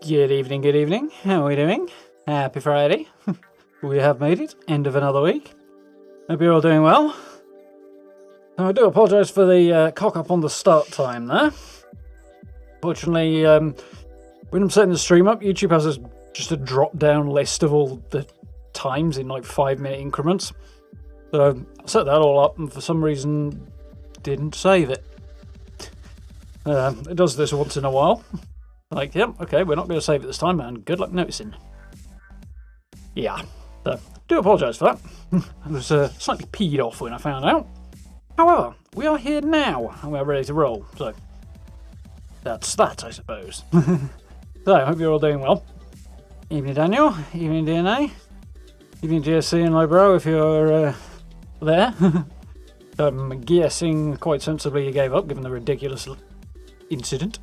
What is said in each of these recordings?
Good evening, good evening. How are we doing? Happy Friday. We have made it. End of another week. Hope you're all doing well. Now, I do apologise for the cock-up on the start time there. Fortunately, when I'm setting the stream up, YouTube has just a drop-down list of all the times in like 5-minute increments. So I set that all up and for some reason didn't save it. It does this once in a while. Like, yep, okay, we're not going to save it this time, and good luck noticing. Yeah, so, do apologise for that. I was slightly peed off when I found out. However, we are here now, and we're ready to roll, so that's that, I suppose. So, I hope you're all doing well. Evening, Daniel. Evening, DNA. Evening, GSC and Lowbrow, if you're there. I'm guessing quite sensibly you gave up, given the ridiculous incident.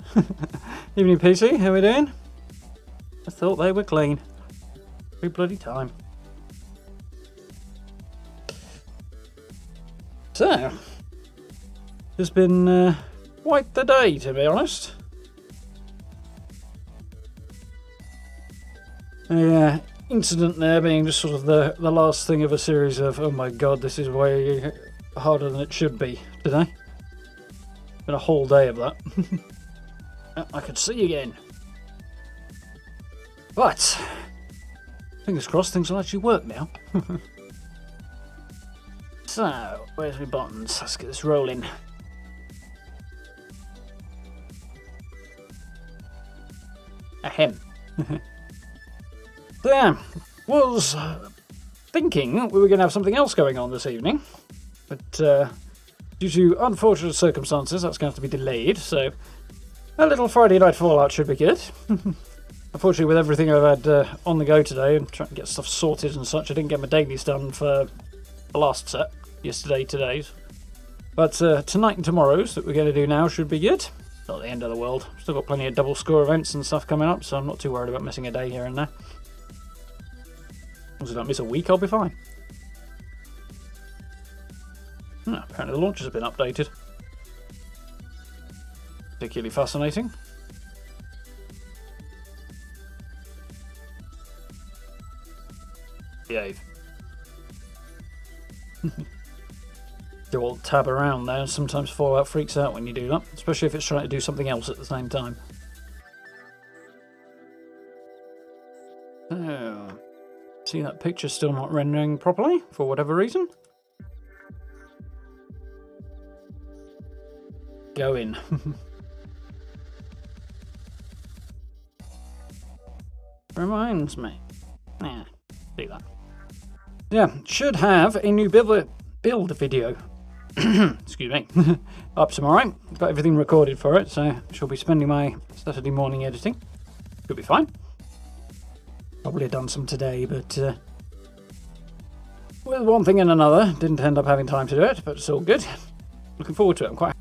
Evening, PC, how are we doing? I thought they were clean. Every bloody time. So, it's been quite the day, to be honest. The incident there being just sort of the last thing of a series of, oh my god, this is way harder than it should be today. Been a whole day of that. I could see again. But, fingers crossed things will actually work now. So, where's my buttons? Let's get this rolling. Ahem. So, yeah, was thinking we were going to have something else going on this evening. But, due to unfortunate circumstances, that's going to have to be delayed, so a little Friday night Fallout should be good. Unfortunately, with everything I've had on the go today and trying to get stuff sorted and such, I didn't get my dailies done for the last set, today's. But tonight and tomorrow's that we're going to do now should be good. Not the end of the world. Still got plenty of double score events and stuff coming up, so I'm not too worried about missing a day here and there. As long as I don't miss a week, I'll be fine. Apparently the launchers have been updated. Particularly fascinating. Behave. Do all tab around there, and sometimes Fallout freaks out when you do that, especially if it's trying to do something else at the same time. Oh. See, that picture's still not rendering properly, for whatever reason. Go in. Reminds me. Yeah, see that. Yeah, should have a new build video. Excuse me. Up tomorrow. Got everything recorded for it, so shall be spending my Saturday morning editing. Could be fine. Probably done some today, but with one thing and another, didn't end up having time to do it, but it's all good. Looking forward to it. I'm quite.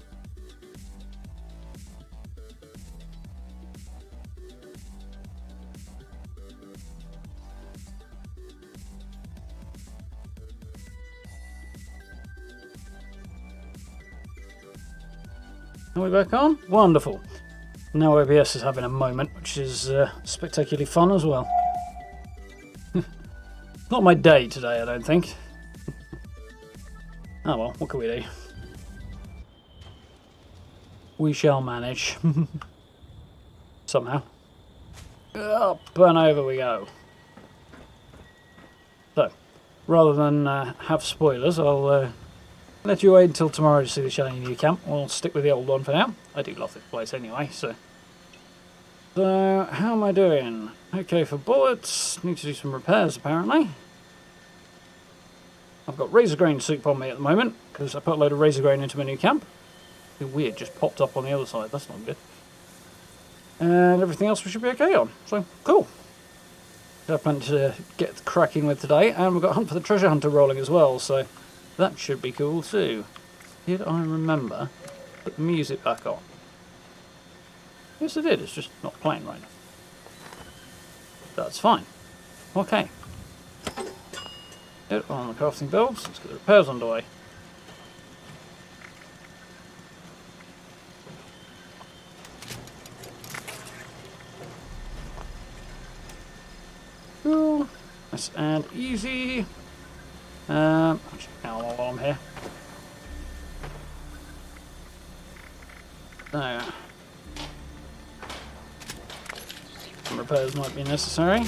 Are we back on? Wonderful. Now OBS is having a moment, which is spectacularly fun as well. Not my day today, I don't think. Oh well, what can we do? We shall manage. Somehow. Up and over we go. So, rather than have spoilers, I'll let you wait until tomorrow to see the shiny new camp. We'll stick with the old one for now. I do love this place anyway, so... So, how am I doing? Okay for bullets. Need to do some repairs, apparently. I've got razor grain soup on me at the moment, because I put a load of razor grain into my new camp. Something weird just popped up on the other side. That's not good. And everything else we should be okay on. So, cool. Got plenty to get cracking with today. And we've got Hunt for the Treasure Hunter rolling as well, so that should be cool too. Did I remember to put the music back on? Yes, I did. It's just not playing right now. That's fine. Okay. Get on the crafting builds. Let's get the repairs underway. Cool. Nice and easy. Actually, now while I'm here. So, some repairs might be necessary.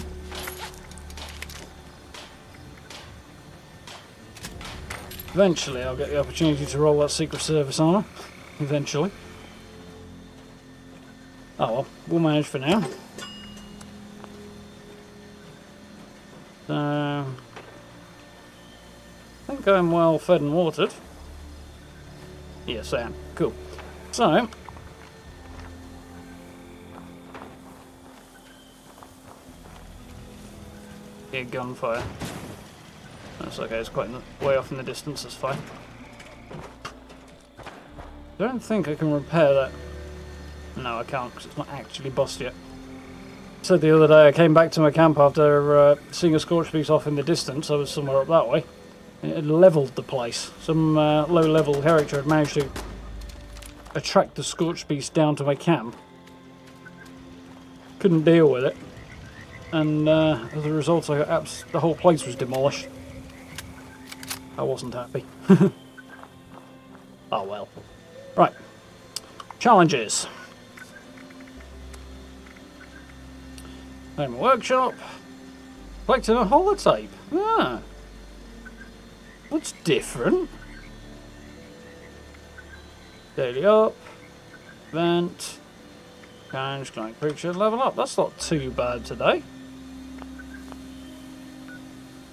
Eventually, I'll get the opportunity to roll that Secret Service armor. Eventually. Oh well, we'll manage for now. So, I think I'm well fed and watered. Yes, I am. Cool. So, yeah, gunfire. That's okay, it's quite way off in the distance, that's fine. I don't think I can repair that. No, I can't, because it's not actually bossed yet. I said the other day I came back to my camp after seeing a scorch beast off in the distance. I was somewhere up that way. It had levelled the place. Some low-level character had managed to attract the scorch beast down to my camp. Couldn't deal with it. And as a result, the whole place was demolished. I wasn't happy. Oh well. Right. Challenges. Home workshop. Collecting a holotape. Ah. What's different? Daily up. Event. Challenge, client creature, level up. That's not too bad today.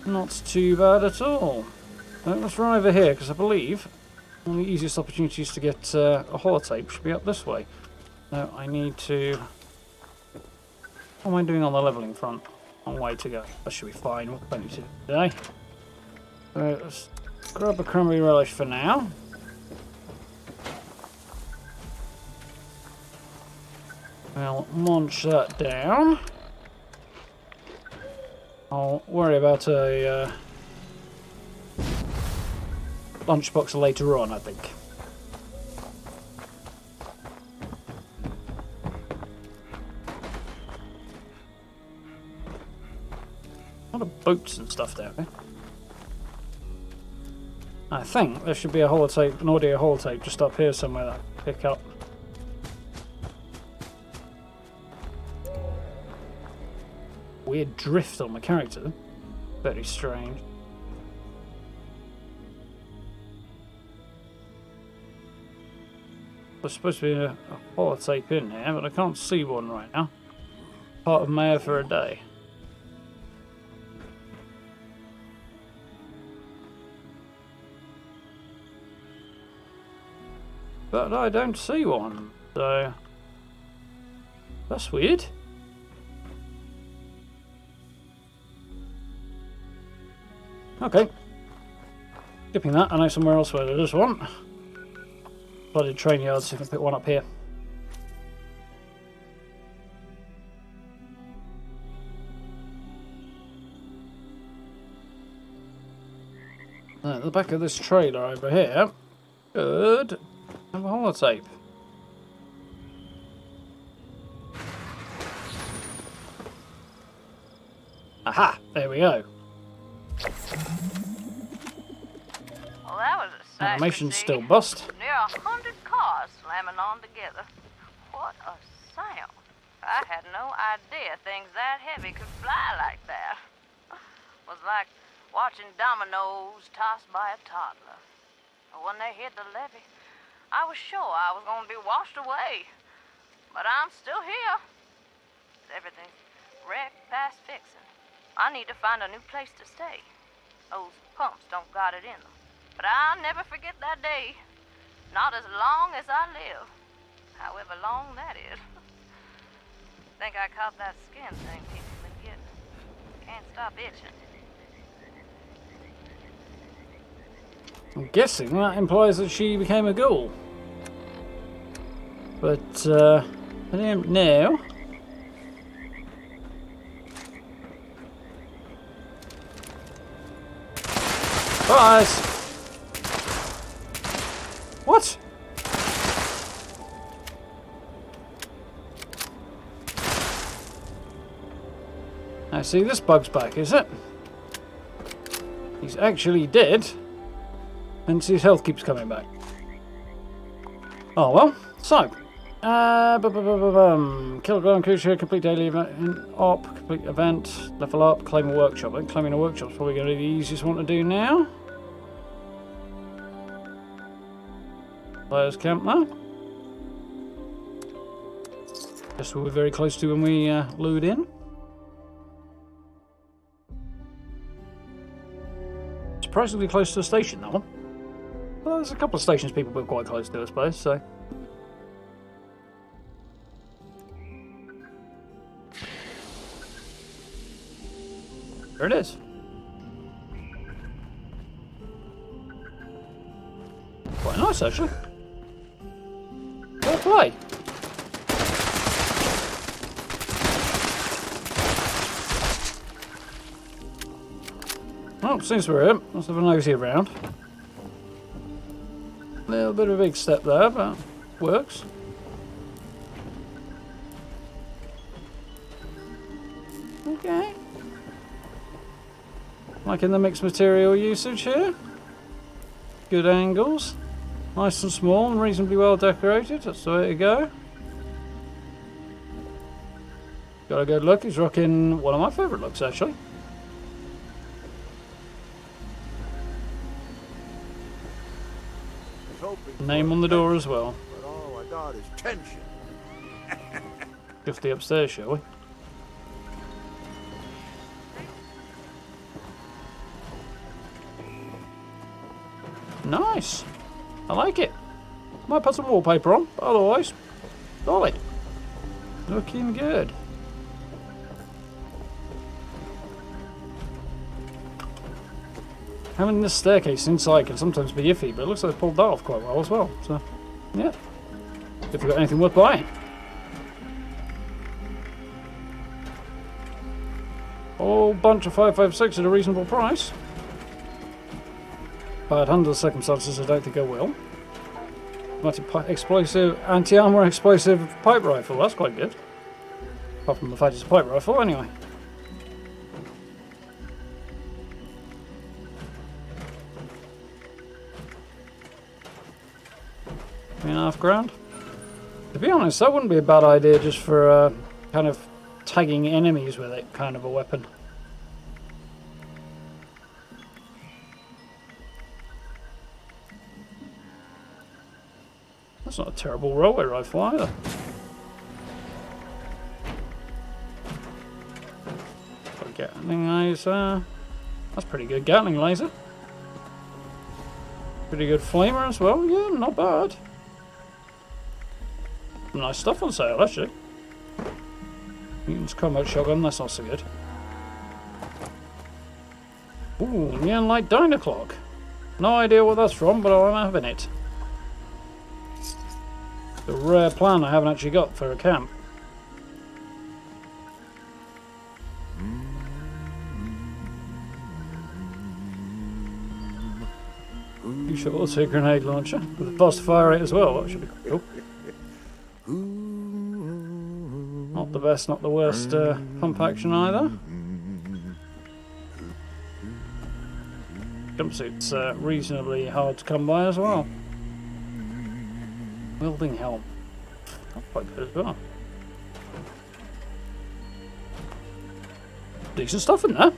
Not too bad at all. Let's run over here, because I believe one of the easiest opportunities to get a holotape should be up this way. No, I need to... What am I doing on the levelling front? Long way to go. That should be fine. We've plenty to do today. So let's grab a cranberry relish for now. I'll munch that down. I'll worry about a lunchbox later on, I think. A lot of boats and stuff down there. I think there should be a holotape, an audio holotape just up here somewhere that I can pick up. Weird drift on my character. Very strange. There's supposed to be a holotape in here, but I can't see one right now. Part of Mayor for a day. But I don't see one, so that's weird. Okay. Skipping that, I know somewhere else where there is one. Bloody train yards, see if I can pick one up here. At the back of this trailer over here, good. Have a holotape. Aha! There we go. Well, that was a sight Animation's to see. still bust. Near 100 cars slamming on together. What a sound. I had no idea things that heavy could fly like that. It was like watching dominoes tossed by a toddler. But when they hit the levee, I was sure I was going to be washed away. But I'm still here. Everything's wrecked past fixing. I need to find a new place to stay. Those pumps don't got it in them. But I'll never forget that day. Not as long as I live. However long that is. Think I caught that skin thing people been getting. Can't stop itching. I'm guessing that implies that she became a ghoul. But, I don't know. Surprise! What? I see, this bug's back, is it? He's actually dead. And his health keeps coming back. Oh well, so. Kill a ground creature, complete daily event, complete event, level up, claim a workshop. I think claiming a workshop's probably going to be the easiest one to do now. Players camp now. Guess we're very close to when we load in. Surprisingly close to the station, that one. Well, there's a couple of stations people build quite close to, I suppose, so. There it is. Quite nice, actually. Fair play. Well, since we're here, let's have a nosy around. A little bit of a big step there, but works. Okay. Liking the mixed material usage here. Good angles. Nice and small and reasonably well decorated. That's the way to go. Got a good look. He's rocking one of my favourite looks, actually. Name on the door as well. But all I got is tension. Go to the upstairs, shall we? Nice. I like it. Might put some wallpaper on, but otherwise, solid. Looking good. Having this staircase inside can sometimes be iffy, but it looks like they pulled that off quite well as well. So, yeah. If you've got anything worth buying. Whole bunch of 556 at a reasonable price. But under the circumstances, I don't think I will. Anti-armor explosive pipe rifle. That's quite good. Apart from the fact it's a pipe rifle, anyway. 3.5 grand. To be honest, that wouldn't be a bad idea just for kind of tagging enemies with it, kind of a weapon. That's not a terrible railway rifle either. Got a Gatling laser. That's pretty good Gatling laser. Pretty good flamer as well. Yeah, not bad. Nice stuff on sale, actually. Mutant's combat shotgun. That's not so good. Ooh, neon light dino clock. No idea what that's from, but I'm having it. The rare plan I haven't actually got for a camp. You should also a grenade launcher with a fast fire rate as well. That should be cool. Not the best, not the worst pump action either. Jumpsuit's reasonably hard to come by as well. Wielding helm. That's quite good as well. Decent stuff in there.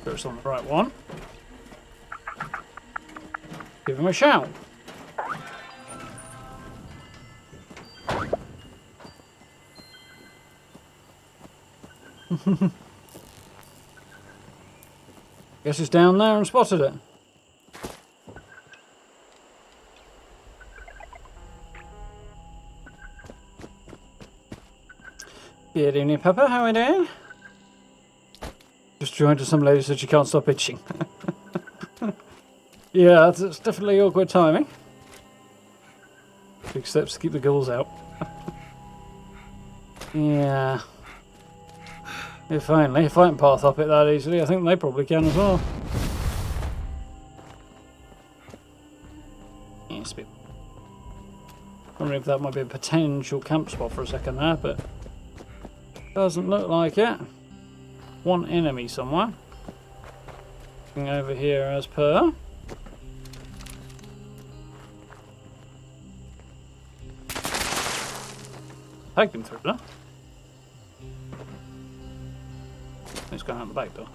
First on the right one. Give him a shout. Guess it's down there and spotted it. Good evening, Pepper. How are we doing? Just joined to some lady said she can't stop itching. Yeah, it's definitely awkward timing. Big steps to keep the ghouls out. Yeah. If only. If I can path up it that easily, I think they probably can as well. Yes, but wondering if that might be a potential camp spot for a second there, but doesn't look like it. One enemy somewhere. Looking over here as per. Tagged him through there. He's going out the back door.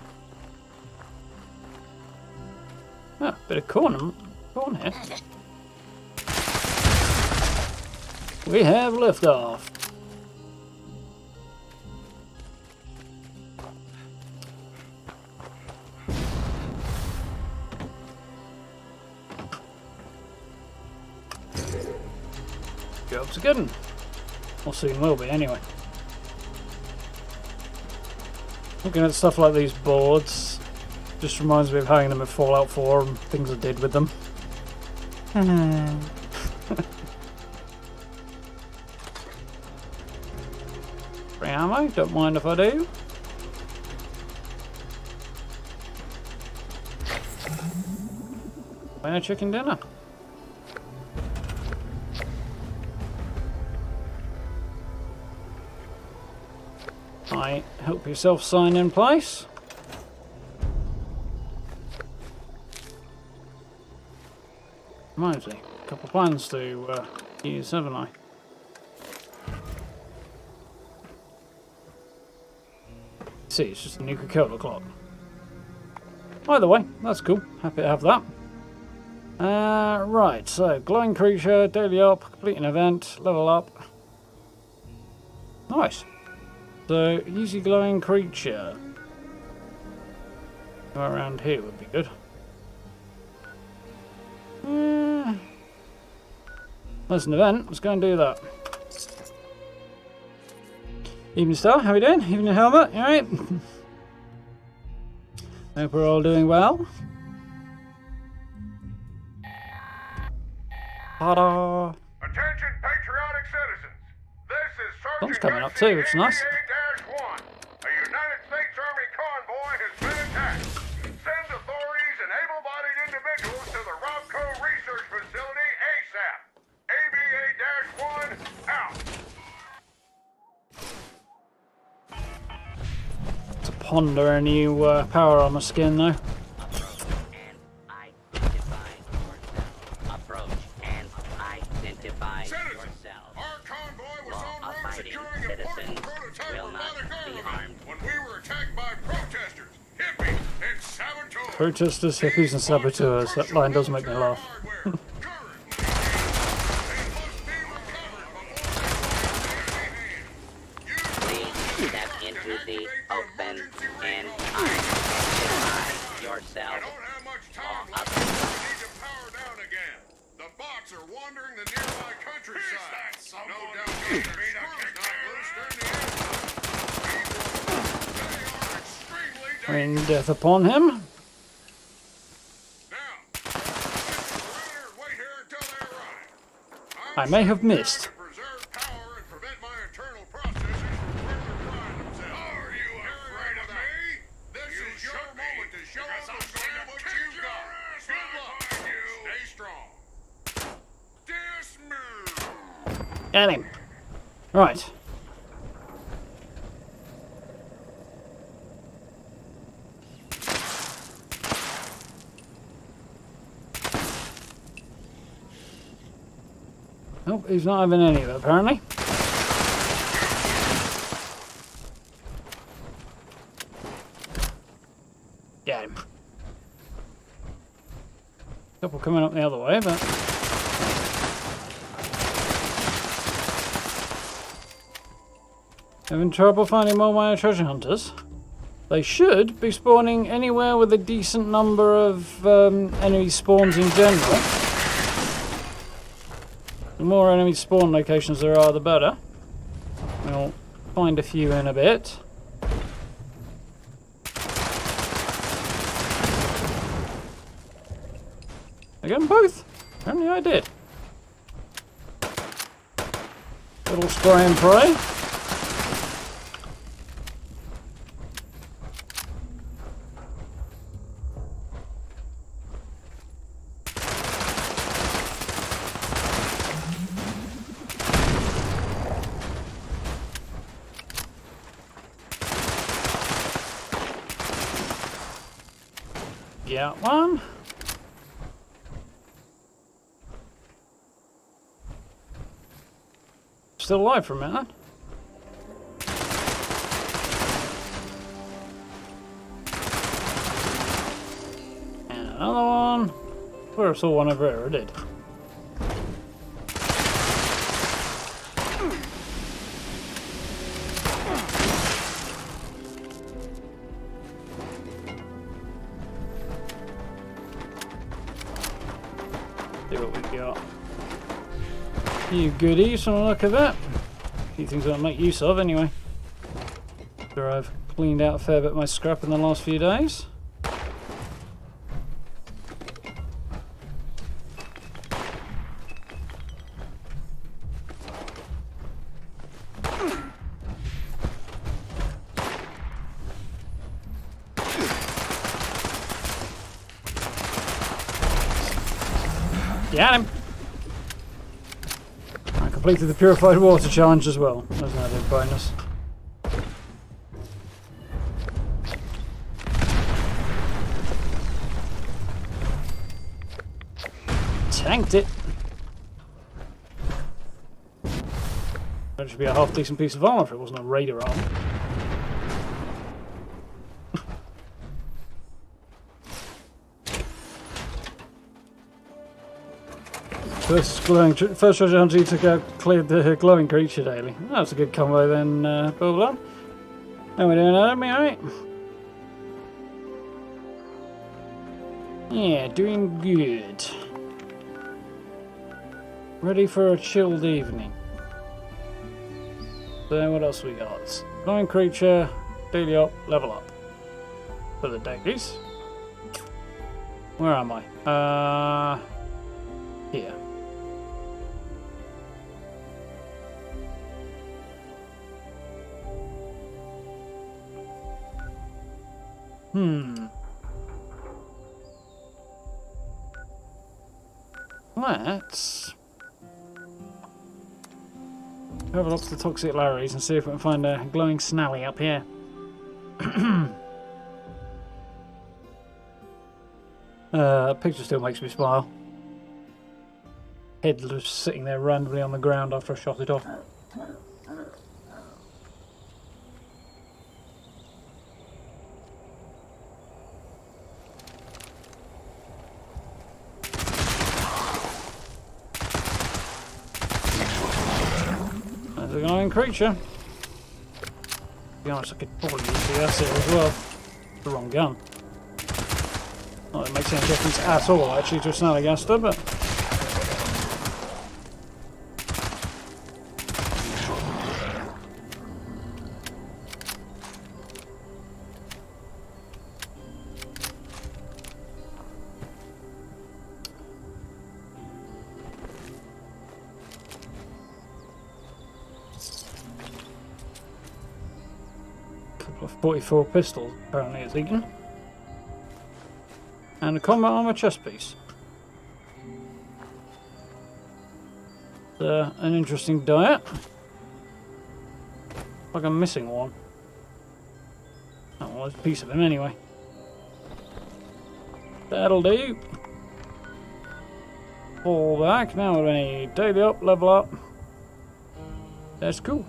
Ah, bit of corn here. We have liftoff. Job's a good one. Or soon will be, anyway. Looking at stuff like these boards just reminds me of having them in Fallout 4 and things I did with them. Free ammo, don't mind if I do. Buy a chicken dinner. Right, help yourself sign in place. Reminds me, a couple of plans to use, haven't I? See, it's just a new Coca-Cola clock. Either way, that's cool. Happy to have that. Right, so glowing creature, daily up, complete an event, level up. Nice. So, easy glowing creature. Around here would be good. That's an event. Let's go and do that. Evening Star, how are we doing? Evening Helmet, you alright? Hope we're all doing well. Ta-da! Attention patriotic citizens. This is Sun's Sergeant coming up too, which is nice. A United States Army convoy has been attacked. Send authorities and able-bodied individuals to the Robco Research Facility ASAP. ABA-1 out. To ponder a new power armor skin though. Protesters, hippies and saboteurs. That line does make me laugh. Please step into the open and identify yourself. I don't have much time left. I need to power down again. The bots are wandering the nearby countryside. No doubt these are not loose during the airtime. They are extremely Rain death upon him. I may have missed. Get him. Right. Oh, he's not having any of it, apparently. Get him. Couple coming up the other way, but... having trouble finding more Maya treasure hunters? They should be spawning anywhere with a decent number of enemy spawns in general. The more enemy spawn locations there are, the better. We'll find a few in a bit. I got them both? Apparently I did. Little spray and pray. Yeah, one. Still alive for a minute. And another one. Where I saw one over here, I did. See what we got. Few goodies from the look of it. A few things I'll make use of anyway. Sure, I've cleaned out a fair bit of my scrap in the last few days. Got him! I completed the purified water challenge as well. That's an added bonus. Tanked it! That should be a half decent piece of armor if it wasn't a raider armor. First treasure hunter you took out cleared the glowing creature daily. Oh, that's a good combo then, Bubbler. How we doing, Adam? Alright? Yeah, doing good. Ready for a chilled evening. So what else we got? Glowing creature, daily up, level up. For the dailies. Where am I? Here. Let's have a look at the toxic Larrys and see if we can find a glowing Snally up here. Picture still makes me smile. Head just sitting there randomly on the ground after I shot it off. There's a glowing creature. To be honest, I could probably use the asset as well. The wrong gun. Not that it makes any difference at all, actually, to a Snallygaster, but... couple of 44 pistols, apparently, it's eaten. And a combat armor chest piece. An interesting diet. Like I'm missing one. Oh, well, there's a piece of him anyway. That'll do. Fall back. Now we need daily up, level up. That's cool.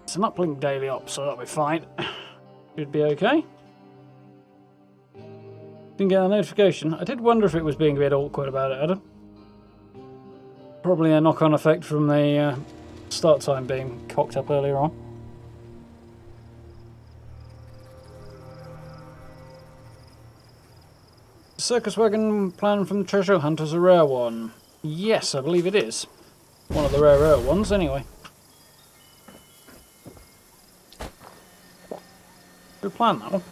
It's an uplink daily up, so that'll be fine. Should be okay. Didn't get a notification. I did wonder if it was being a bit awkward about it, Adam. Probably a knock-on effect from the start time being cocked up earlier on. Circus wagon plan from the treasure hunt is a rare one. Yes, I believe it is. One of the rare ones, anyway. Good plan, that one.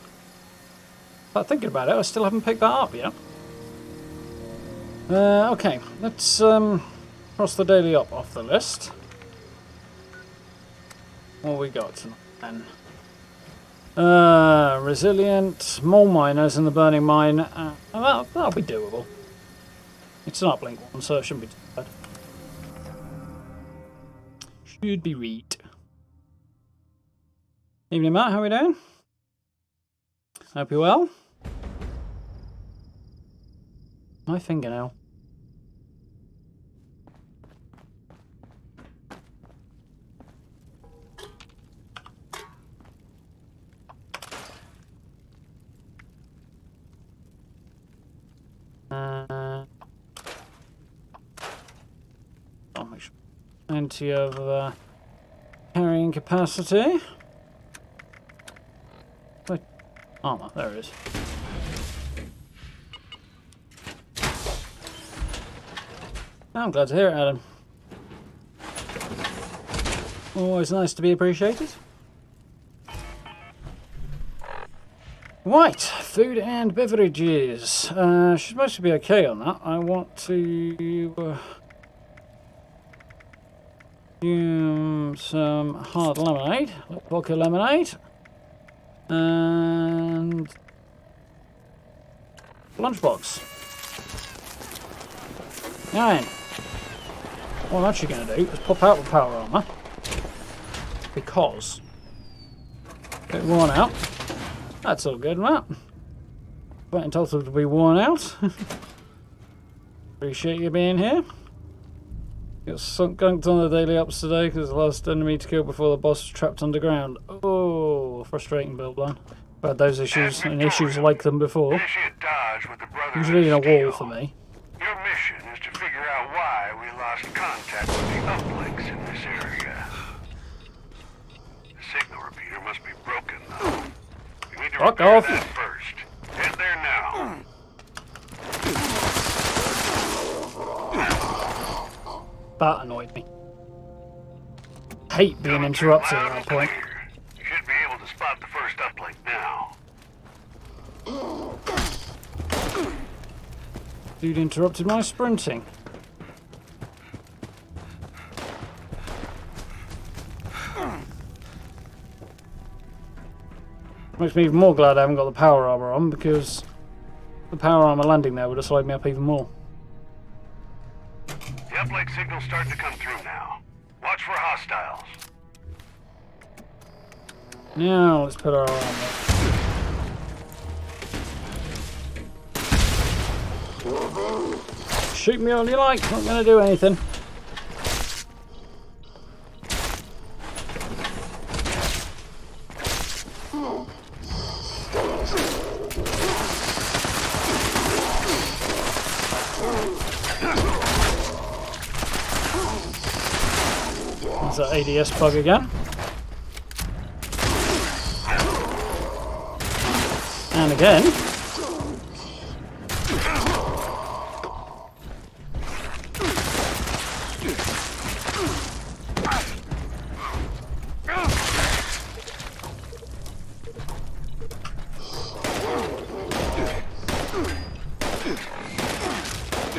But thinking about it, I still haven't picked that up yet. Okay, let's cross the daily up off the list. What we got then? Resilient, mole miners in the burning mine. That'll be doable. It's an uplink one, so it shouldn't be too bad. Should be read. Evening, Matt. How are we doing? Hope you're well. My fingernail. I'll make sure. Plenty of carrying capacity. Wait. Armor, there it is. I'm glad to hear it, Adam. Always nice to be appreciated. Right, food and beverages. Should mostly be okay on that. I want to some hard lemonade, vodka lemonade, and lunchbox. Now, what I'm actually going to do is pop out the power armor because a bit worn out. That's all good, Matt. Quite entitled to be worn out. Appreciate you being here. Got gunked on the daily ups today because the last enemy to kill before the boss was trapped underground. Oh, frustrating build line. I've had those issues and issues like them before. Usually in a wall for me. Your mission is to figure out why we lost contact with the uplinks in this area. The signal repeater must be broken, though. We need to repair that first. Head there now. That annoyed me. Hate being interrupted at that point. You should be able to spot the first uplink now. Dude interrupted my sprinting. Makes me even more glad I haven't got the power armor on, because the power armor landing there would have slowed me up even more. The uplink signal's starting to come through now. Watch for hostiles. Now let's put our armor. Shoot me all you like, not going to do anything. There's that ADS bug again. And again.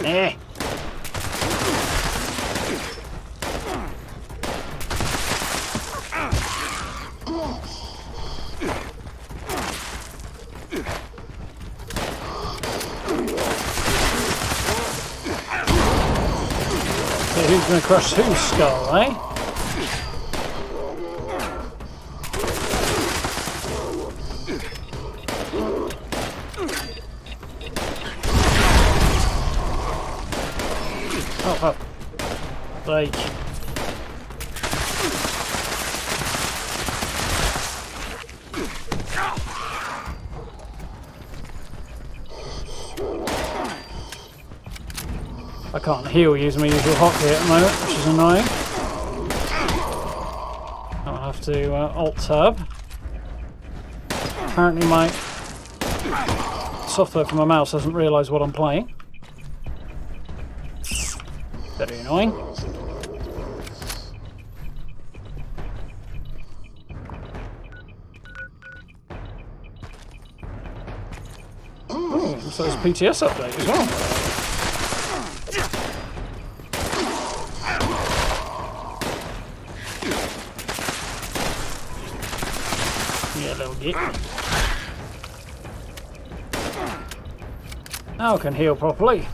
Eh. who's going to crush whose skull, eh? Oh, fuck. Like... I can't heal using my usual hotkey at the moment, which is annoying. I'll have to Alt-Tab. Apparently my software for my mouse hasn't realised what I'm playing. Very annoying. Oh, so there's a PTS update as well. Yeah, little git. Now I can heal properly.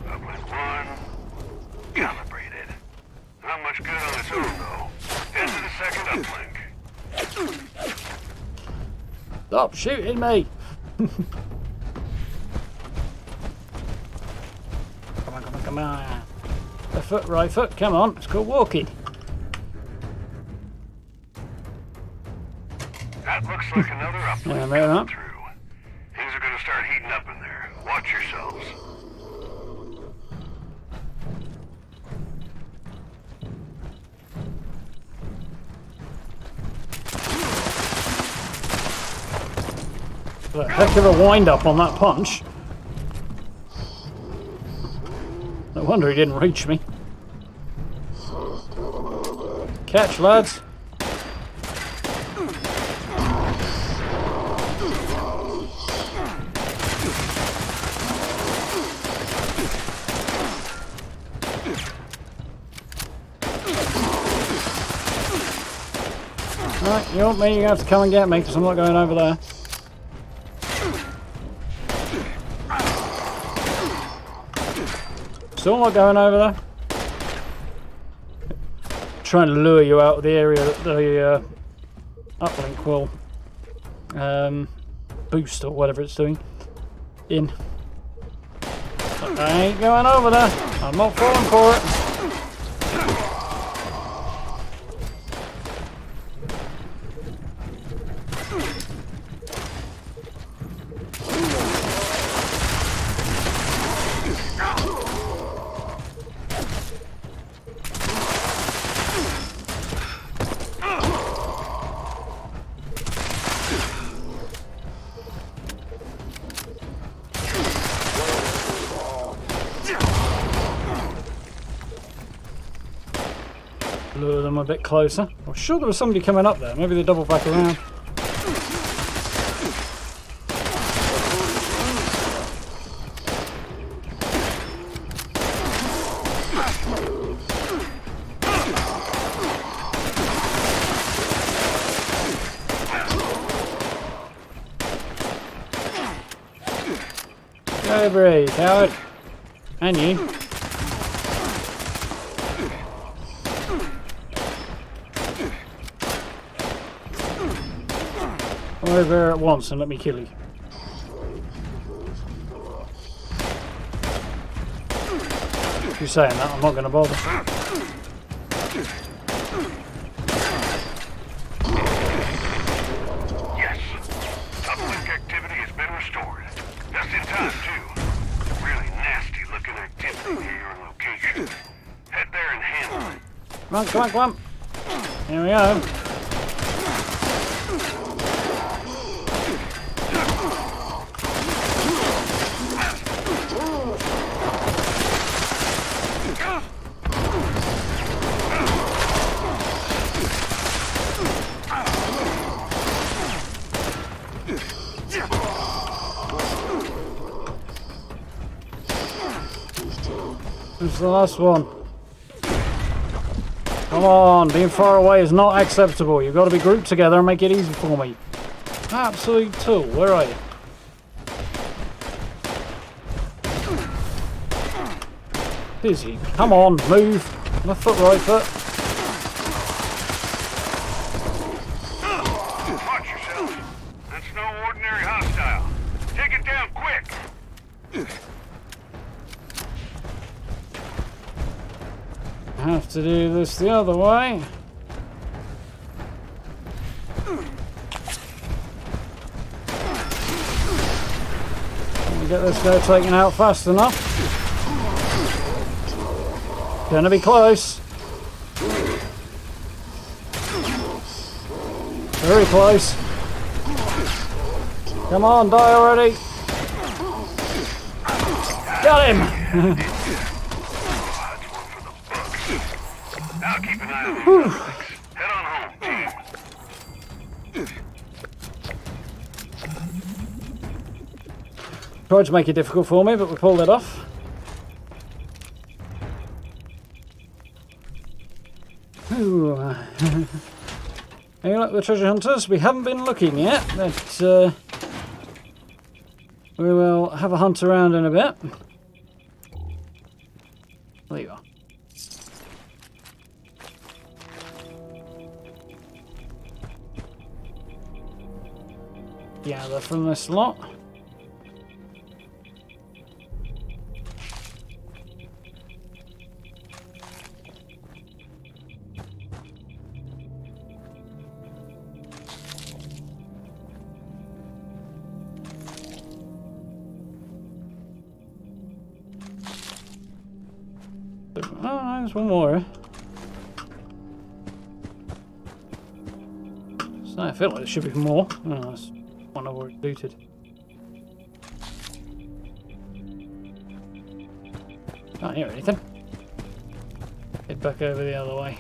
Uplink 1, calibrated. Not much good on its own, though. Head to the second uplink. Stop shooting me! Come on, come on, come on. Left foot, right foot, come on. It's called walking. That looks like another uplink Yeah, there coming up. through. Things are gonna start heating up in there. Watch yourselves. A heck of a wind up on that punch. No wonder he didn't reach me. Catch, lads. Right, you want me? You have to come and get me because I'm not going over there. Still not going over there. Trying to lure you out of the area that the uplink will boost or whatever it's doing in. But I ain't going over there. I'm not falling for it. Lure them a bit closer. I'm sure there was somebody coming up there. Maybe they double back around. Go over here, you coward. And you. Come over here at once and let me kill you. If you're saying that, I'm not going to bother. Yes. Uplink activity has been restored. Just in time, too. Really nasty looking activity near your location. Head there and handle it. Come on, come on, come on. Here we go. This is the last one. Come on, being far away is not acceptable. You've got to be grouped together and make it easy for me. Absolute tool, where are you? Busy. Come on, move. Left foot, right foot. Watch yourself. That's no ordinary hostile. Take it down quick. I have to do this the other way. Get this guy taken out fast enough. Gonna be close. Very close. Come on, die already. Got him! Now keep an eye on these suspects. Head on home, team. Tried to make it difficult for me, but we pulled it off. Ooh. Hey, look, the treasure hunters. We haven't been looking yet, but we will have a hunt around in a bit. There you are. Gather from this lot. Oh, there's one more. So I feel like there should be more. Oh, that's one I've already looted. Can't hear anything. Head back over the other way.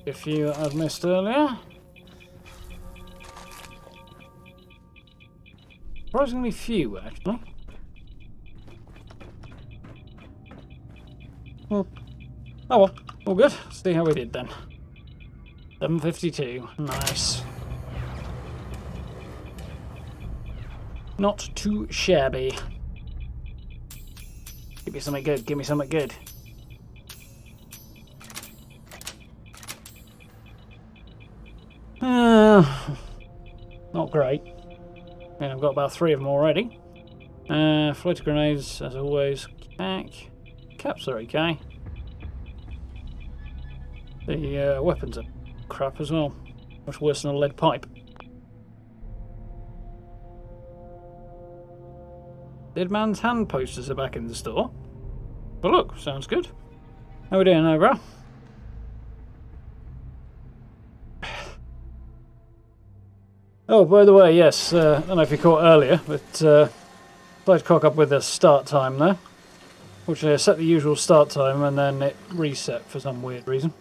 A few that I've missed earlier. Surprisingly few, actually. Well, oh well, all good. See how we did then. 752, nice. Not too shabby. Give me something good, give me something good. Not great. And I've got about 3 of them already. Floater grenades, as always. Caps are okay. The weapons are crap as well. Much worse than a lead pipe. Dead Man's Hand posters are back in the store. But look, sounds good. How we doing now, bro? Oh, by the way, yes, I don't know if you caught earlier, but tried to cock up with the start time there. Fortunately, I set the usual start time and then it reset for some weird reason.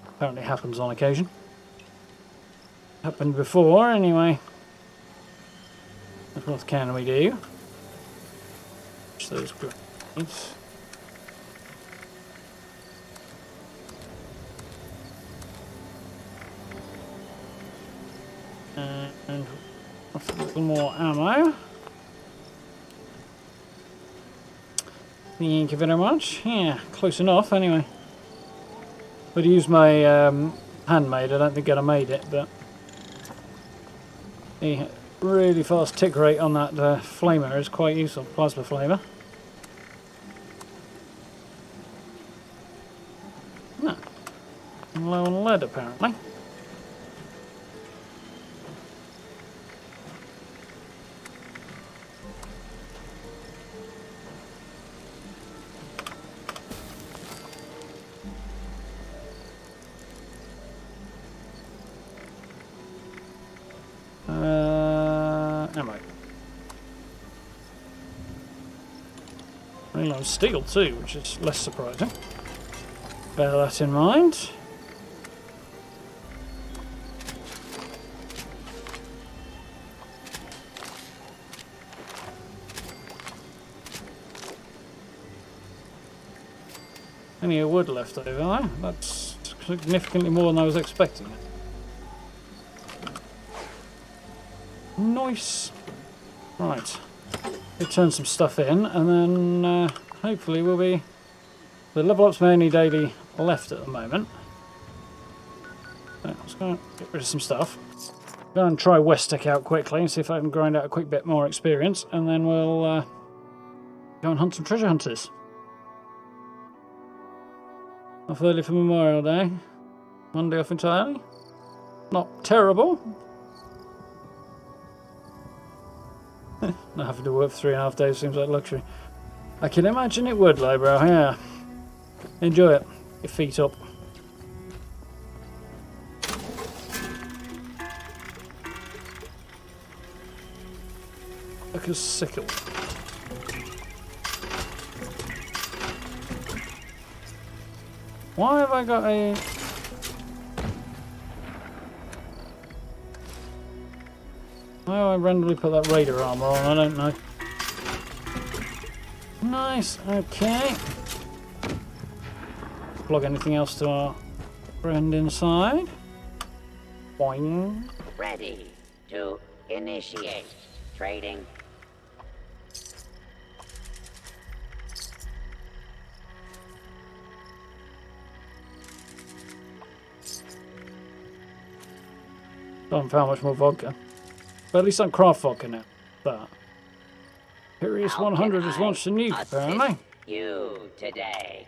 Apparently happens on occasion. Happened before, anyway. What can we do? Push those grenades. And a little more ammo. Thank you very much. Yeah, close enough anyway. I'd use my handmade, I don't think I'd have made it, but the really fast tick rate on that flamer is quite useful, plasma flamer. No. Low on lead apparently. Ammo. Really low steel too, which is less surprising. Bear that in mind. Any wood left over there. That's significantly more than I was expecting. Nice. Right. We'll turn some stuff in, and then hopefully we'll be... The level up's my only daily left at the moment. So let's go and get rid of some stuff. Go and try Westec out quickly and see if I can grind out a quick bit more experience, and then we'll go and hunt some treasure hunters. Off early for Memorial Day. Monday off entirely. Not terrible. Not having to work for 3.5 days seems like luxury. I can imagine it would, lowbrow, yeah. Enjoy it. Your feet up. Look a sickle. Why have I got a... Why do I randomly put that raider armor on? I don't know. Nice, okay. Plug anything else to our friend inside. Boing. Ready to initiate trading. Haven't found much more vodka. But at least I'm craft vodka now. That. Curious 100 has launched a nuke, apparently. You today.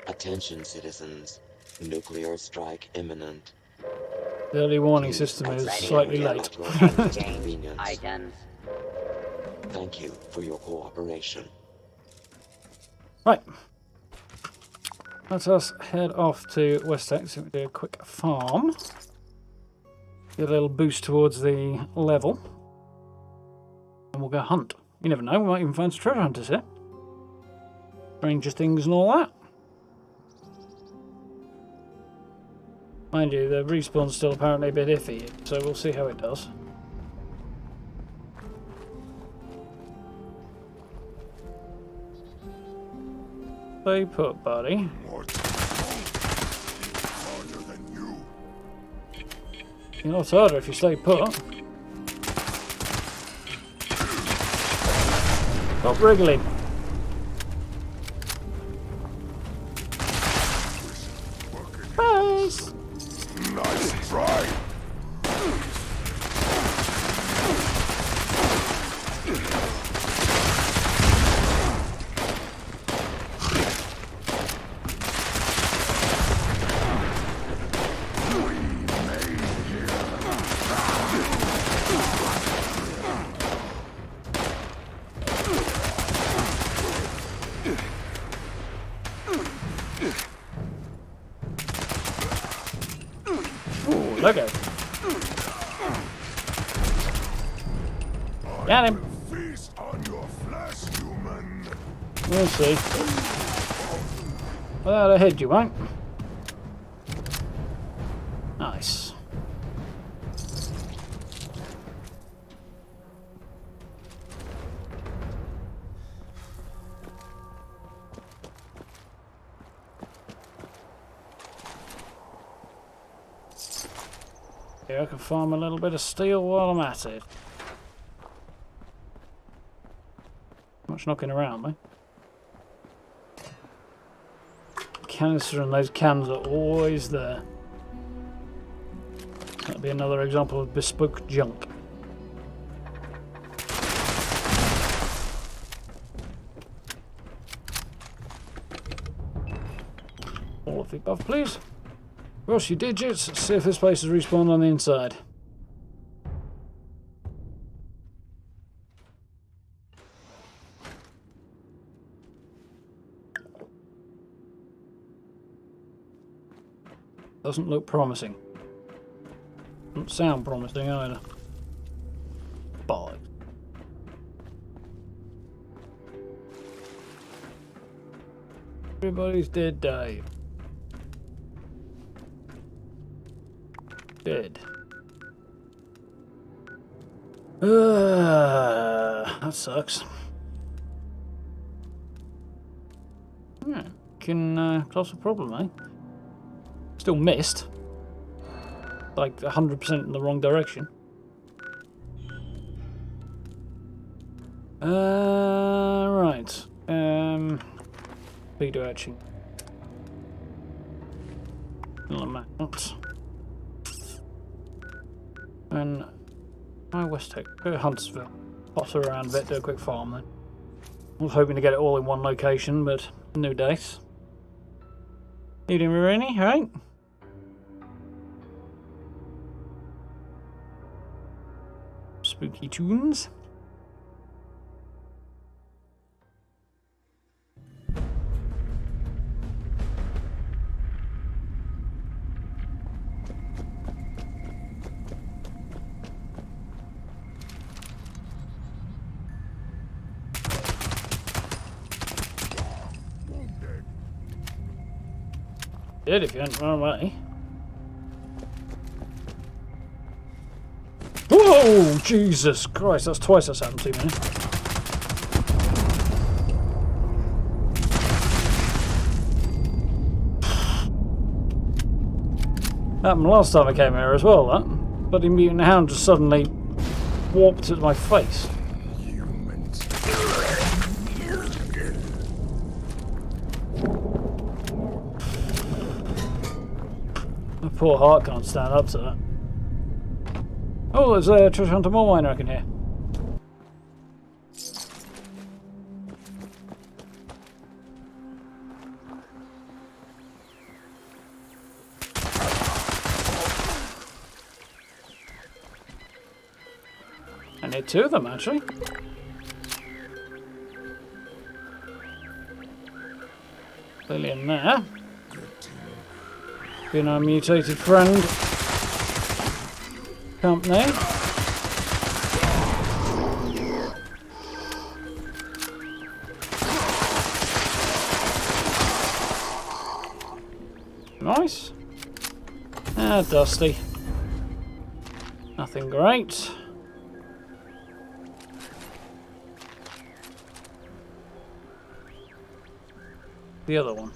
Attention, citizens. Nuclear strike imminent. The early warning system is slightly late. Convenience. Items. Thank you for your cooperation. Right. Let us head off to Westec so we do a quick farm. Get a little boost towards the level. And we'll go hunt. You never know, we might even find some treasure hunters here. Stranger things and all that. Mind you, the respawn's still apparently a bit iffy, so we'll see how it does. Stay put, buddy. You're not harder if you stay put. Stop wriggling. Nice. Nice try. Look at it. Got him. Feast on your flesh, human. We'll see. Without a head, you won't. Nice. I can farm a little bit of steel while I'm at it. Much knocking around, mate. Canister and those cans are always there. That'd be another example of bespoke junk. All of the above, please. Cross your digits, see if this place is respawned on the inside. Doesn't look promising. Doesn't sound promising either. Bollocks. Everybody's dead, Dave. Dead. That sucks. Yeah, can solve the problem, eh? Still missed. Like 100% in the wrong direction. Right. Video etching. Amount. And my West Tech. Go to Huntsville. Potter around a bit, do a quick farm then. I was hoping to get it all in one location, but no dice. Evening, Marini, alright? Spooky tunes. Did if you hadn't run away. Whoa! Jesus Christ, that's twice that's happened to me. Happened last time I came here as well, that. Bloody mutant hound just suddenly warped at my face. My poor heart can't stand up to that. Oh, there's a treasure hunter mole miner I can hear. I need two of them actually. Clearly in there. Being our mutated friend. Company. Nice. Ah, dusty. Nothing great. The other one.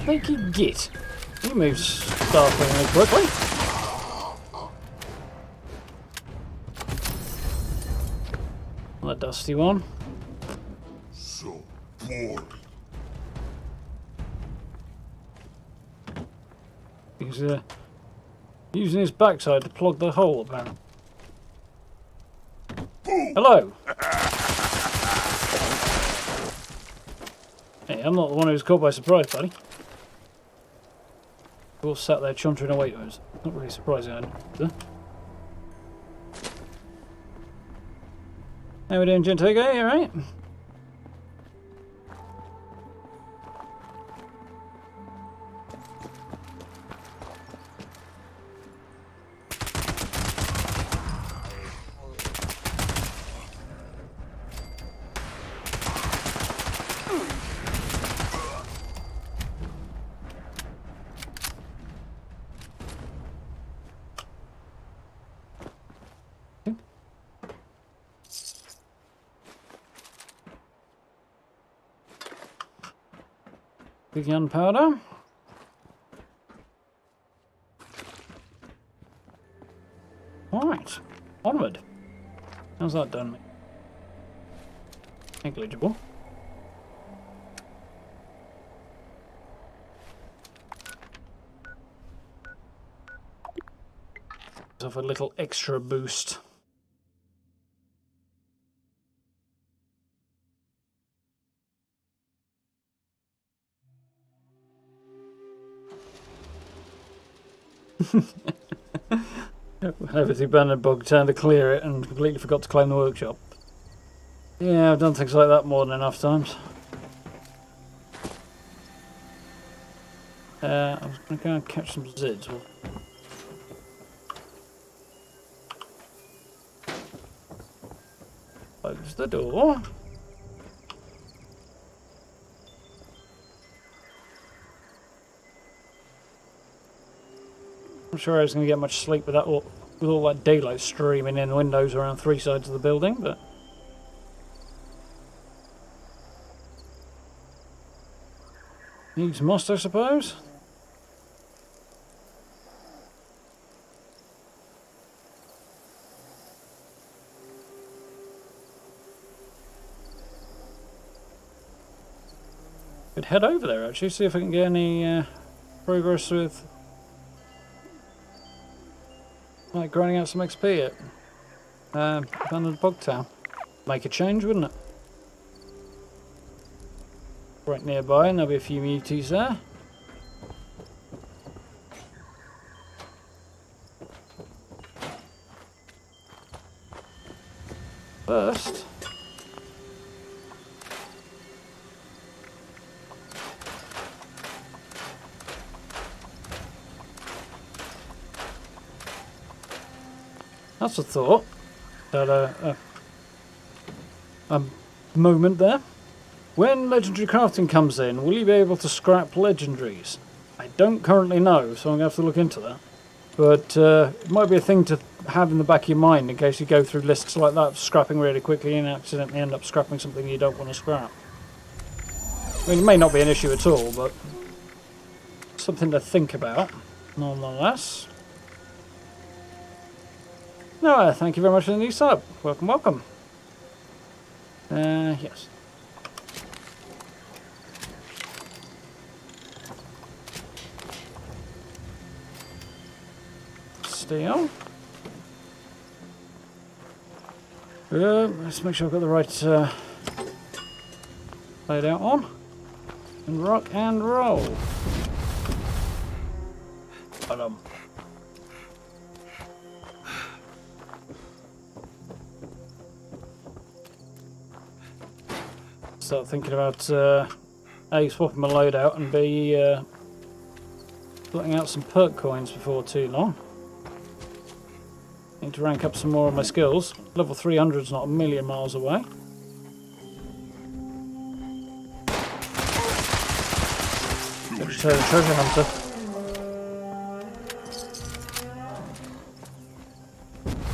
Thank you, Git. He moves startlingly quickly. The dusty one. So bored. He's using his backside to plug the hole, apparently. Hello. Hey, I'm not the one who's caught by surprise, buddy. We're all sat there chuntering away to us. Not really surprising, I don't. How we doing, Gentogo? You alright? Big gunpowder. Alright, onward. How's that done, mate? Negligible. Of a little extra boost. Everything Bernard Bog turned to clear it and completely forgot to claim the workshop. Yeah, I've done things like that more than enough times. I was going to go and catch some Zids. Close the door. I'm sure I was going to get much sleep with that, with all that daylight streaming in windows around three sides of the building, but needs must, I suppose. Could head over there actually, see if I can get any progress with like grinding out some XP at Abandoned Bog Town. Make a change, wouldn't it? Right nearby, and there'll be a few muties there. First, that's a thought. Had a moment there. When legendary crafting comes in, will you be able to scrap legendaries? I don't currently know, so I'm going to have to look into that. But it might be a thing to have in the back of your mind in case you go through lists like that, scrapping really quickly and accidentally end up scrapping something you don't want to scrap. I mean, it may not be an issue at all, but something to think about, nonetheless. No, thank you very much for the new sub. Welcome, welcome. Yes. Steel. Let's make sure I've got the right layout on. And rock and roll. Start thinking about A, swapping my loadout, and B, putting out some perk coins before too long. Need to rank up some more of my skills. Level 300 is not a million miles away. Return treasure hunter.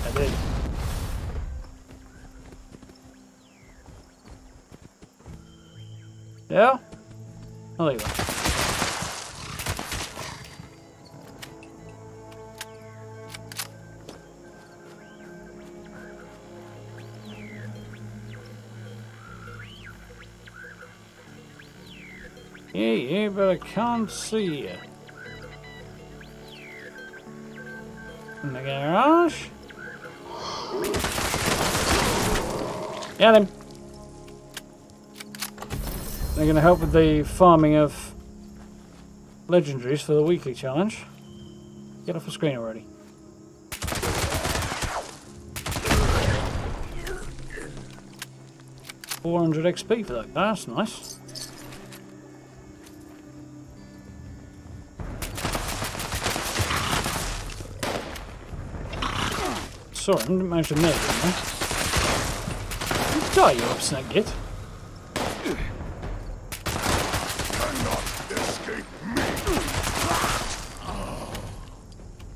I did. Yeah? I'll leave it. Yeah, but I can't see you. In the garage. Get him. They're going to help with the farming of legendaries for the weekly challenge. Get off the screen already. $400 XP for that. That's nice. Sorry, I didn't manage to nail him there. You die, you upsnake git.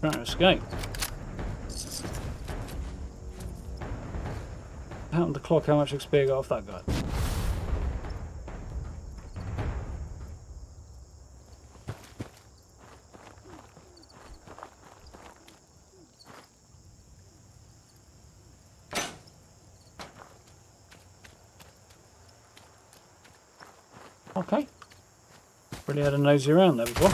Trying to escape. I happened to clock how much XP I got off that guy. Okay. Really had a nosy around there before.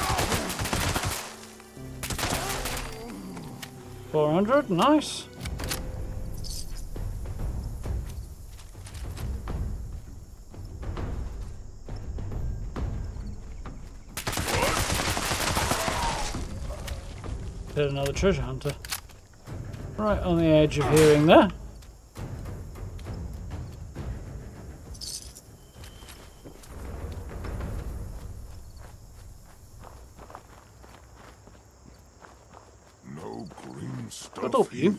400, nice. Hit another treasure hunter. Right on the edge of hearing there. you.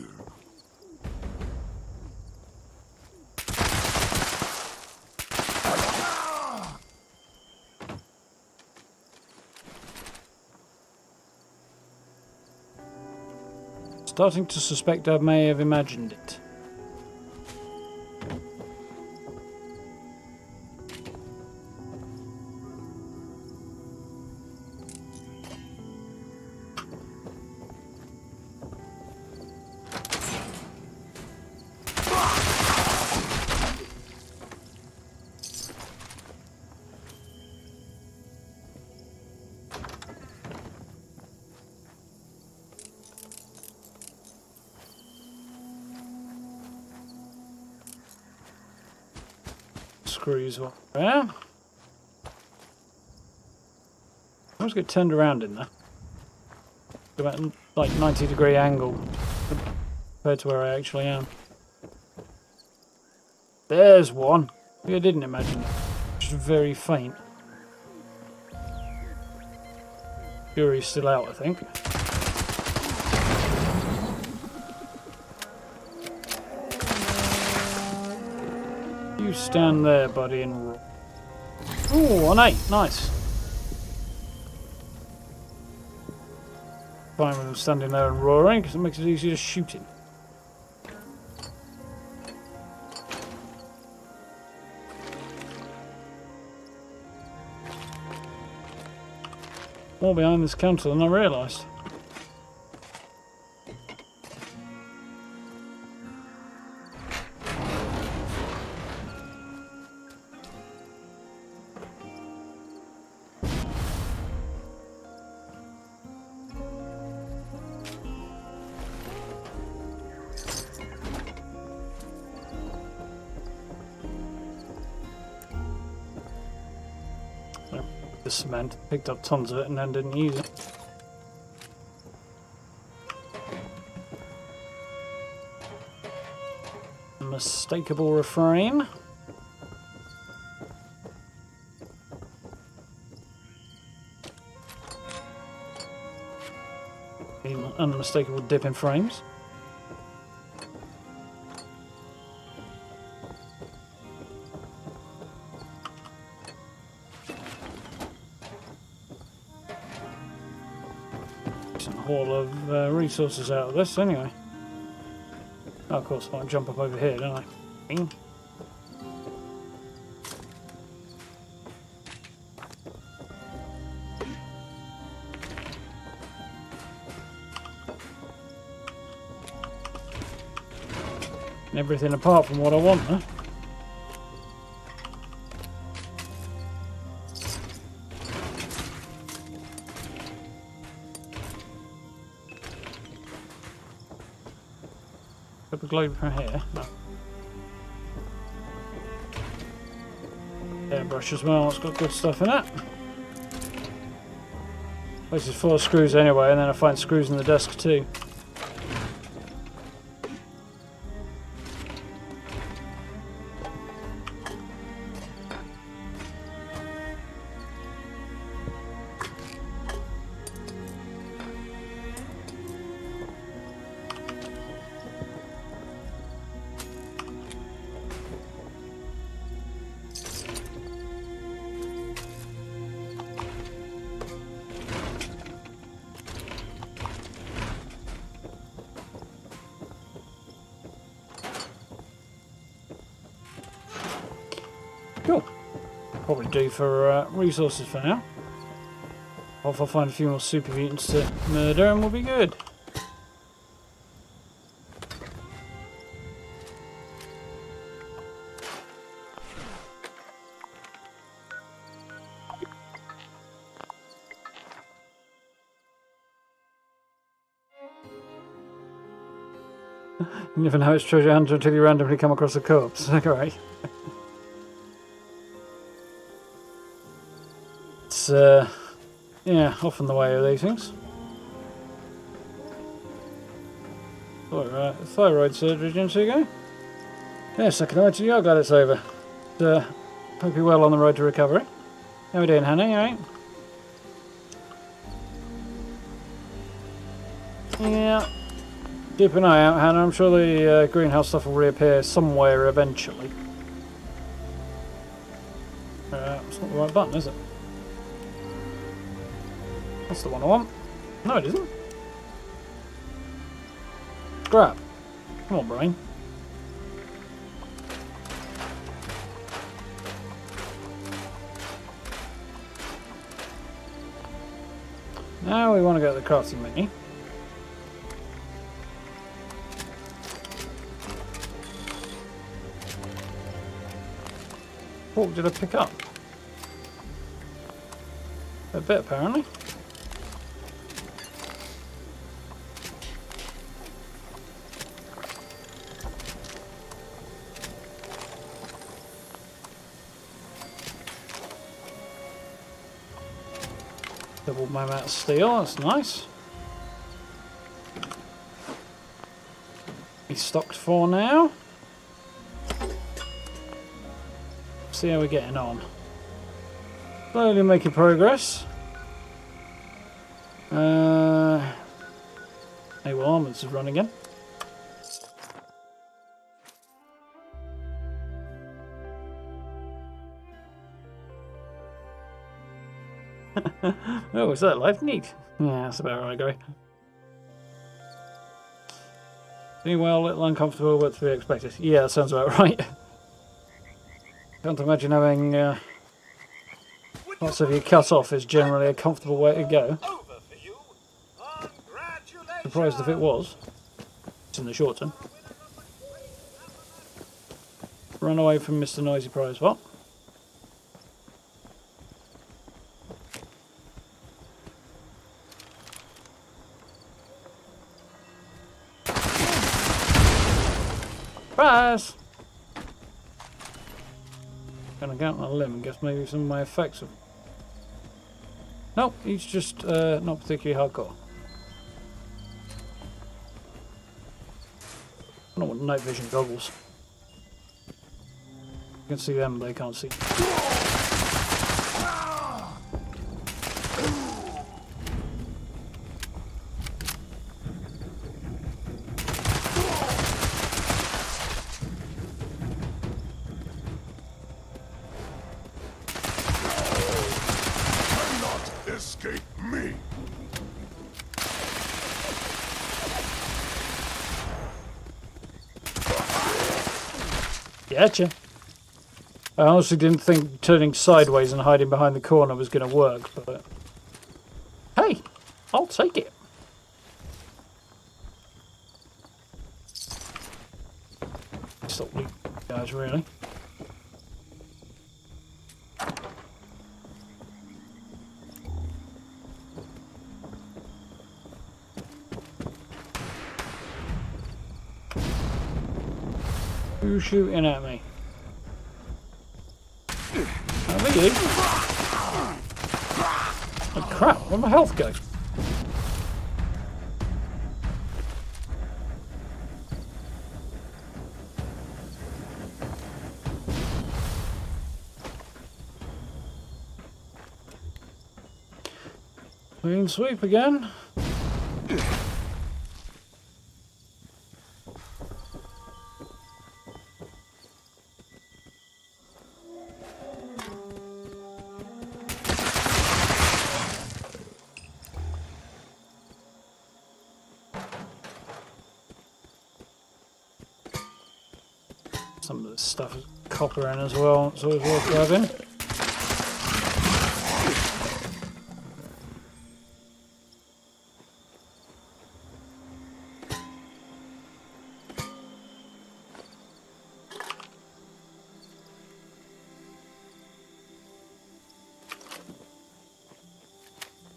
Starting to suspect I may have imagined it. Screws one there. I always get turned around in there. About like 90-degree angle compared to where I actually am. There's one. I didn't imagine it. Just very faint. Fury's still out, I think. You stand there, buddy, and roar. Ooh, an 8. Nice. Fine with him standing there and roaring, because it makes it easier to shoot him. More behind this counter than I realised. The cement, picked up tons of it and then didn't use it. Unmistakable refrain. Unmistakable dip in frames. Haul of resources out of this anyway. Oh, of course, I want to jump up over here, don't I? Bing. Everything apart from what I want, huh? A globe from here. No. Airbrush as well, it's got good stuff in it. This is full of screws anyway, and then I find screws in the desk too. Cool. Probably do for resources for now. If I find a few more super mutants to murder, and we'll be good. You never know it's treasure hunter until you randomly come across a corpse. Great. It's, yeah, often the way of these things. Alright, thyroid surgery, didn't you go? Yeah, second night to you, glad it's over. Hope you're well on the road to recovery. How we doing, Hannah? You alright? Yeah. Keep an eye out, Hannah. I'm sure the greenhouse stuff will reappear somewhere eventually. It's not the right button, is it? That's the one I want. No, it isn't. Scrap. Come on, brain. Now we want to go to the crafting menu. What did I pick up? A bit, apparently. Double my amount of steel, that's nice. He's stocked for now. See how we're getting on. Slowly making progress. Hey, well, Armand's is running again. Oh, is that life? Neat. Yeah, that's about right, Gary. Doing well, a little uncomfortable, but to be expected. Yeah, that sounds about right. Can't imagine having lots of you cut off is generally a comfortable way to go. Surprised if it was. It's in the short term. Run away from Mr. Noisy Prize. What? Surprise! Gonna go out on a limb and guess maybe some of my effects have... Nope, he's just not particularly hardcore. I don't want night vision goggles. You can see them, but they can't see. Escape me! Gotcha. I honestly didn't think turning sideways and hiding behind the corner was going to work, but... Hey! I'll take it. Stop loot, guys, really. Who's shooting at me? Not me. Oh crap, where'd my health go? Clean sweep again. Some of this stuff is copper in as well, it's always worth grabbing.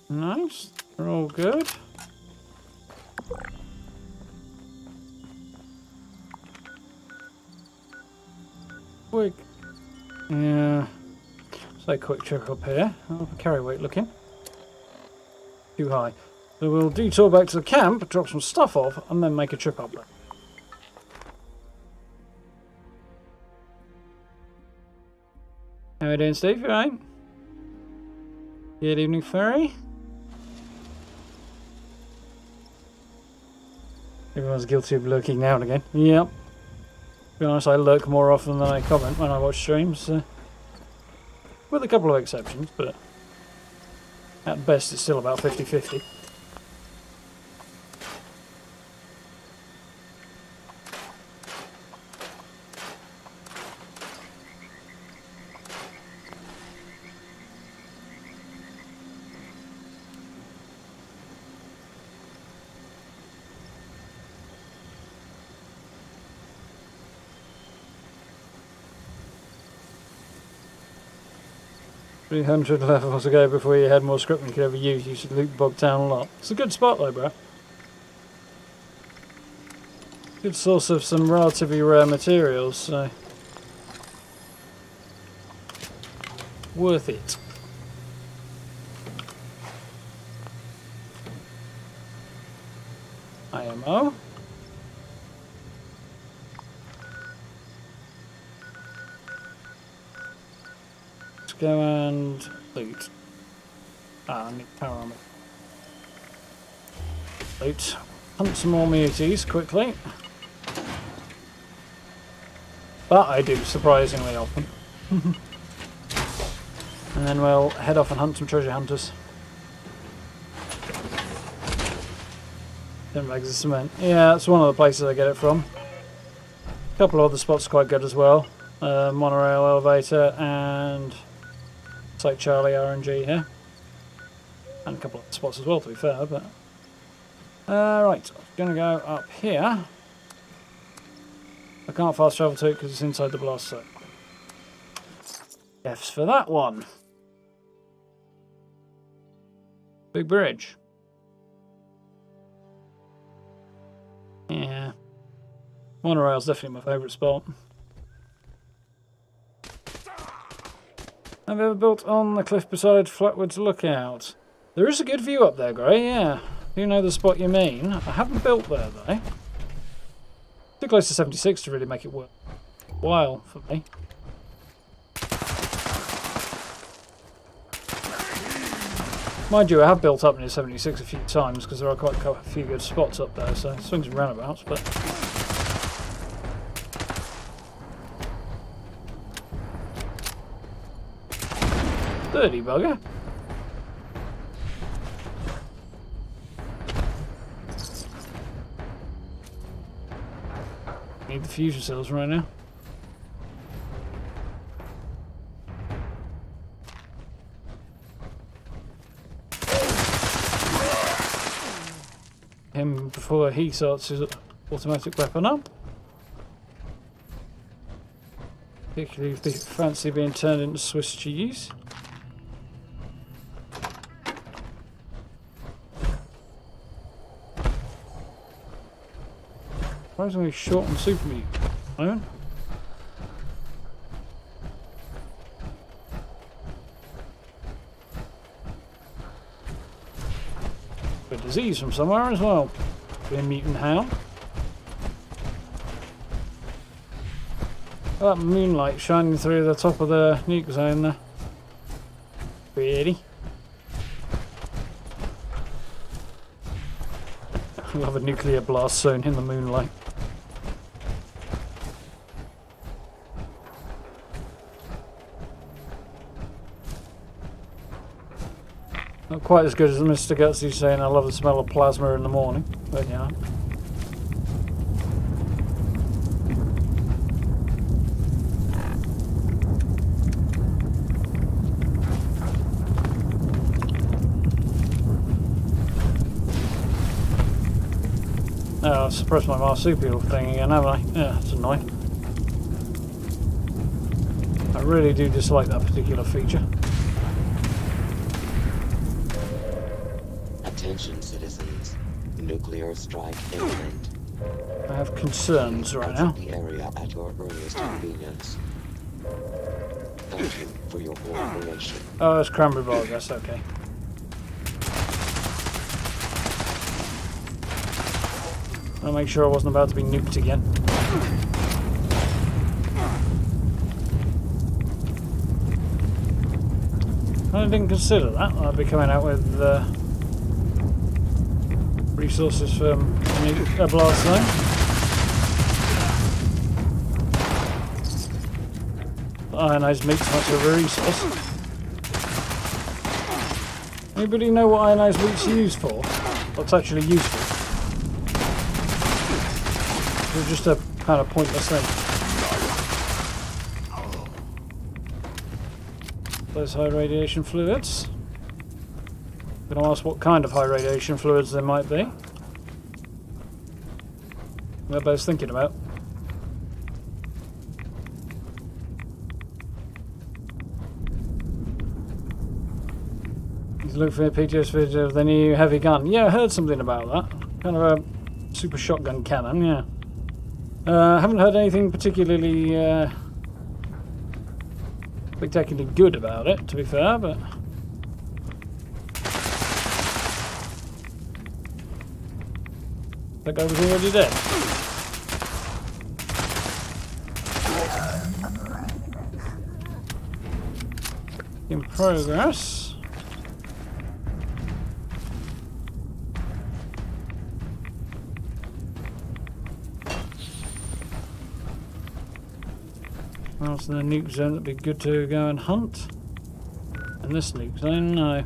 Nice, they're all good. Quick, yeah, say quick check up here. Oh, carry weight looking too high. So we'll detour back to the camp, drop some stuff off, and then make a trip up there. How are you doing, Steve? You alright? Good evening, Ferry. Everyone's guilty of lurking now and again. Yep. To be honest, I lurk more often than I comment when I watch streams. With a couple of exceptions, but at best it's still about 50-50. $300 levels to go before you had more script than you could ever use. You should loot Bogtown a lot. It's a good spot though, bro. Good source of some relatively rare materials, so worth it. IMO. Go and loot. I need power armor. Loot. Hunt some more muties quickly. That I do surprisingly often. And then we'll head off and hunt some treasure hunters. 10 bags of cement. Yeah, that's one of the places I get it from. A couple of other spots are quite good as well. Monorail elevator and Site Charlie RNG here. And a couple of spots as well, to be fair, but right, I'm gonna go up here. I can't fast travel to it because it's inside the blast zone. F's for that one. Big bridge. Yeah. Monorail's definitely my favourite spot. Have you ever built on the cliff beside Flatwoods Lookout? There is a good view up there, Gray, yeah. You know the spot you mean. I haven't built there, though. Too close to 76 to really make it worthwhile for me. Mind you, I have built up near 76 a few times because there are quite a few good spots up there, so swings and roundabouts, but... Dirty bugger. Need the fusion cells right now. Him before he starts his automatic weapon up. Particularly if they fancy being turned into Swiss cheese. Surprisingly short and super meat. Iron. Good disease from somewhere as well. Being mutant hound. That moonlight shining through the top of the nuke zone there. Pretty. We'll have a nuclear blast zone in the moonlight. Not quite as good as Mr. Gutsy saying I love the smell of plasma in the morning, but yeah. Oh, I've suppressed my marsupial thing again, haven't I? Yeah, that's annoying. I really do dislike that particular feature. Attention, citizens. Nuclear strike imminent. I have concerns right now. Exit the area at your earliest convenience. Thank you for your cooperation. Oh, that's cranberry bog, that's okay. I'll make sure I wasn't about to be nuked again. I didn't consider that. I'd be coming out with resources from a blast zone. Ionized meat's much of a resource. Anybody know what ionized meat's used for? What's actually useful? Or just a kind of pointless thing? Those high radiation fluids. I'm going to ask what kind of high radiation fluids there might be. What I was thinking about. He's looking for a PTS video of the new heavy gun. Yeah, I heard something about that. Kind of a super shotgun cannon, yeah. Haven't heard anything particularly spectacularly good about it, to be fair, but... That guy was already dead. In progress. What's in the nuke zone that'd be good to go and hunt? And this nuke zone, no.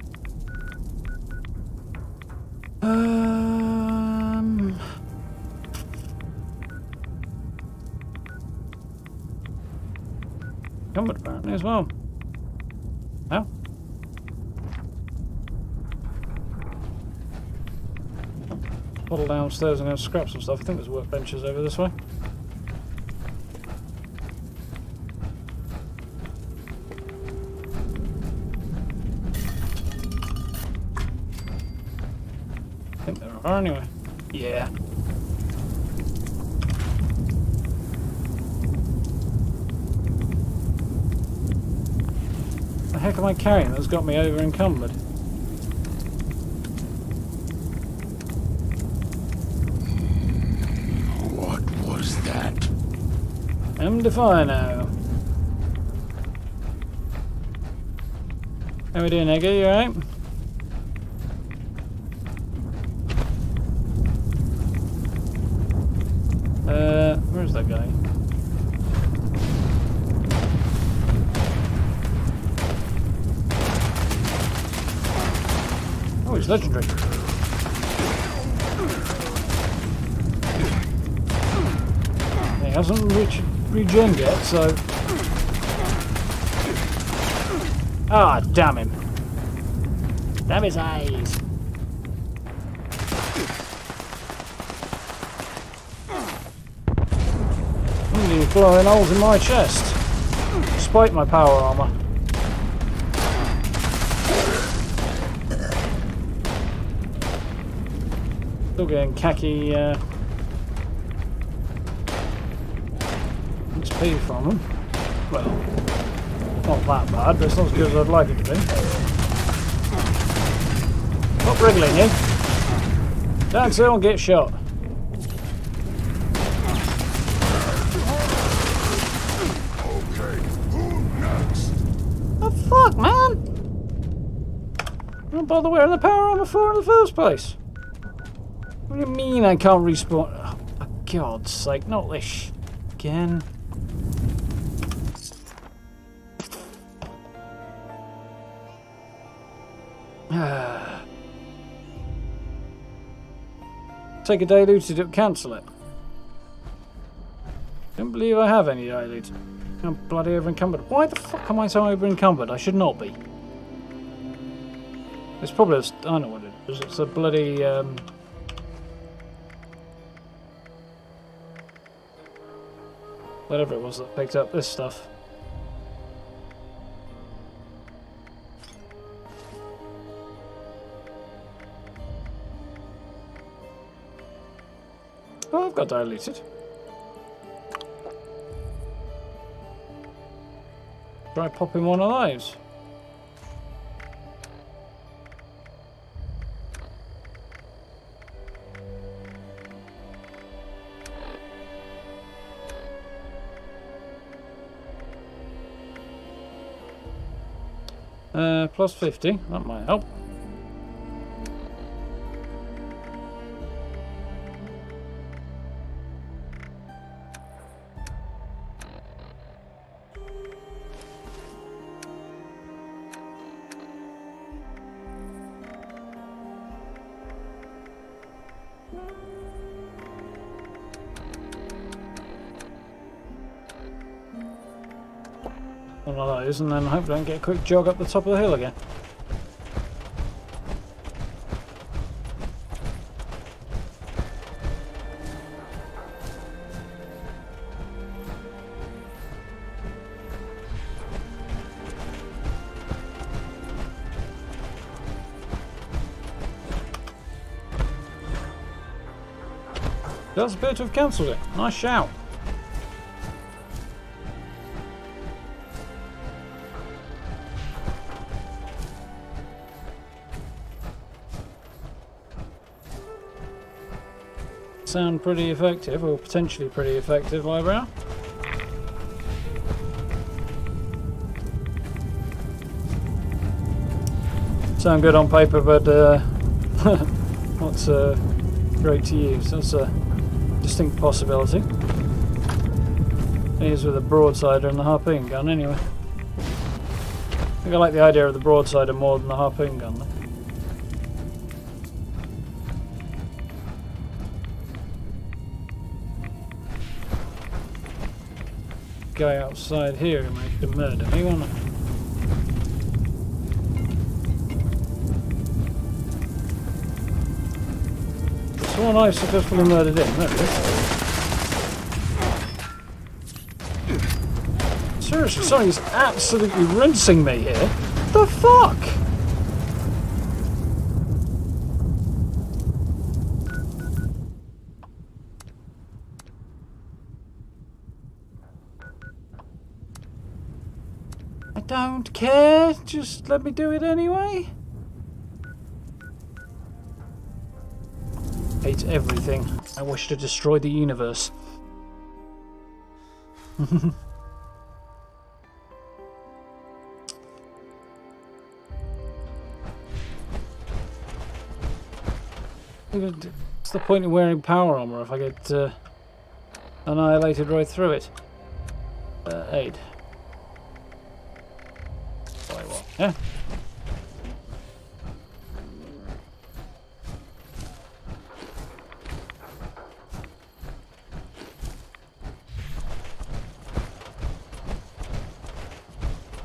Combat apparently as well. How? Bottle downstairs, I'm going to scrap some stuff. I think there's workbenches over this way. I think there are anyway. Yeah. The heck am I carrying that's got me over encumbered? What was that? Defino. How we doing, Eggy? You alright? Where's that guy? Oh, he's legendary. He hasn't regened yet, so... Ah, damn him. Damn his eyes. He's blowing holes in my chest, despite my power armor. Still getting khaki XP from them. Well, not that bad, but it's not as good as I'd like it to be. Stop wriggling, you. Don't sit and get shot. Fuck, man! Don't bother wearing the power armor for in the first place. What do you mean I can't respawn? Oh, for God's sake, not this again. Take a diluted up, cancel it. Don't believe I have any diluted. I'm bloody over encumbered. Why the fuck am I so over encumbered? I should not be. It's probably I don't know what it is. It's a bloody whatever it was that picked up this stuff. Oh, I've got diluted. Try popping one of those. Plus 50, that might help. one of those, and then hopefully I can get a quick jog up the top of the hill again. Does appear to have cancelled it. Nice shout. Sound pretty effective, or potentially pretty effective, Liebrow. Sound good on paper, but not great to use. That's a distinct possibility. These with a broadsider and the harpoon gun, anyway. I think I like the idea of the broadsider more than the harpoon gun, though. Guy outside here who managed to murder me, wasn't it? Someone I successfully murdered him. There it is. Seriously, somebody's absolutely rinsing me here. The fuck? I don't care. Just let me do it anyway. Hate everything. I wish to destroy the universe. What's the point in wearing power armor if I get annihilated right through it? Aid. Why what? Yeah.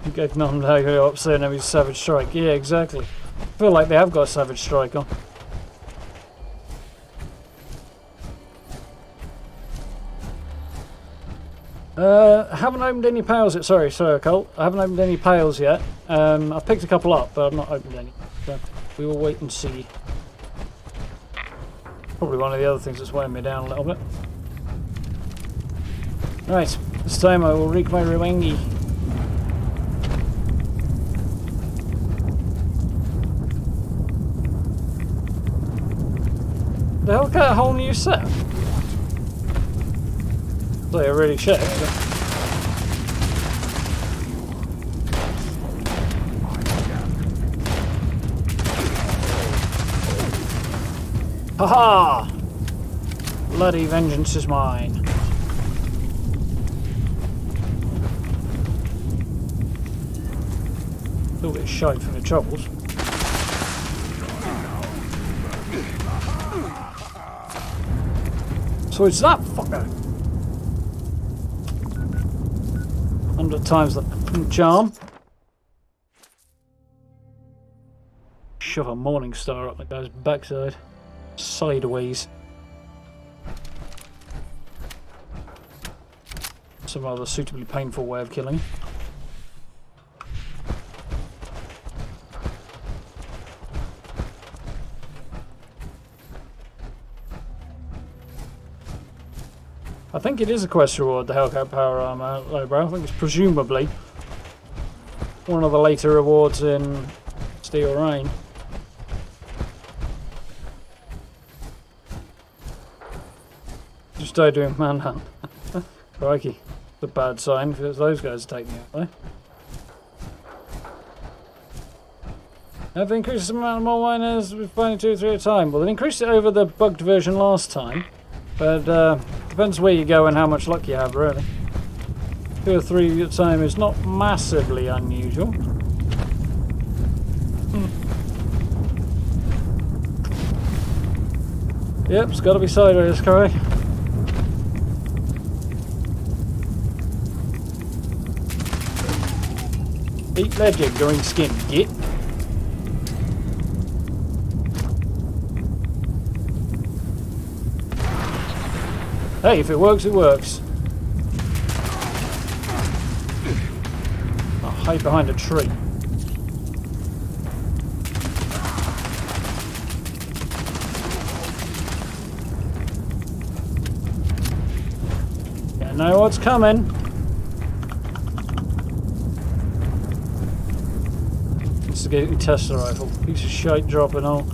You gave non-Lego up saying he's Savage Strike. Yeah, exactly. I feel like they have got a Savage Strike on. I haven't opened any pails yet. Sorry, Colt. I haven't opened any pails yet. I've picked a couple up, but I've not opened any. So we will wait and see. Probably one of the other things that's weighing me down a little bit. Right, this time I will wreak my Ruengi. The hell got a whole new set? So I really checked. Haha! Bloody vengeance is mine. A little bit shite from the troubles. So it's that fucker. 100 times the charm. Shove a morning star up the guy's backside. Sideways. Some rather suitably painful way of killing. I think it is a quest reward, the Hellcat Power Armor, Lowbrow. I think it's presumably one of the later rewards in Steel Rain. Just die doing manhunt. Crikey. It's a bad sign because those guys are taking it out there. Have they increased the amount of more miners with finding 2 or 3 at a time? Well, they increased it over the bugged version last time. But depends where you go and how much luck you have, really. 2 or 3 at a time is not massively unusual. Yep, it's got to be sideways, Corey. Eat that, you green skin, git. Hey, if it works, it works. I'll hide behind a tree. Yeah, know what's coming. Instigating Tesla rifle. Piece of shite dropping all.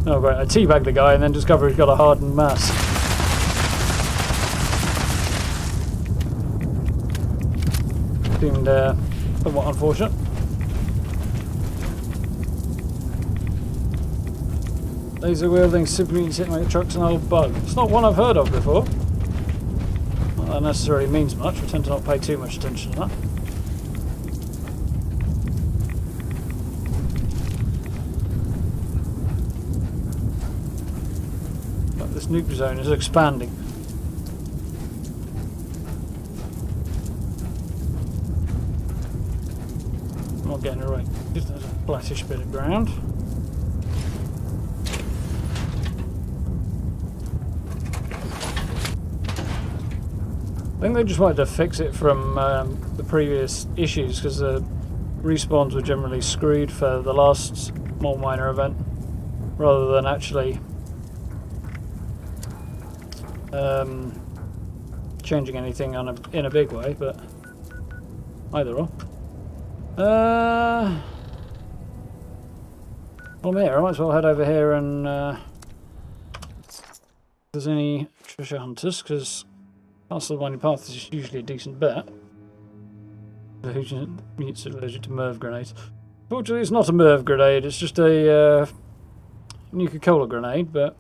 Oh great, I teabag the guy and then discover he's got a hardened mass. Seemed somewhat unfortunate. Laser wielding super mutants hitting like trucks and old bug. It's not one I've heard of before. Not that necessarily means much, we tend to not pay too much attention to that. This nuke zone is expanding. I'm not getting it right. Just there's a flattish bit of ground. I think they just wanted to fix it from the previous issues because the respawns were generally screwed for the last small minor event rather than actually changing anything in a big way, but either or. Well, I'm here. I might as well head over here and if there's any treasure hunters, because Castle Winding Path is usually a decent bet. Mutants allergic to Merv grenades. Fortunately, it's not a Merv grenade. It's just a Nuka-Cola grenade, but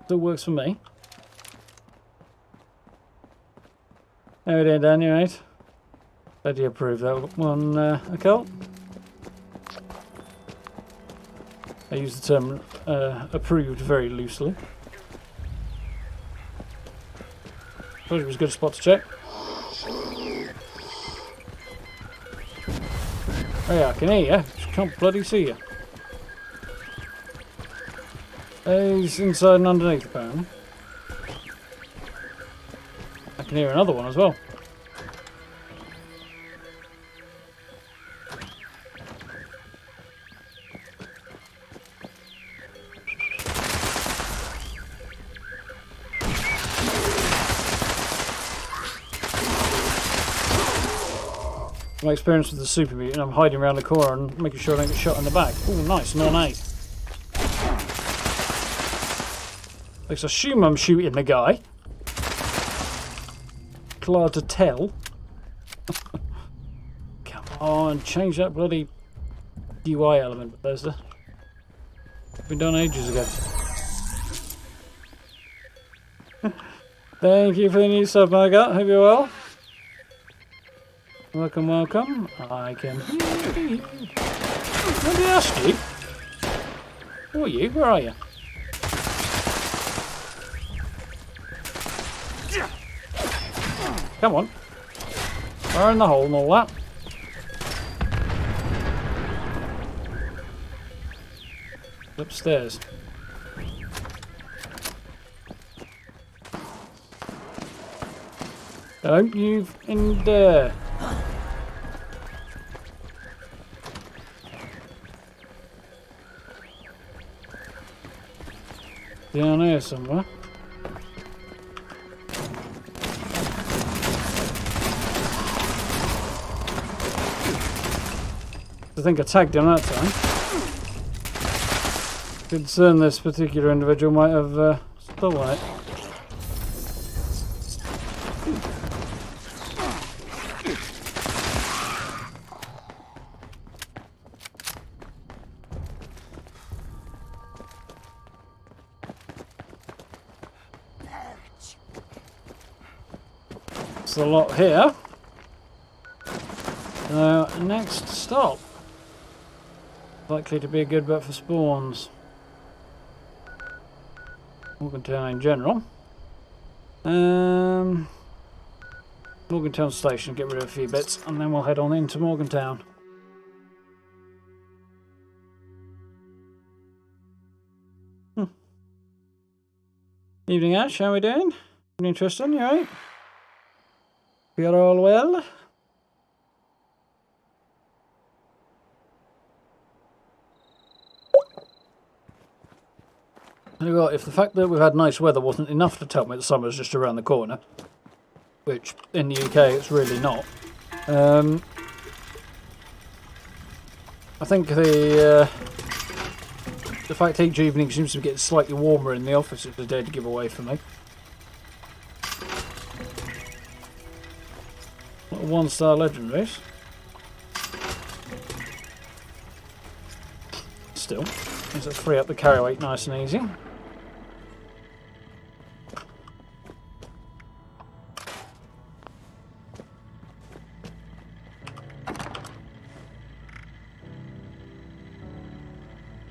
still works for me. How are we doing, Dan? You right? Glad you approve that one, occult. I use the term approved very loosely. Thought it was a good spot to check. Oh yeah, I can hear you. Just can't bloody see you. He's inside and underneath, apparently. I can hear another one as well. My experience with the super mutant, I'm hiding around the corner and making sure I don't get shot in the back. Oh, nice, non-8. Let's assume I'm shooting the guy. Hard to tell. Come on, change that bloody UI element, Bethesda. Been done ages ago. Thank you for the new sub, Margot. Hope you're well. Welcome, welcome. I can hear you. What did I ask you? Who are you? Where are you? Come on. Fire in the hole and all that. Upstairs. Don't you in there. Down there somewhere. I think I tagged him that time. Concerned this particular individual might have stolen it. It's a lot here. Next stop. Likely to be a good bet for spawns. Morgan Town in general. The Morgantown Station, get rid of a few bits, and then we'll head on into Morgantown. Evening, Ash. How are we doing? Evening, Tristan. You alright? We are all well. Tell you what, if the fact that we've had nice weather wasn't enough to tell me the summer's just around the corner, which in the UK it's really not, I think the fact each evening seems to be getting slightly warmer in the office is a day to give away for me. Not a one-star legendaries. Still, means it'll free up the carry weight nice and easy.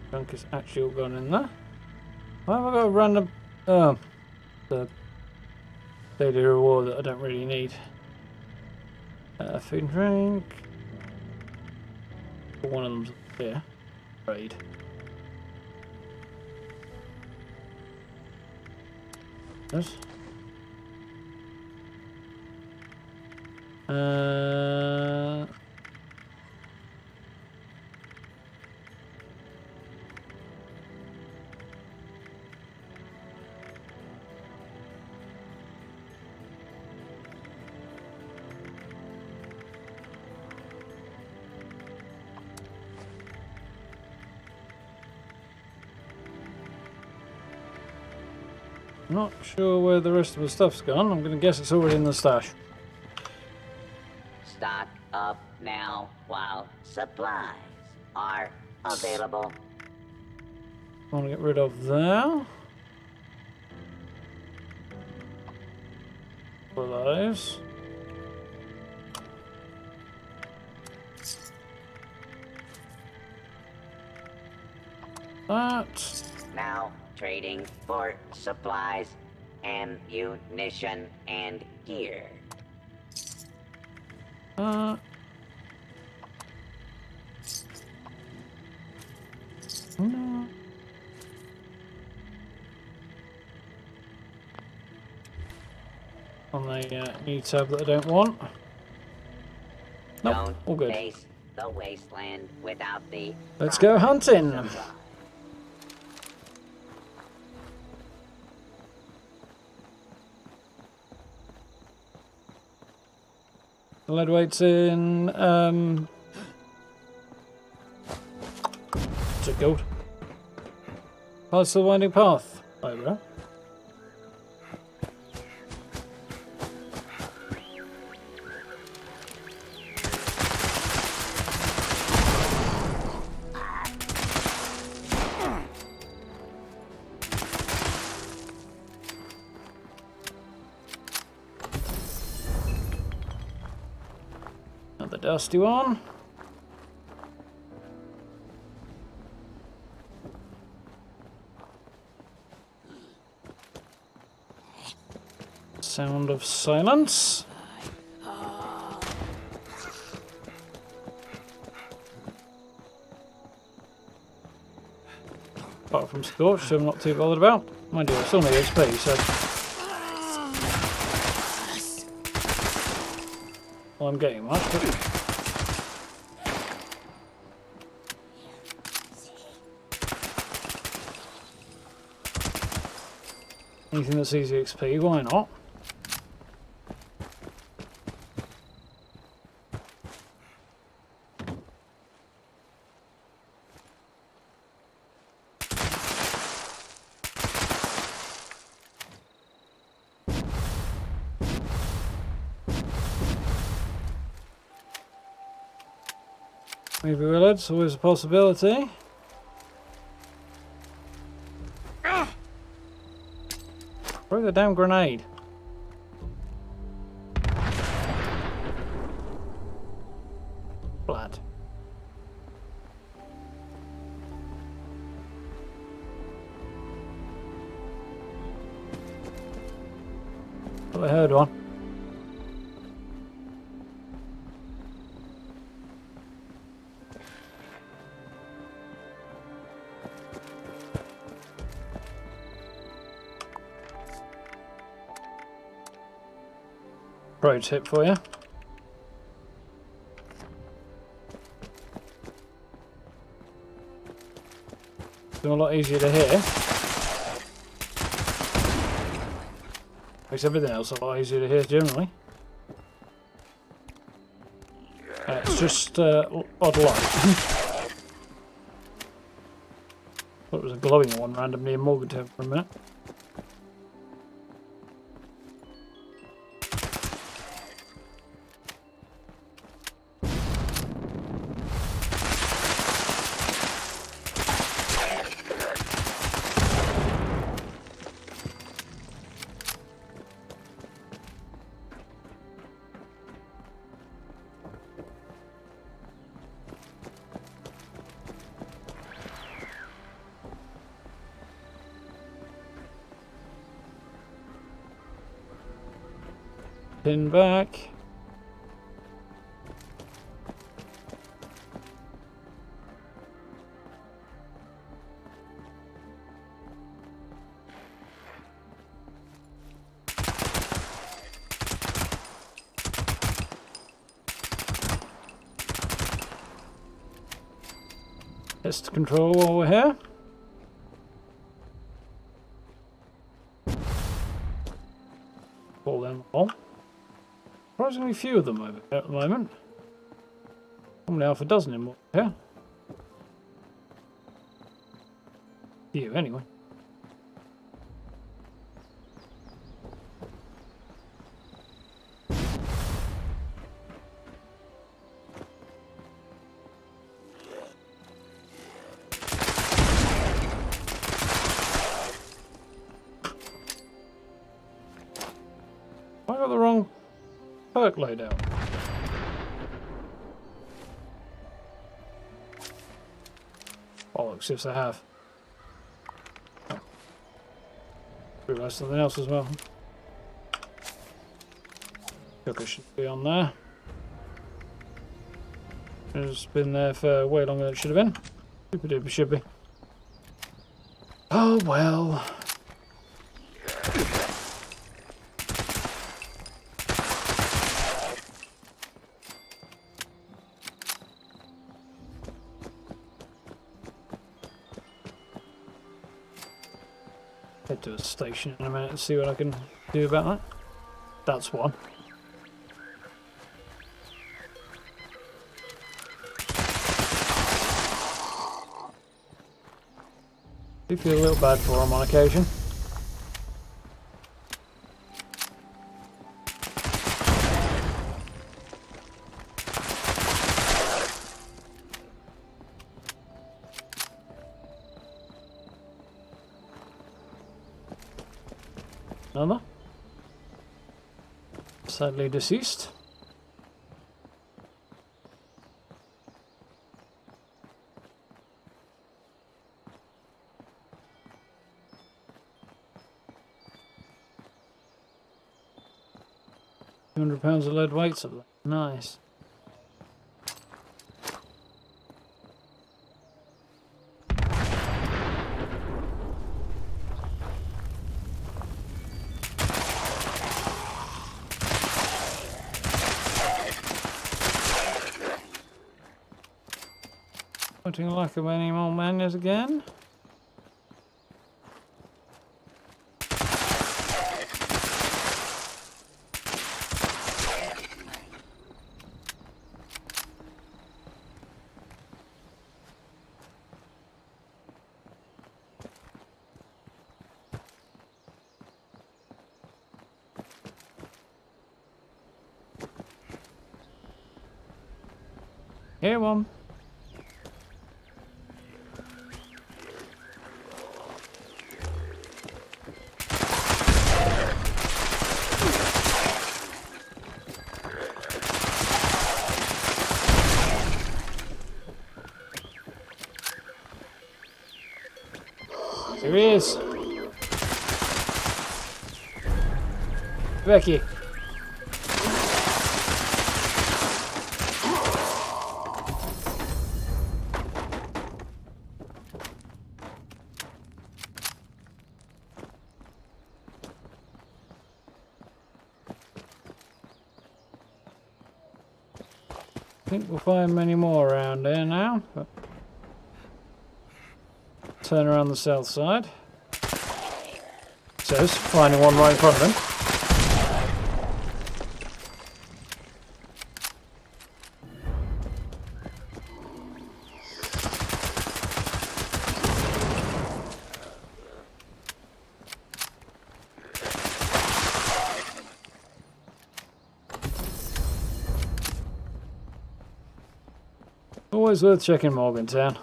Junk is actually all gone in there. Why have I got a random... Oh, the daily reward that I don't really need. Food and drink. One of them's up here. Trade. Yes. Not sure where the rest of the stuff's gone. I'm going to guess it's already in the stash. Stock up now while supplies are available. I want to get rid of there. For those. That. Now trading for supplies, ammunition, and gear. No. On the new tab that I don't want. Nope, Don't all good. face the wasteland without the Let's go hunting. supply. The lead weight's in, what's it called? Paths to the Winding Path. Hi, bro. Another dusty one. Sound of silence. Apart from Scorch, so I'm not too bothered about. Mind you, I still need XP, so... Well, I'm getting much, but... Anything that's easy XP, why not? Maybe Willard's always a possibility. Throw the damn grenade. Flat. Thought I heard one. Pro tip for you. It's a lot easier to hear. Makes everything else a lot easier to hear generally. It's just odd light. Thought it was a glowing one randomly in Morgantown for a minute. Pin back. Test control while we're here. Pull them all. Surprisingly few of them over here at the moment. Probably half a dozen in more here. Few anyway. I got the wrong perk loadout. Bollocks, yes I have. Realised something else as well. Cooker should be on there. It's been there for way longer than it should have been. Super duper should be. Oh well. Head to a station in a minute and see what I can do about that. That's one. Do feel a little bad for him on occasion. Another. Sadly deceased. £200 of lead weights of them. Nice. Pointing lack of any more menus again. Here one. Here he is. Becky. think we'll find many more around here now. But turn around the south side. Says, finding one right in front of him. Always worth checking Morgantown.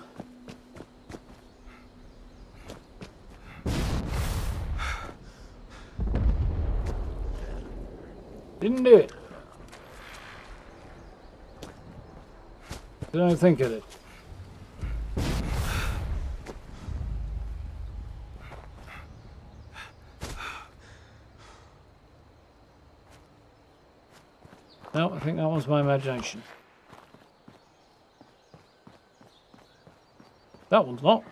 Didn't do it. Don't think of it. No, I think that was my imagination. That one's not.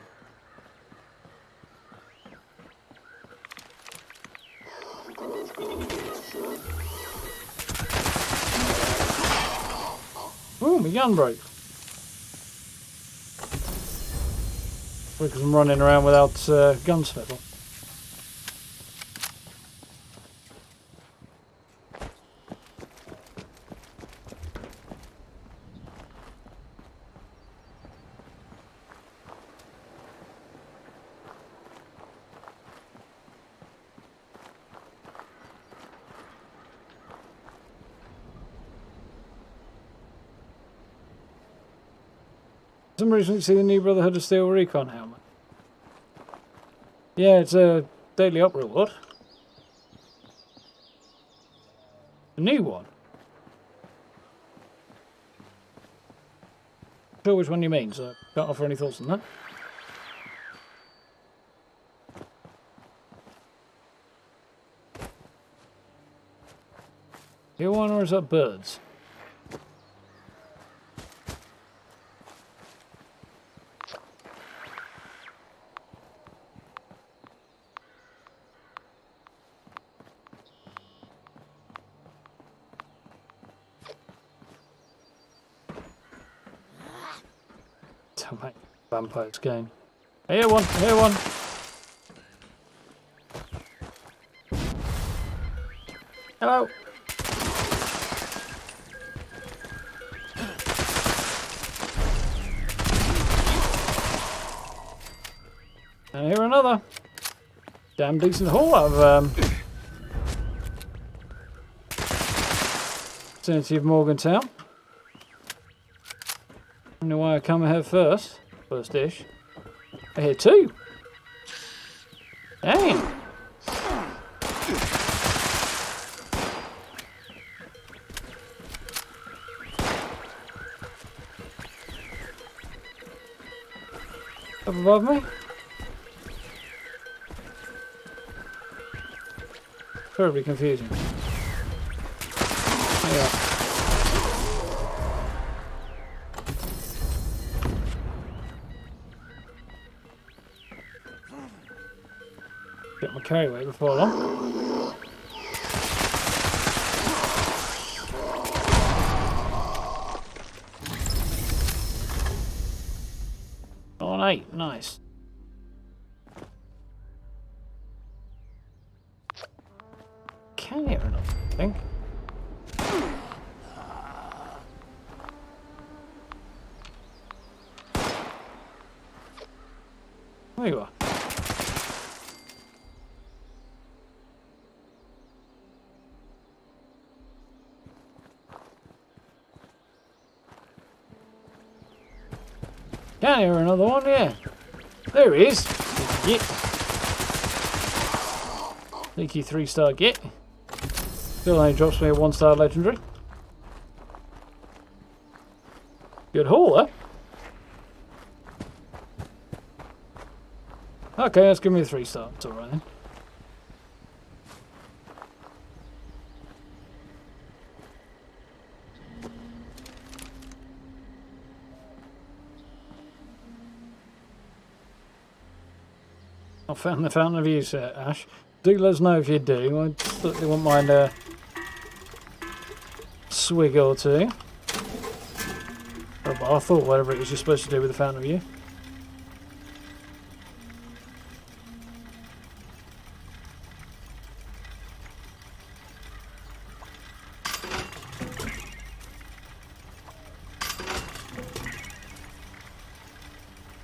Ooh, my gun broke. Because I'm running around without guns metal. For some reason, you see the new Brotherhood of Steel Recon helmet. Yeah, it's a daily up reward. A new one. Not sure which one you mean, so I can't offer any thoughts on that. Here one, or is that birds? Don't make vampires game. I hear one, I hear one. Hello. I hear another. Damn decent haul out of vicinity of Morgantown. I don't know why I come here first. First-ish. I hear two. Dang. Up above me. Terribly confusing. Yeah. Get my carry weight before long. On 8, nice. Can hear enough, I think. There you are. Can hear another one, yeah. There he is. Git. Leaky 3-star git. Still only drops me a 1-star legendary. Good haul, though. Okay, let's give me a 3-star. It's alright then. I found the Fountain of Youth, Ash. Do let us know if you do. I certainly wouldn't mind a swig or two. Or a bath, or whatever it is you're supposed to do with the Fountain of Youth.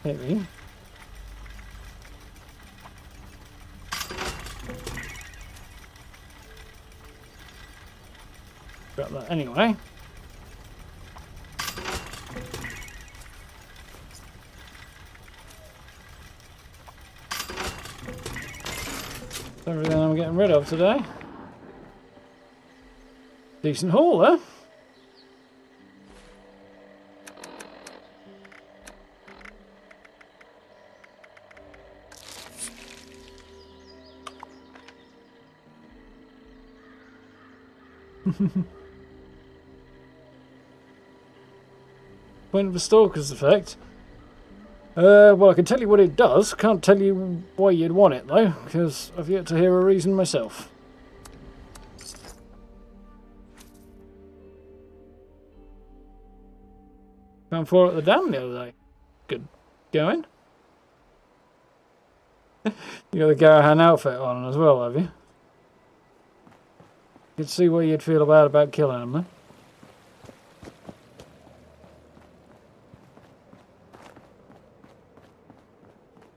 Maybe. Got that anyway. Everything I'm getting rid of today. Decent haul there. Point of the Stalker's effect. Well, I can tell you what it does. Can't tell you why you'd want it, though, because I've yet to hear a reason myself. Found 4 at the dam the other day. Good going. You got the Garahan outfit on as well, have you? You can see what you'd feel about killing them, then.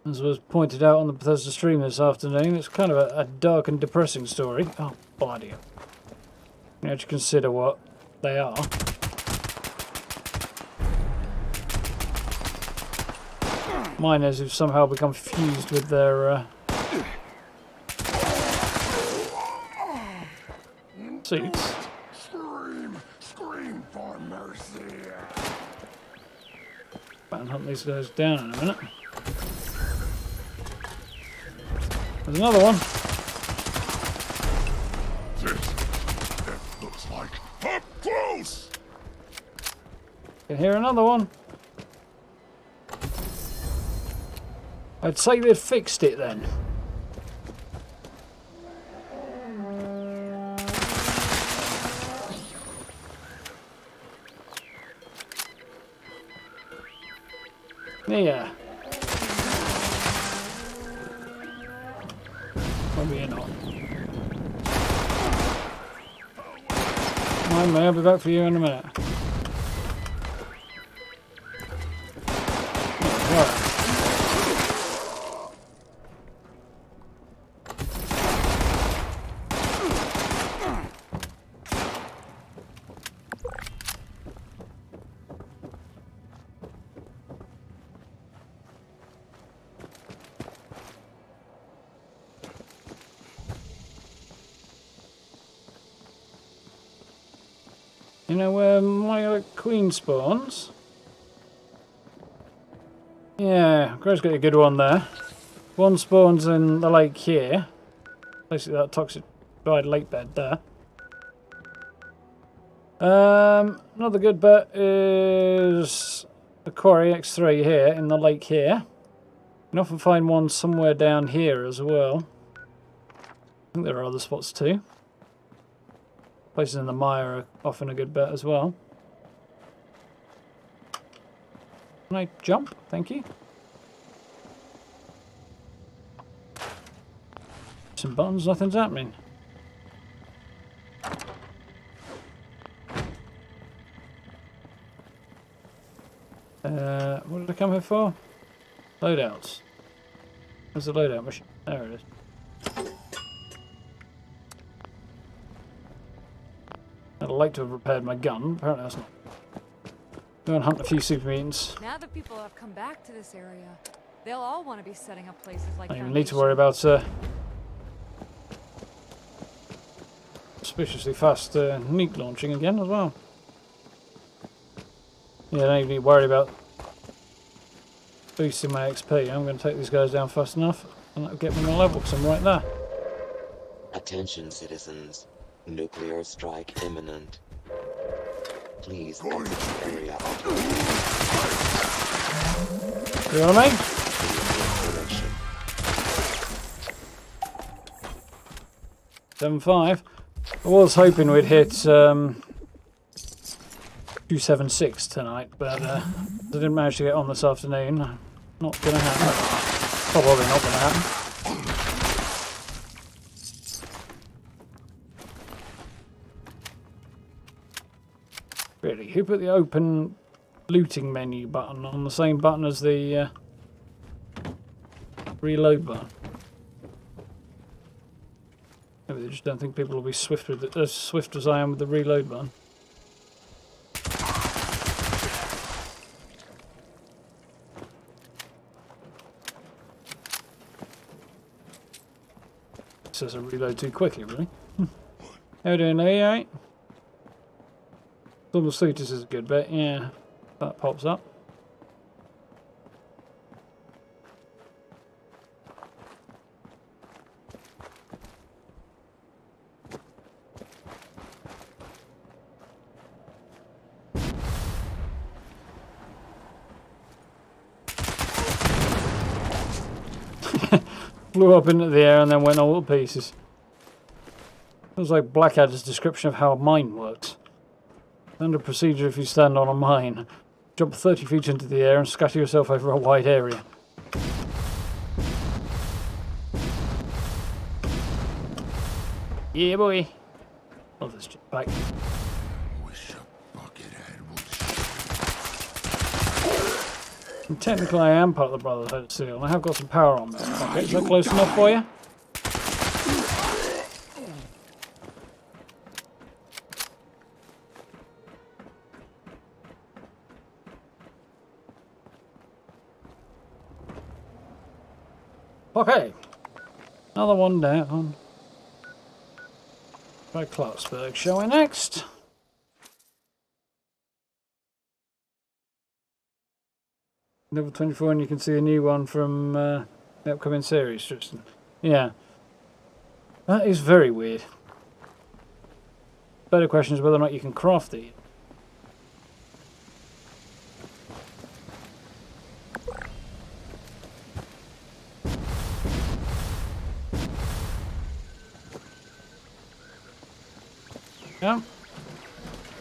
As was pointed out on the Bethesda stream this afternoon, it's kind of a dark and depressing story. Oh, bloody hell. You have to consider what they are. Miners who've somehow become fused with their suits. Scream for mercy. Better hunt these guys down in a minute. There's another one. It looks like up close. Can hear another one. I'd say they'd fixed it then. Yeah. Maybe you're not. I'll be back for you in a minute. Right. You know where my queen spawns? Yeah, Grow's got a good one there. One spawns in the lake here. Basically that toxic dried lake bed there. Another good bet is the quarry X3 here in the lake here. You can often find one somewhere down here as well. I think there are other spots too. Places in the mire are often a good bet as well. Can I jump? Thank you. Some buttons, nothing's happening. What did I come here for? Loadouts. Where's the loadout machine? There it is. I'd like to have repaired my gun, apparently that's not. Go and hunt a few super mutants. Now that people have come back to this area, they'll all want to be setting up places like I don't even need to worry about suspiciously fast nuke launching again as well. Yeah, I don't even need to worry about boosting my XP. I'm going to take these guys down fast enough and that'll get me my level because I'm right there. Attention, citizens. Nuclear strike imminent. Please exit the area. You know what I mean? Direction. 7-5. I was hoping we'd hit 276 tonight, but I didn't manage to get on this afternoon. Not gonna happen. Probably not gonna happen. Really, who put the open looting menu button on the same button as the reload button? Maybe they just don't think people will be swift with it, as swift as I am with the reload button. It says I reload too quickly, really. How are we doing, Lee? Alright? Double Cetus is a good bet, yeah. That pops up. Flew up into the air and then went all to pieces. It was like Blackadder's description of how a mine works. Standard procedure if you stand on a mine. Jump 30 feet into the air and scatter yourself over a wide area. Yeah, boy. Love this jetpack. And technically I am part of the Brotherhood of Steel, and I have got some power on me. Okay, is that close enough for you? Okay. Another one down. By Clarksburg, shall we next? Level 24, and you can see a new one from the upcoming series, Tristan. Yeah. That is very weird. Better question is whether or not you can craft it. Yeah.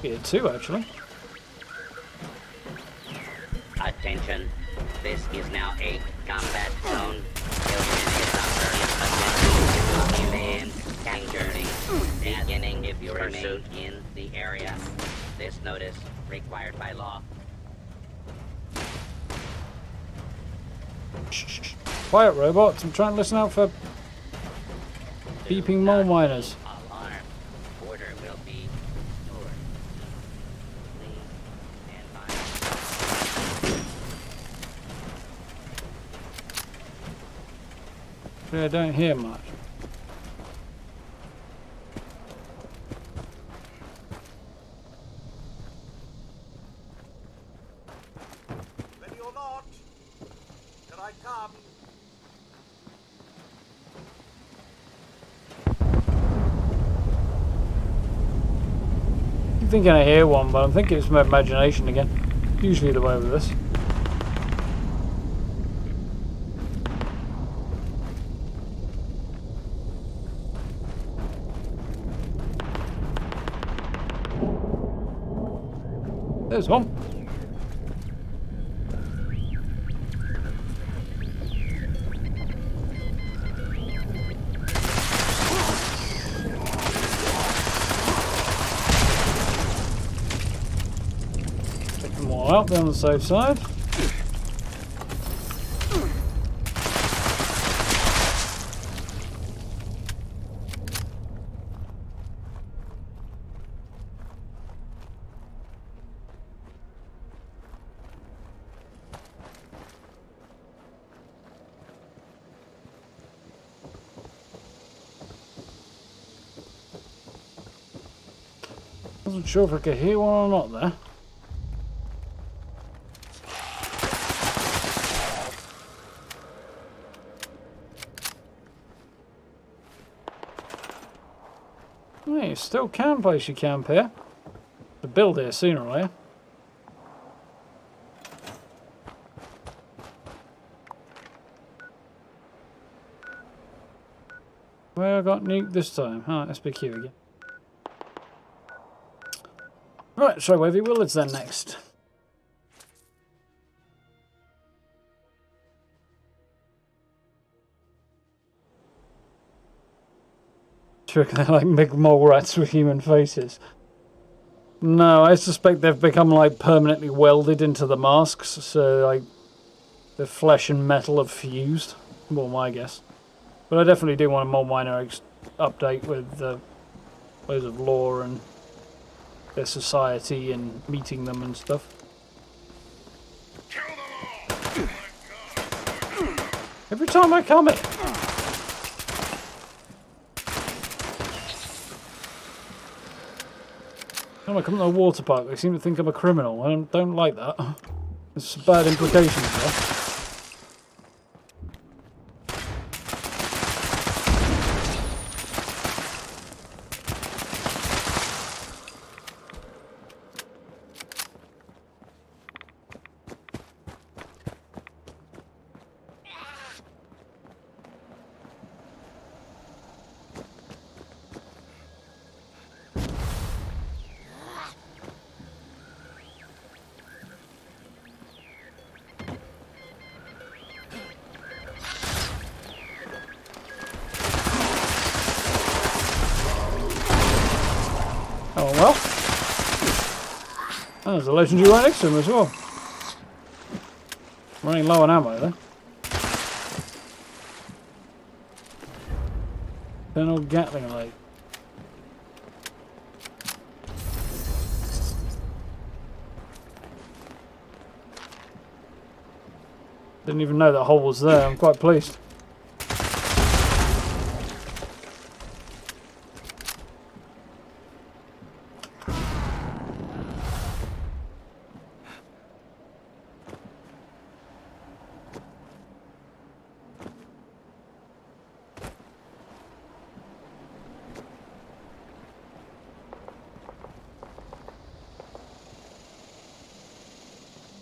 Here too, actually. Attention. This is now a combat zone. Command and journey. Beginning if you remain in the area. This notice required by law. Shh. Quiet, robots. I'm trying to listen out for beeping mole miners. Alarm. Order will be restored. Please stand by. I don't hear much. Ready or not? Here I come. I'm thinking I hear one, but I'm thinking it's my imagination again. Usually the way with this. There's one. Take them all out, be on the safe side. Wasn't sure if I could hear one or not there. Hey, you still can place your camp here. To build here sooner or later. Well, I got nuked this time. Alright, SBQ again. Right, so Wavy Willards then next. Do you reckon they're like big mole rats with human faces? No, I suspect they've become like permanently welded into the masks, so like the flesh and metal have fused. Well, my guess. But I definitely do want a more minor update with loads of lore and their society and meeting them and stuff. Every time I come in. When I come to a water park, they seem to think I'm a criminal. I don't like that. There's some bad implications there. Oh well. Oh, there's a legendary right next to him as well. Running low on ammo though. Colonel Gatling light. Didn't even know that hole was there. I'm quite pleased.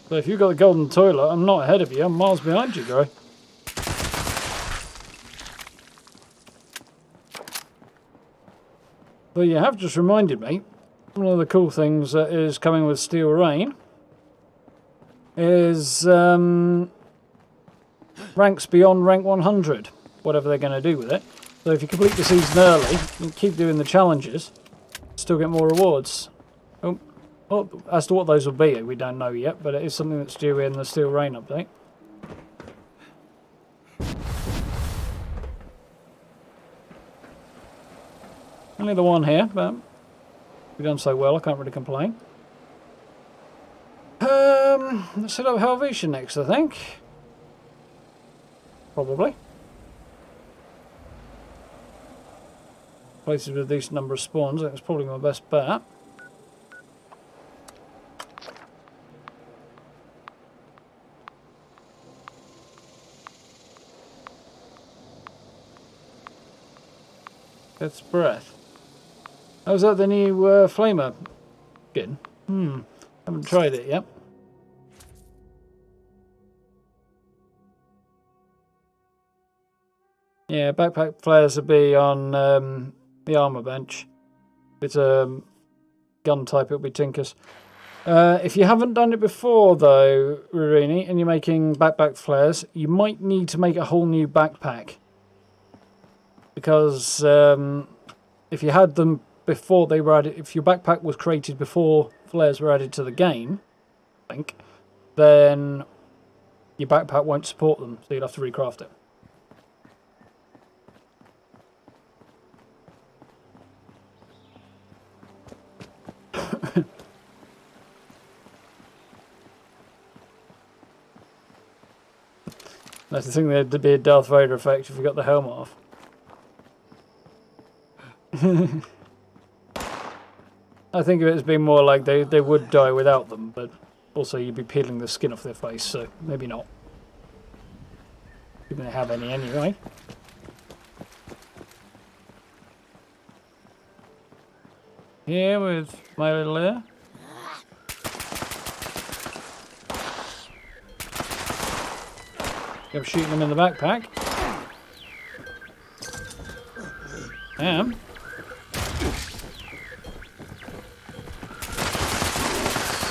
So if you've got the golden toilet, I'm not ahead of you, I'm miles behind you, guy. But you have just reminded me, one of the cool things that is coming with Steel Rain is ranks beyond rank 100, whatever they're going to do with it. So if you complete the season early and keep doing the challenges, still get more rewards. Oh. Well, as to what those will be, we don't know yet, but it is something that's due in the Steel Rain update. Only the one here, but we've done so well, I can't really complain. Let's set up Helvetia next, I think. Probably. Places with a decent number of spawns, I think it's probably my best bet. Death's Breath. Oh, is that the new flamer skin? Haven't tried it yet. Yeah, backpack flares will be on the armor bench. If it's a gun type, it'll be Tinker's. If you haven't done it before, though, Rurini, and you're making backpack flares, you might need to make a whole new backpack. Because if you had them before they were added, if your backpack was created before flares were added to the game, I think, then your backpack won't support them, so you'll have to recraft it. That's the thing, there'd be a Darth Vader effect if you got the helmet off. I think of it as being more like they would die without them, but also you'd be peeling the skin off their face, so maybe not. You don't have any anyway. Here with my little air. I'm shooting them in the backpack. I am.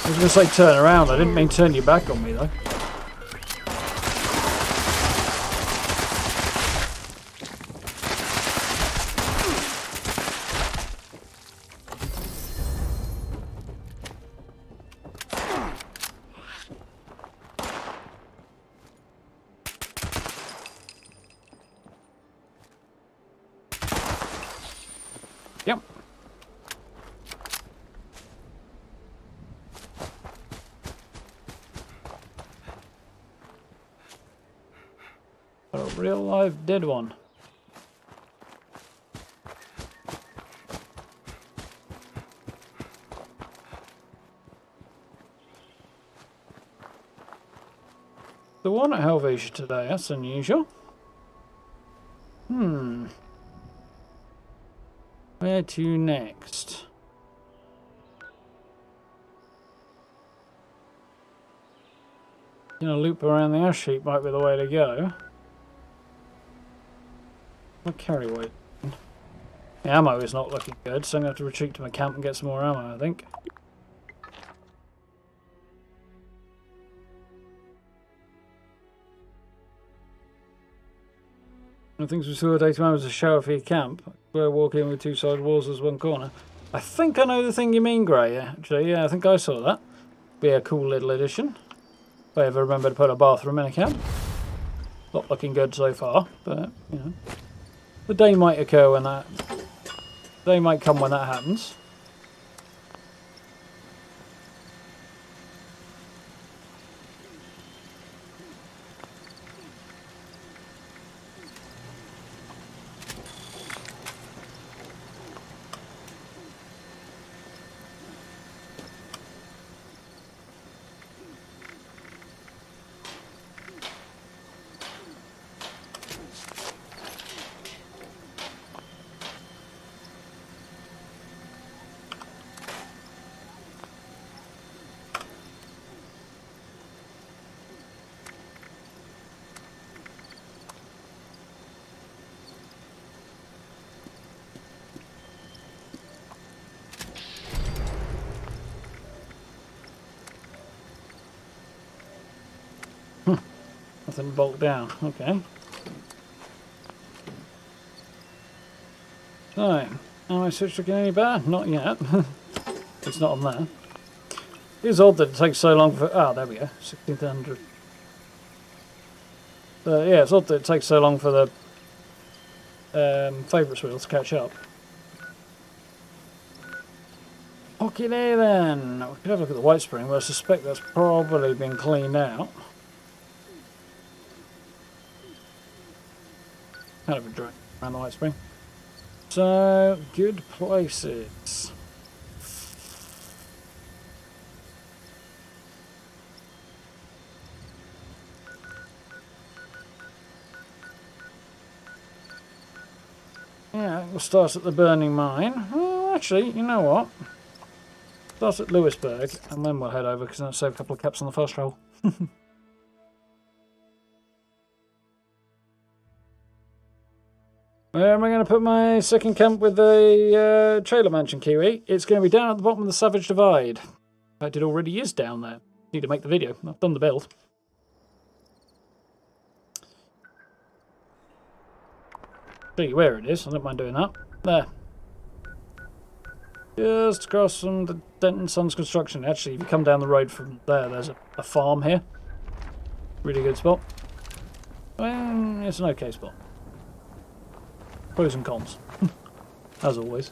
I was going to say turn around. I didn't mean turn your back on me though. Yep. A real live dead one. The one at Helvetia today, that's unusual. Where to next? Gonna loop around the ash heap might be the way to go. I'll carry weight. The ammo is not looking good, so I'm gonna have to retreat to my camp and get some more ammo, I think. The things we saw today was a shower for your camp. We're walking with two side walls as one corner. I think I know the thing you mean, Gray, actually. Yeah, I think I saw that. Be a cool little addition. If I ever remember to put a bathroom in a camp. Not looking good so far, but, you know. The day might occur when that... The day might come when that happens. Nothing bolt down, okay. So, am I switched looking any better? Not yet. It's not on there. It is odd that it takes so long for... Oh, there we go. 1600. Yeah, it's odd that it takes so long for the favourites wheel to catch up. Okay, there then. We could have a look at the white spring, but I suspect that's probably been cleaned out. Kind of a drag around the white spring. So, good places. Yeah, we'll start at the burning mine. Well, actually, you know what? Start at Lewisburg, and then we'll head over, because that'll save a couple of caps on the fast travel. Where am I going to put my second camp with the trailer mansion, Kiwi? It's going to be down at the bottom of the Savage Divide. In fact, it already is down there. Need to make the video. I've done the build. Show you where it is. I don't mind doing that. There. Just across from the Denton Sons Construction. Actually, if you come down the road from there, there's a farm here. Really good spot. Well, it's an okay spot. Pros and cons, as always.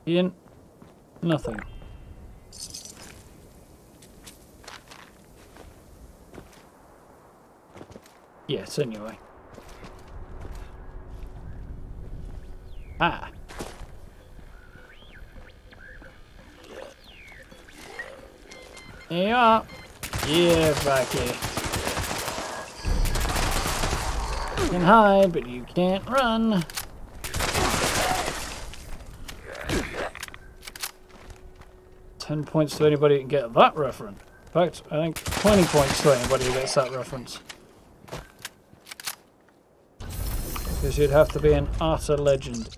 Ian, nothing. Yes, anyway. Here you are. Yeah, back here. You can hide, but you can't run. $10 points to anybody who can get that reference. In fact, I think 20 points to anybody who gets that reference. Because you'd have to be an utter legend.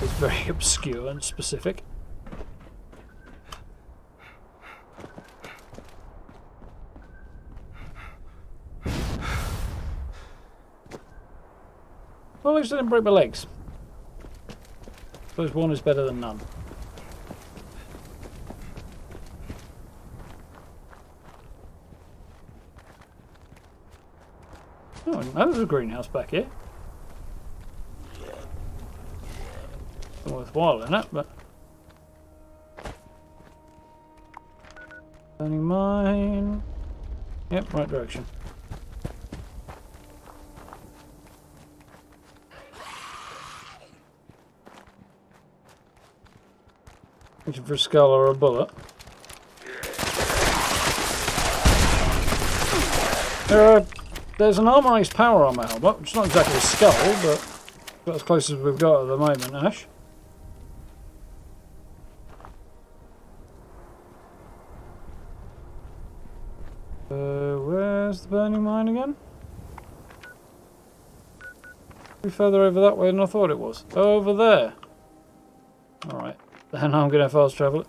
It's very obscure and specific. Well, at least I didn't break my legs. I suppose one is better than none. Oh, there's a greenhouse back here. Not worthwhile in it, but... Turning mine... Yep, right direction. Looking for a skull or a bullet. There's an armorized power armor helmet, which is not exactly a skull, but about as close as we've got at the moment, Ash. Where's the burning mine again? Be further over that way than I thought it was. Over there. Alright, then I'm going to fast travel it.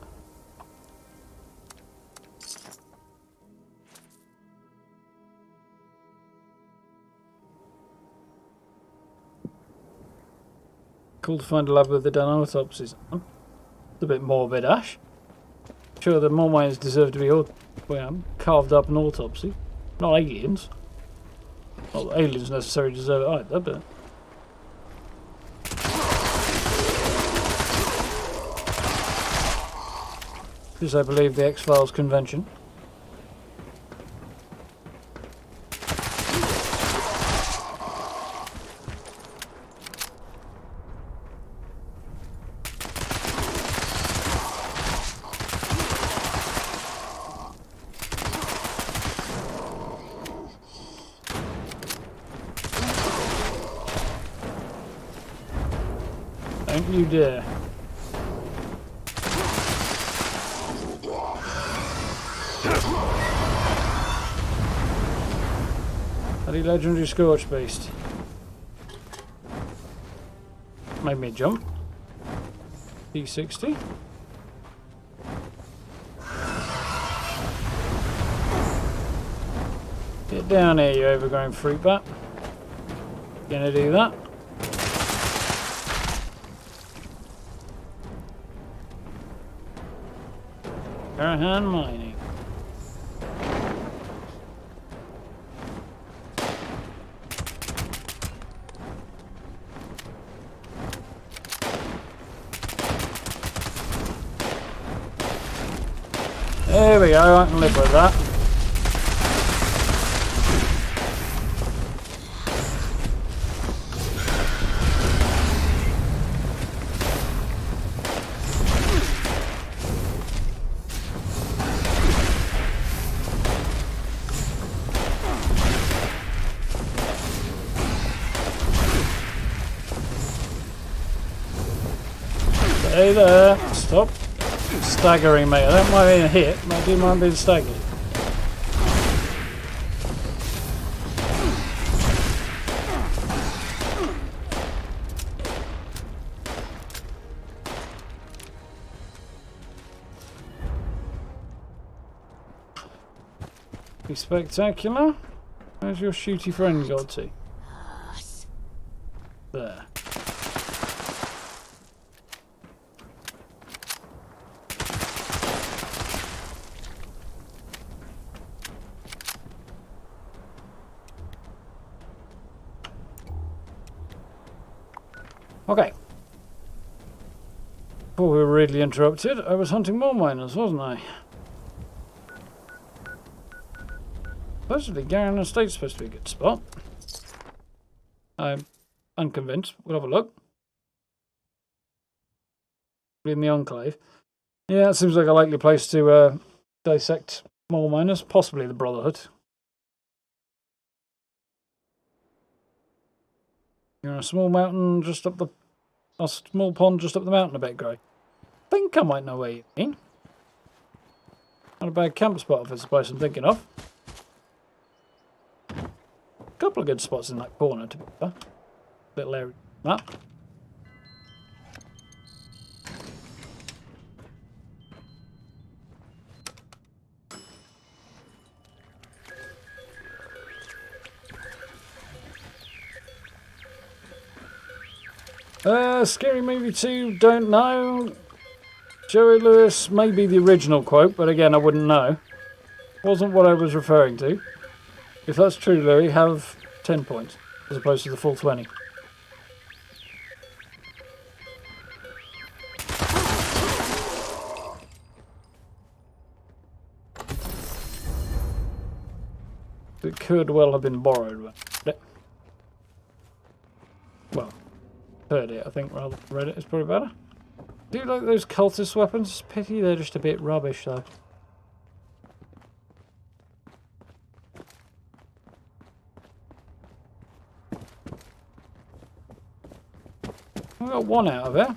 Cool to find a lab where they've done autopsies. It's a bit morbid, Ash. Sure, the more mines deserve to be carved up an autopsy. Not aliens. Not that aliens necessarily deserve it either, but... Because I believe the X-Files convention. Don't you dare. Bloody legendary Scorch Beast. Made me jump. P60. Get down here, you overgrown fruit bat. Gonna do that. Karahan mining. There we go, I can live with that. Stay there. Stop staggering me. I don't mind being hit, but I do mind being staggered. Be spectacular. Where's your shooty friend got to? There. Okay. Before we were rudely interrupted, I was hunting more miners, wasn't I? Supposedly, Garen Estate's supposed to be a good spot. I unconvinced. We'll have a look. In the Enclave. Yeah, it seems like a likely place to dissect mole miners, possibly the Brotherhood. You're in a small mountain just up the... a small pond just up the mountain a bit, Grey. I think I might know where you mean. Not a bad camp spot if it's the place I'm thinking of. A couple of good spots in that corner, to be fair. Little area like that. Scary Movie 2, don't know. Joey Lewis, maybe the original quote, but again, I wouldn't know. Wasn't what I was referring to. If that's true, Louis, have 10 points, as opposed to the full 20. It could well have been borrowed, but... well... heard it, I think, rather than read it. It's probably better. Do you like those cultist weapons? Pity they're just a bit rubbish, though. I got one out of it.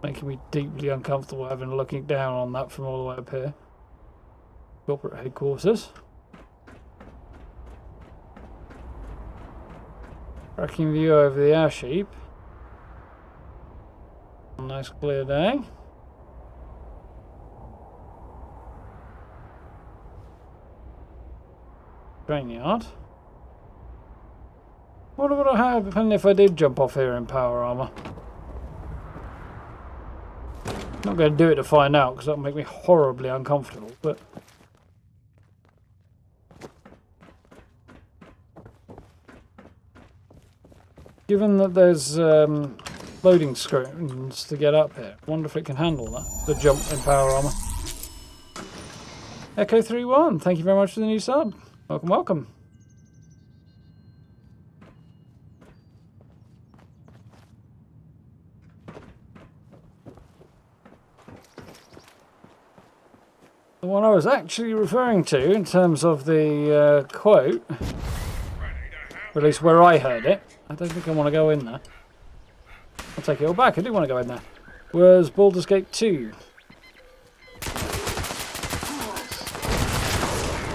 Making me deeply uncomfortable having looking down on that from all the way up here. Corporate headquarters. Tracking view over the ash heap. Nice clear day. Train yard. What would happen if I did jump off here in power armor? Not going to do it to find out because that'll make me horribly uncomfortable, but given that there's loading screens to get up here, I wonder if it can handle that, the jump in power armor. Echo 31, thank you very much for the new sub. Welcome, welcome. The one I was actually referring to in terms of the quote, or at least where I heard it, I don't think I want to go in there. I'll take it all back, I do want to go in there, was Baldur's Gate 2.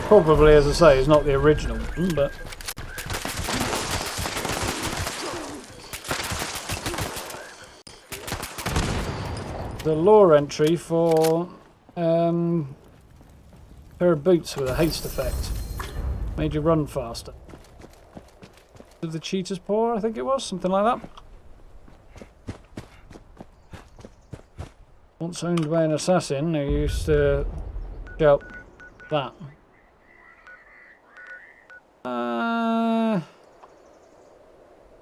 Probably, as I say, is not the original one, but... the lore entry for... pair of boots with a haste effect. Made you run faster. The cheater's paw, I think it was, something like that. Once owned by an assassin who used to shout that. That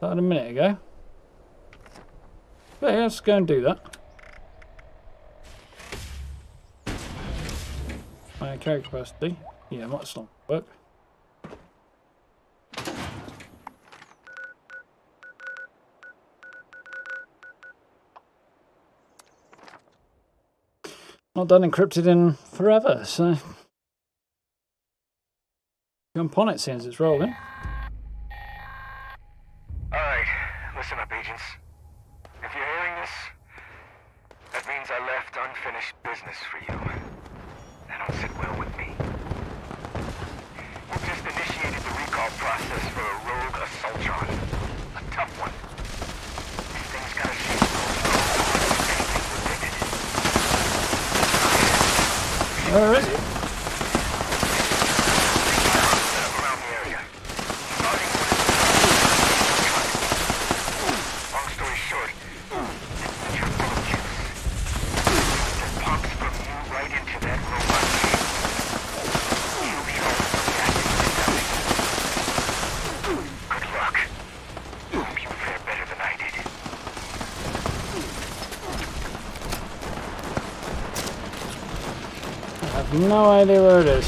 a minute ago. But yeah, let's go and do that. My carry capacity. Yeah, might still work. Not done encrypted in forever, so jump on it since it's rolling. Alright, listen up, agents. If you're hearing this, that means I left unfinished business for you. That don't sit well with me. You just initiated the recall process for a rogue assaultron. A tough one. This thing's got a shape of Where is it? around the area. Long story short, you're full of juice. Just pops from you right into that I've no idea where it is.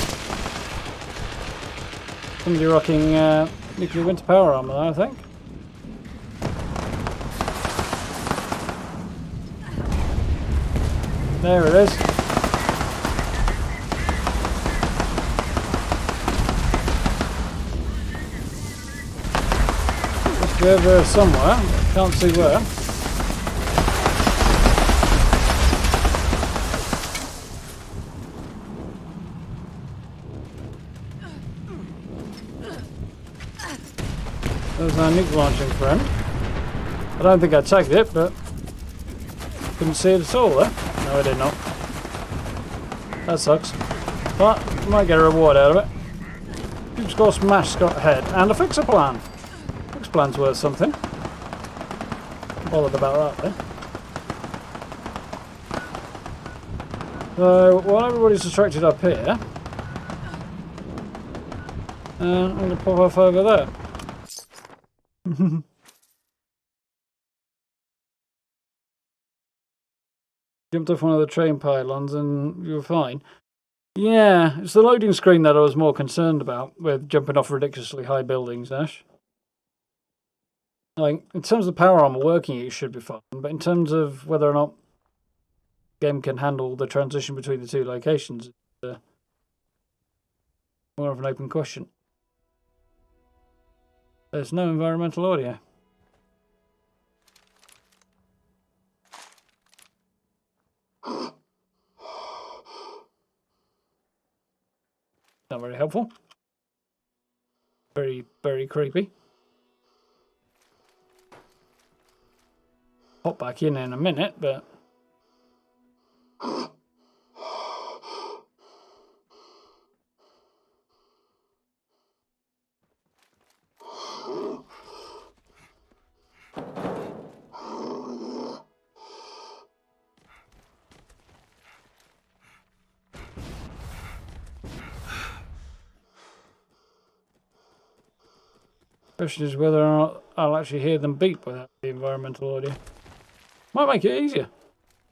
Somebody rocking nuclear winter power armor, I think. There it is. Must be over there somewhere. Can't see where. There's our nuke launching friend. I don't think I tagged it, but couldn't see it at all there. No, I did not. That sucks. But I might get a reward out of it. Cube score smash Scott head and a fixer plan. Fixer plan's worth something. Bothered about that there. So while everybody's distracted up here, I'm going to pop off over there. Jumped off one of the train pylons and you were fine. Yeah, it's the loading screen that I was more concerned about with jumping off ridiculously high buildings, Ash. Like, in terms of the power armor working, it should be fine, but in terms of whether or not the game can handle the transition between the two locations, it's more of an open question. There's no environmental audio. Not very helpful. Very, very creepy. Hop back in a minute, but... question is whether or not I'll actually hear them beep without the environmental audio. Might make it easier,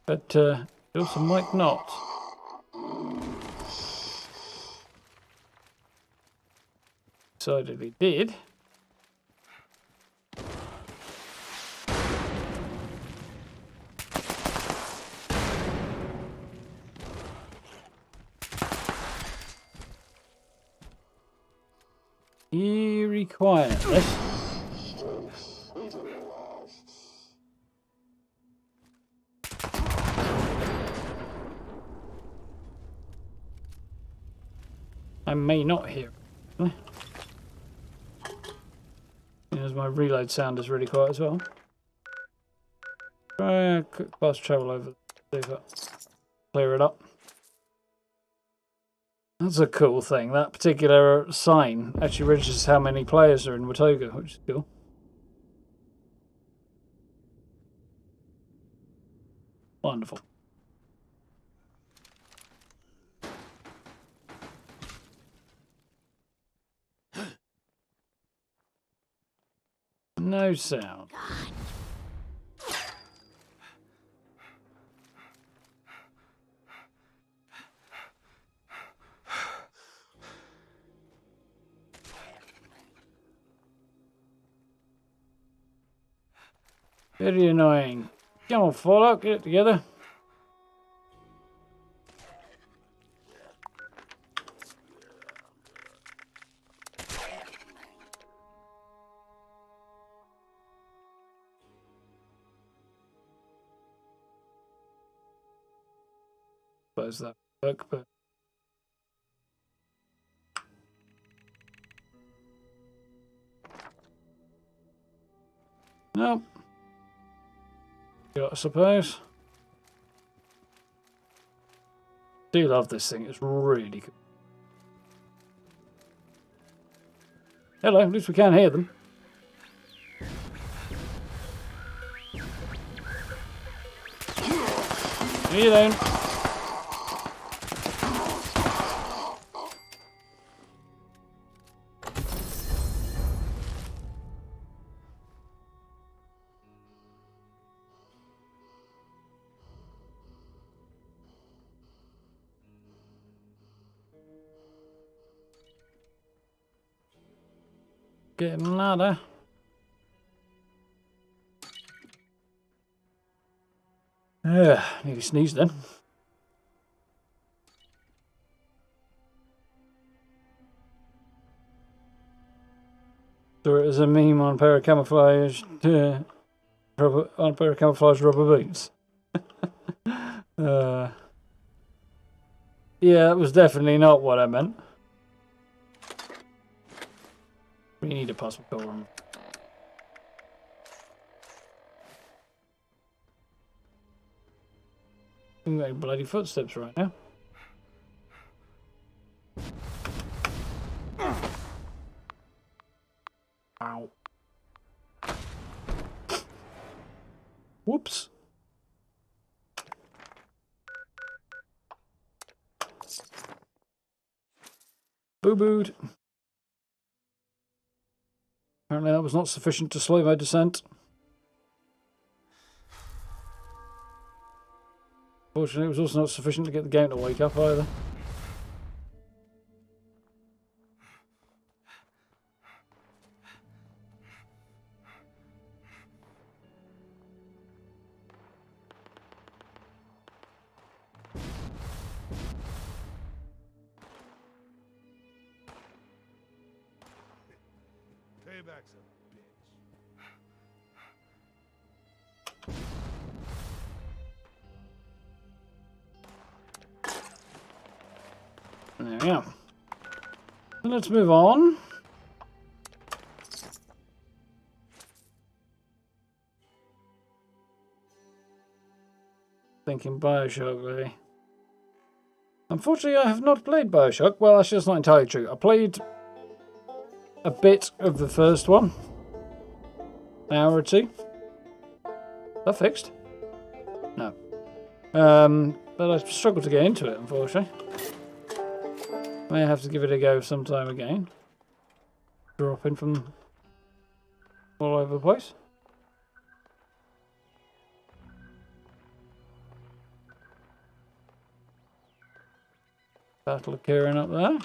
but it also might not. Decidedly did. Eerie quietness. I may not hear it. As my reload sound is really quiet as well. Try a quick fast travel over, see if that clear it up. That's a cool thing. That particular sign actually registers how many players are in Watoga, which is cool. Wonderful. No sound. Very annoying. Come on, Fallout, get it together. Suppose that would work, but nope. I suppose. Do love this thing, it's really cool. Hello, at least we can hear them. See you then. Getting louder. Nearly sneezed then. So it was a meme on a pair of camouflage, on a pair of camouflage rubber boots. Yeah, that was definitely not what I meant. We need a possible room. I'm getting bloody footsteps right now. Ow. Whoops. Boo-booed. Apparently that was not sufficient to slow my descent. Fortunately, it was also not sufficient to get the game to wake up either. Payback's a bitch. There we go. Let's move on. Thinking Bioshock, really. Unfortunately, I have not played Bioshock. Well, actually, that's not entirely true. I played a bit of the first one. An hour or two. Is that fixed? No. But I struggled to get into it, unfortunately. May have to give it a go sometime again. Dropping from all over the place. Battle occurring up there.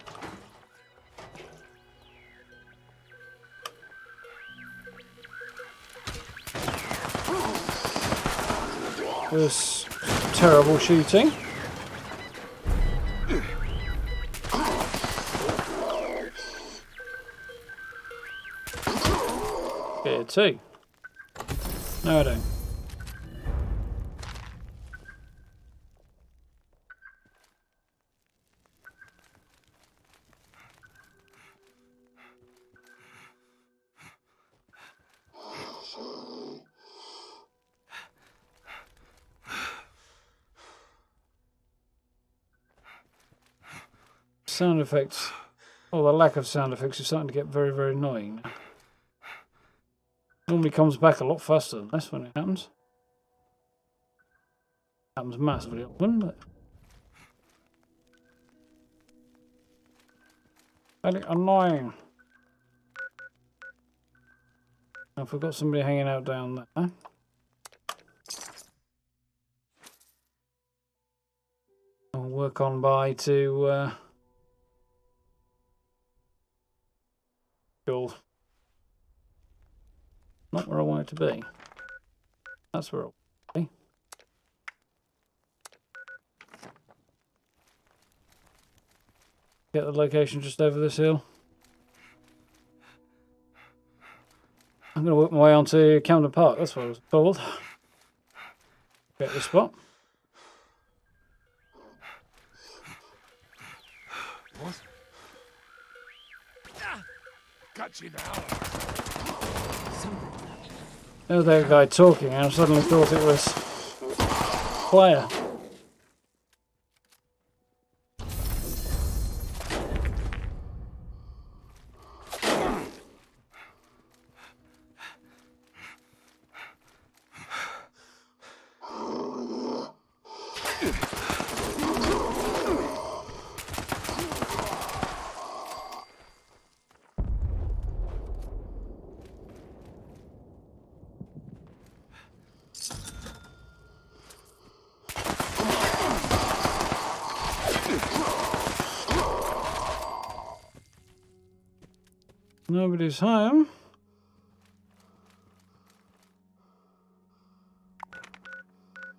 There's terrible shooting. Here too. No, I don't. Sound effects, or the lack of sound effects, is starting to get very, very annoying. Normally comes back a lot faster than this when it happens. Happens massively often, but very annoying. I've got somebody hanging out down there. I'll work on by to cool. Not where I want it to be. That's where I want it to be. Get the location just over this hill. I'm going to work my way onto Camden Park, that's what I was told. Get the spot. What? Got you now. There was that guy talking, and I suddenly thought it was Player. nobody's home.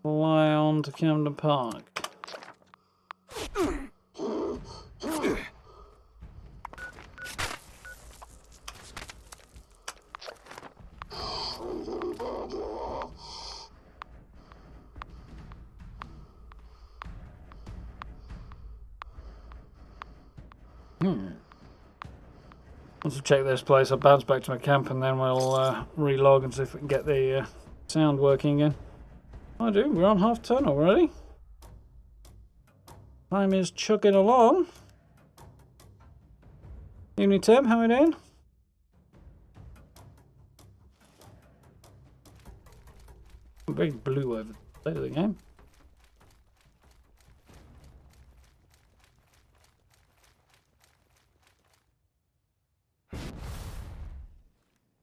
Fly on to Camden Park. Once we check this place, I'll bounce back to my camp and then we'll relog and see if we can get the sound working again. I do, we're on half turn already. Time is chugging along. Evening Tim, how are you doing? I'm very blue over the state of the game.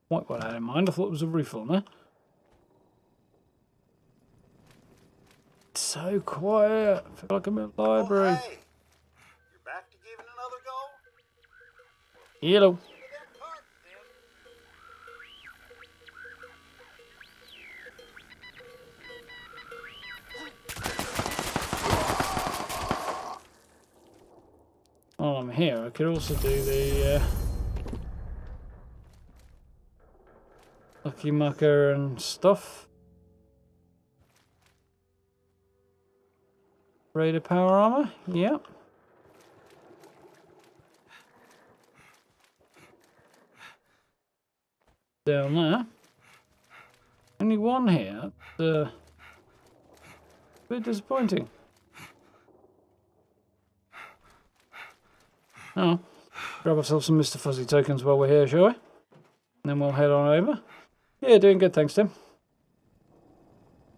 Quite what I had in mind. I thought it was a refill there. It's so quiet. I feel like I'm in a library. Oh, hey. You're back to giving another go? Yellow. Look at that cart, then. While I'm here, I could also do the Lucky Mucker and stuff. Raider power armor, yep. Down there. Only one here. That's a bit disappointing. Oh, grab ourselves some Mr. Fuzzy tokens while we're here, shall we? And then we'll head on over. Yeah, doing good, thanks, Tim.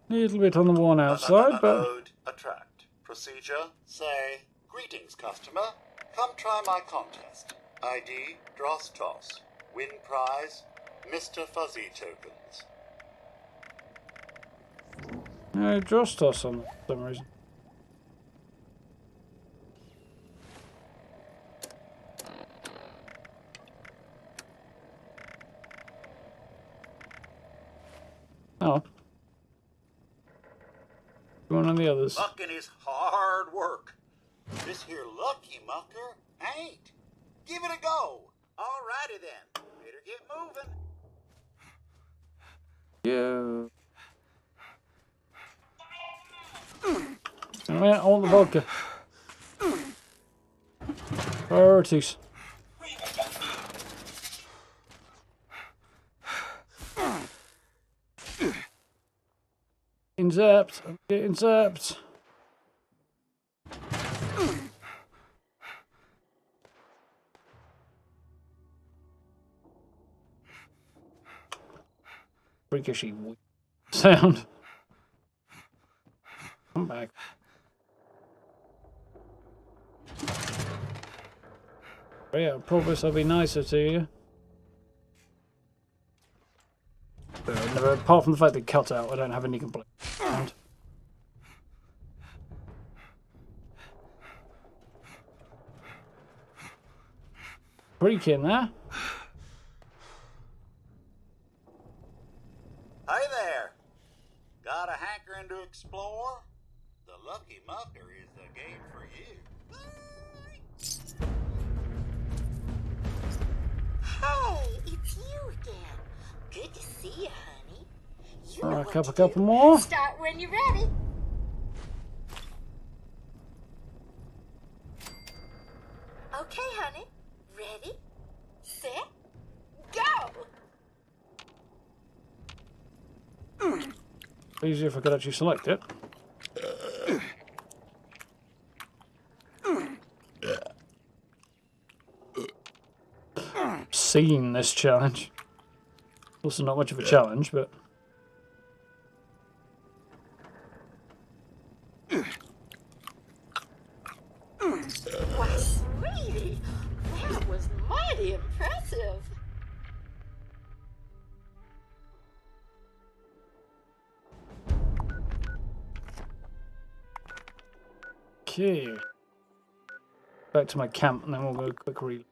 A little bit on the worn out side, but... Mode, attract. Procedure, say, greetings, customer. Come try my contest. ID, dross toss. Win prize, Mr. Fuzzy tokens. No, dross toss on that for some reason. Oh. One on the others. Mucking is hard work. This here lucky mucker ain't. Give it a go. Alrighty then. Better get moving. Yeah. Alright, I want the vodka. Priorities. Getting zapped. I'm getting zapped. Freakishly weird sound. Come back. But yeah, I promise I'll be nicer to you. Never, apart from the fact they cut out, I don't have any complaints. Freak in there. Hey there. Got a hankering to explore? The Lucky Mucker is the game for you. Hi, it's you again. Good to see you, honey. You know Alright, what couple to do. more. Start when you're ready. Okay, honey. Ready, set, go! Easier if I could actually select it. Seen this challenge. Also not much of a challenge, but... Why, sweetie, that was mighty impressive. Okay. Back to my camp and then we'll go quick read.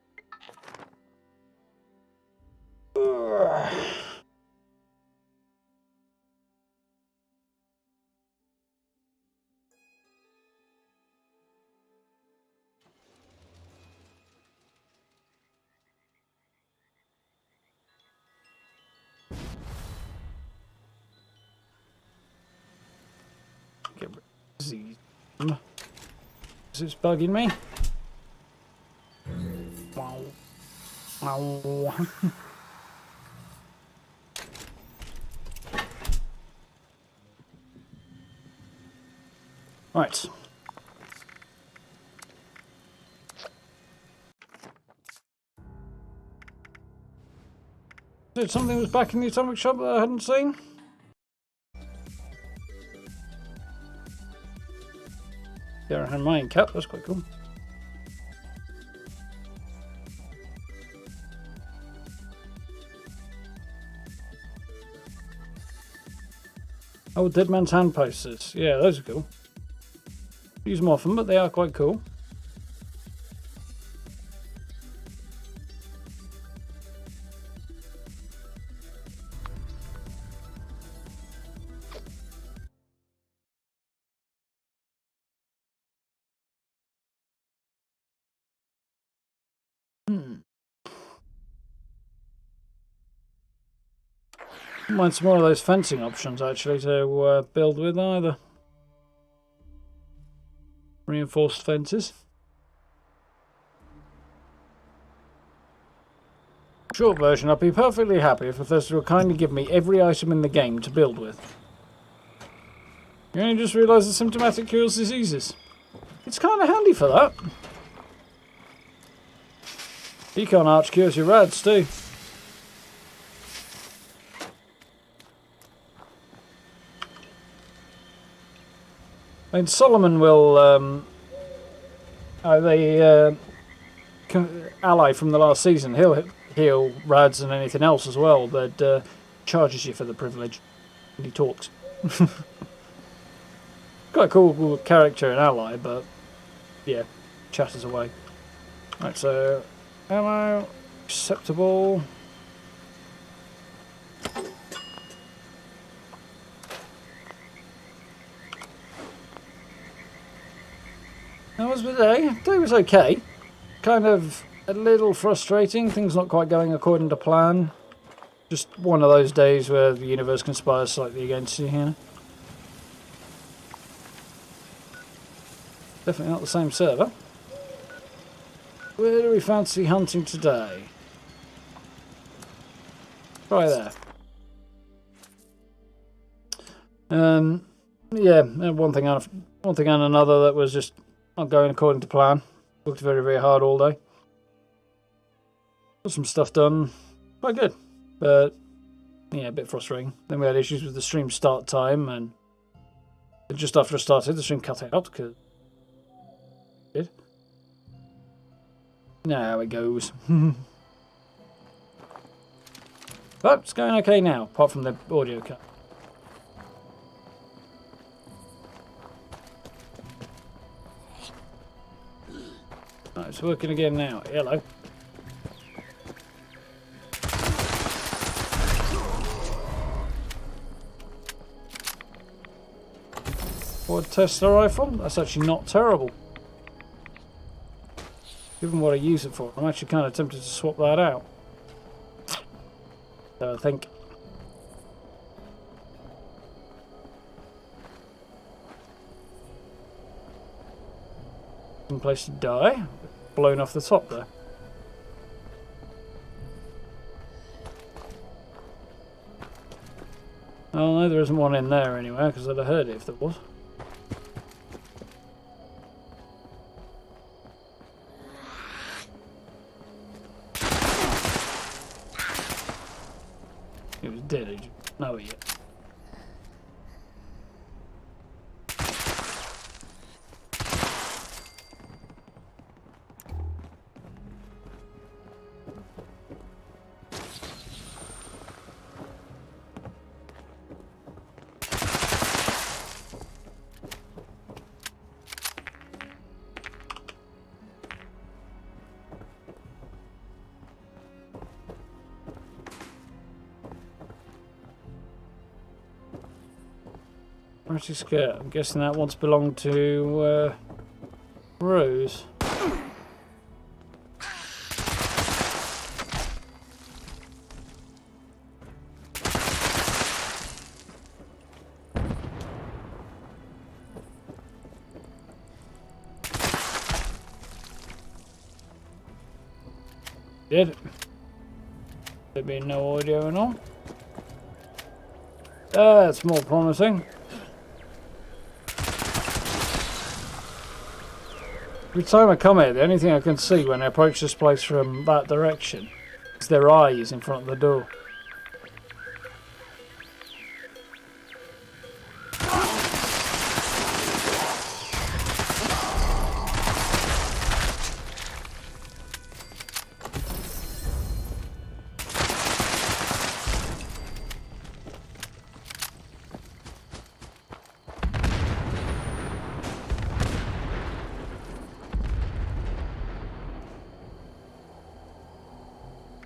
because it's bugging me. Wow. Wow. Right. Did something was back in the atomic shop that I hadn't seen? There, I had mine cap. That's quite cool. Oh, Dead Man's Hand posters. Yeah, those are cool. Use them often, but they are quite cool. Mind some more of those fencing options actually to build with either. Reinforced fences. Short version, I'd be perfectly happy if Bethesda would kindly give me every item in the game to build with. You only just realise that symptomatic cures diseases. It's kind of handy for that. Econ Arch cures your rads too. And Solomon will, ally from the last season. He'll heal rads and anything else as well, but charges you for the privilege. And he talks. Quite a cool character and ally, but yeah, chatters away. Right, so ammo acceptable. How was the day? The day was okay. Kind of a little frustrating. Things not quite going according to plan. Just one of those days where the universe conspires slightly against you, you know. Definitely not the same server. Where do we fancy hunting today? Try there. Yeah, one thing and another that was just not going according to plan. Worked very, very hard all day. Got some stuff done. Quite good. But, yeah, a bit frustrating. Then we had issues with the stream start time, and just after I started, the stream cut out because it did. Now it goes. But it's going okay now, apart from the audio cut. Right, it's working again now. Hello. Quad tester rifle? That's actually not terrible. Given what I use it for, I'm actually kind of tempted to swap that out. So I think. Some place to die. Blown off the top there. Oh no, there isn't one in there anywhere because I'd have heard it if there was. It was dead, did you know it yet? Pretty skirt. I'm guessing that once belonged to Rose. did. There be no audio and all. That's more promising. Every time I come here, the only thing I can see when I approach this place from that direction is their eyes in front of the door.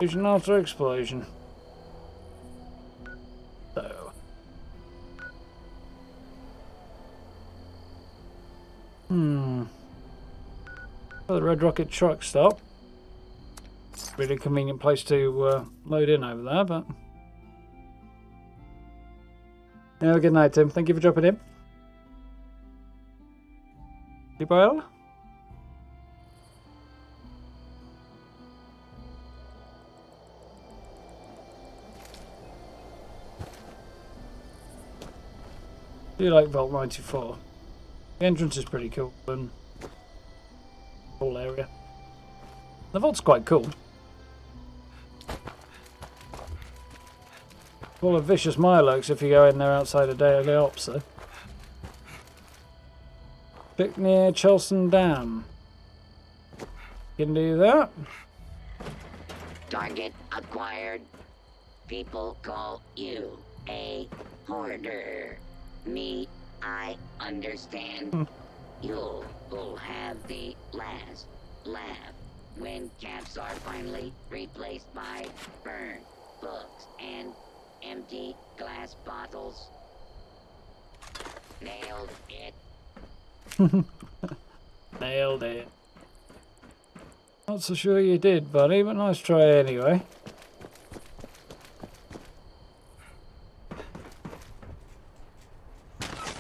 Explosion after explosion. So. Well, the Red Rocket truck stop. Really convenient place to load in over there, but... Yeah, good night, Tim. Thank you for dropping in. Sleep well? I do like Vault 94. The entrance is pretty cool and whole area. The vault's quite cool. Full of vicious mirelurks if you go in there outside of daily ops, though. Click near Chelson Dam. You can do that. Target acquired. People call you a hoarder. Me, I understand. You'll have the last laugh when caps are finally replaced by burned books and empty glass bottles. Nailed it. Nailed it. Not so sure you did, buddy, but nice try anyway.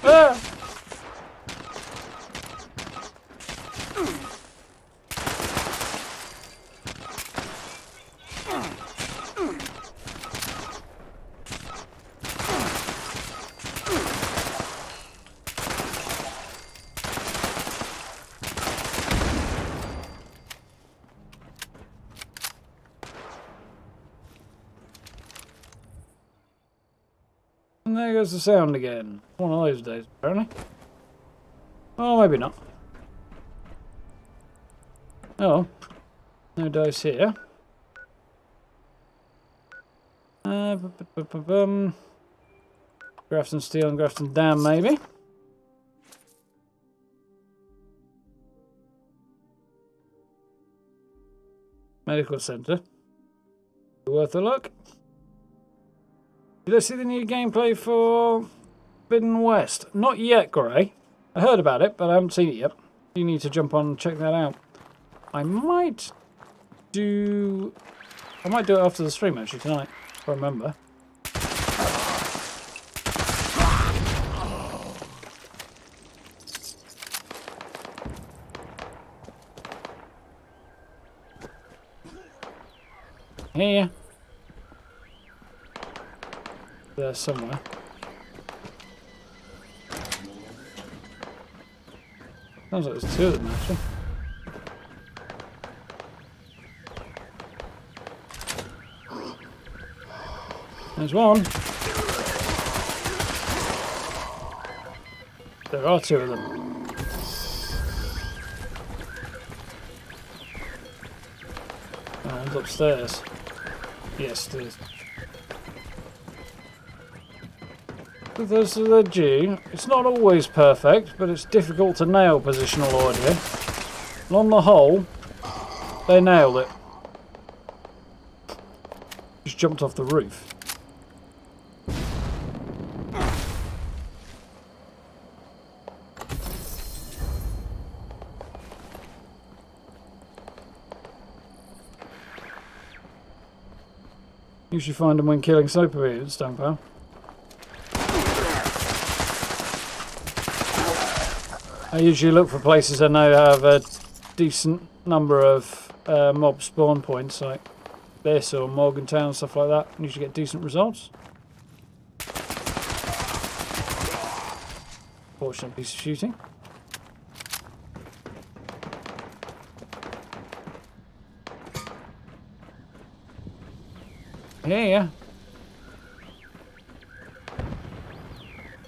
Ah! And there goes the sound again. One of those days, apparently. Oh, maybe not. Oh, no dice here. Grafton Steel and Grafton Dam, maybe. Medical Centre. Worth a look. Did I see the new gameplay for Forbidden West? Not yet, Gray. I heard about it, but I haven't seen it yet. You need to jump on and check that out. I might do it after the stream, actually, tonight, if I remember. Here. There somewhere. Sounds like there's two of them actually. There's one. There are two of them. Oh, one's upstairs. Yes, it is. There's the G. It's not always perfect, but it's difficult to nail positional audio. And on the whole, they nailed it. Just jumped off the roof. Usually find them when killing sniper mutants, don't pal. I usually look for places I know have a decent number of mob spawn points, like this or Morgantown, stuff like that, and you should get decent results. Fortunate piece of shooting. Yeah.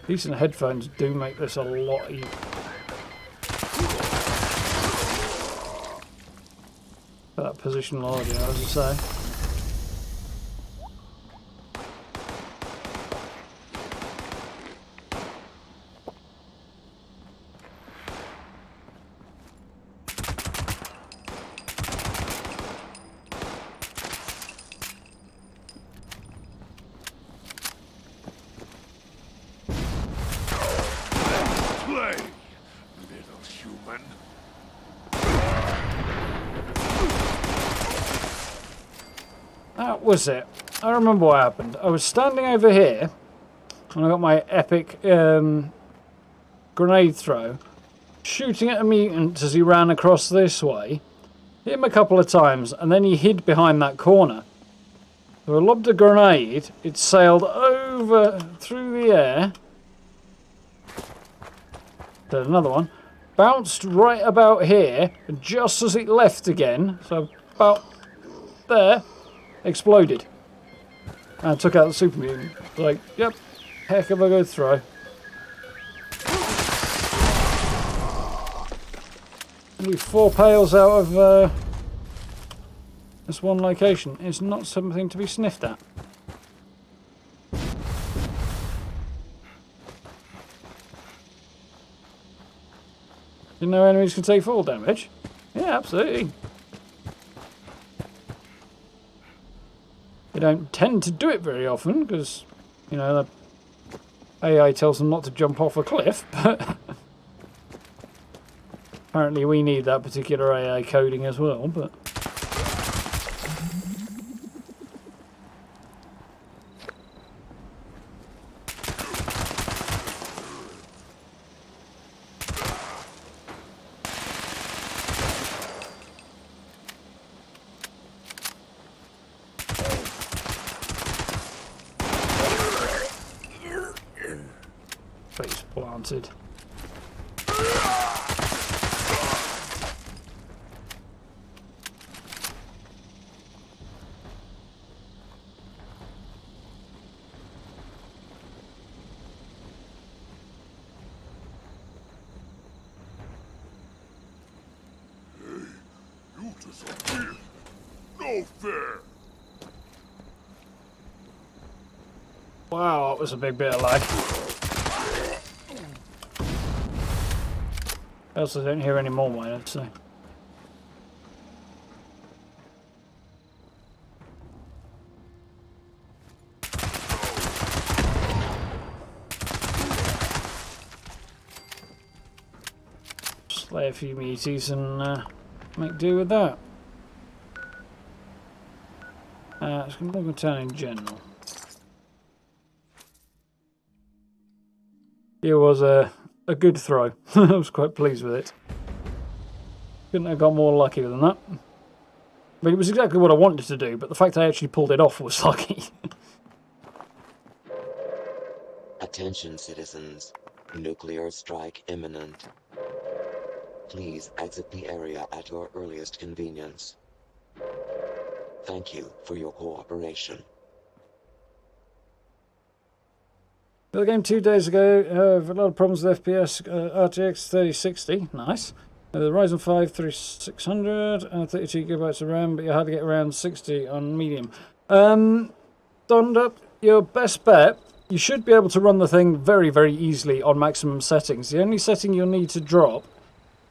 Decent headphones do make this a lot easier. That positional audio, as I say. Play, little human. That was it. I remember what happened. I was standing over here, and I got my epic grenade throw, shooting at a mutant as he ran across this way. Hit him a couple of times, and then he hid behind that corner. So I lobbed a grenade, it sailed over through the air. Did another one. Bounced right about here, and just as it left again, so about there, exploded. And I took out the super mutant. Like, yep, heck of a good throw. Only 4 pails out of this one location. It's not something to be sniffed at. You know enemies can take fall damage? Yeah, absolutely. They don't tend to do it very often because, you know, the AI tells them not to jump off a cliff, but apparently we need that particular AI coding as well, but... Face planted. You disappeared. No fair. Wow, that was a big bit of lag. I also don't hear any more mine, so. Slay a few meaties and make do with that. It's going to look town in general. It was a good throw. I was quite pleased with it. Couldn't have got more lucky than that. But it was exactly what I wanted to do, but the fact I actually pulled it off was lucky. Attention, citizens. Nuclear strike imminent. Please exit the area at your earliest convenience. Thank you for your cooperation. The game 2 days ago, have a lot of problems with FPS, RTX 3060, nice. The Ryzen 5 3600, 32 gigabytes of RAM, but you had to get around 60 on medium. Donned up, your best bet, you should be able to run the thing very, very easily on maximum settings. The only setting you'll need to drop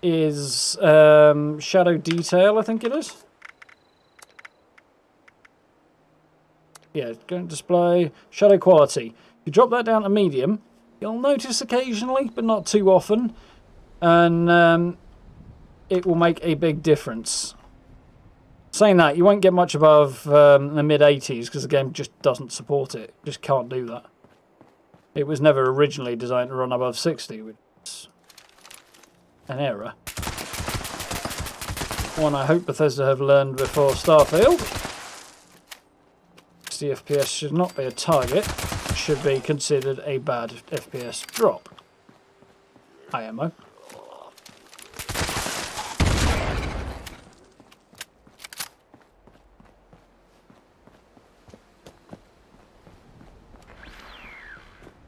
is shadow detail, I think it is. Yeah, go to display, shadow quality. You drop that down to medium, you'll notice occasionally, but not too often, and it will make a big difference. Saying that, you won't get much above the mid-80s because the game just doesn't support it. Just can't do that. It was never originally designed to run above 60, which is an error. One I hope Bethesda have learned before Starfield. 60 FPS should not be a target, should be considered a bad FPS drop. IMO.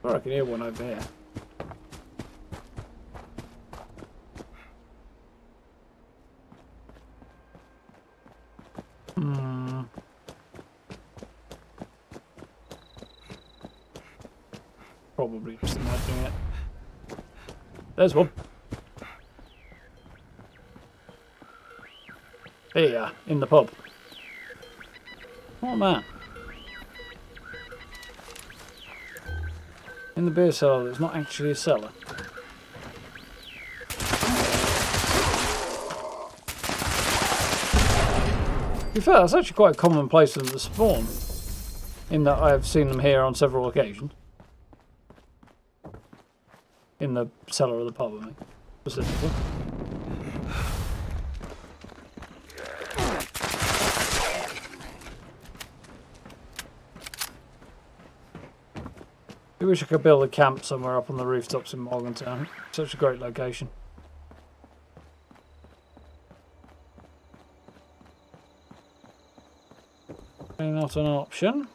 Oh, I can hear one over here. Probably just imagining it. There's one. There you are, in the pub. Oh man. In the beer cellar, there's not actually a cellar. To be fair, that's actually quite a common place in the spawn, in that I've seen them here on several occasions. In the cellar of the pub, I mean, specifically. I wish I could build a camp somewhere up on the rooftops in Morgantown. Such a great location. Not an option.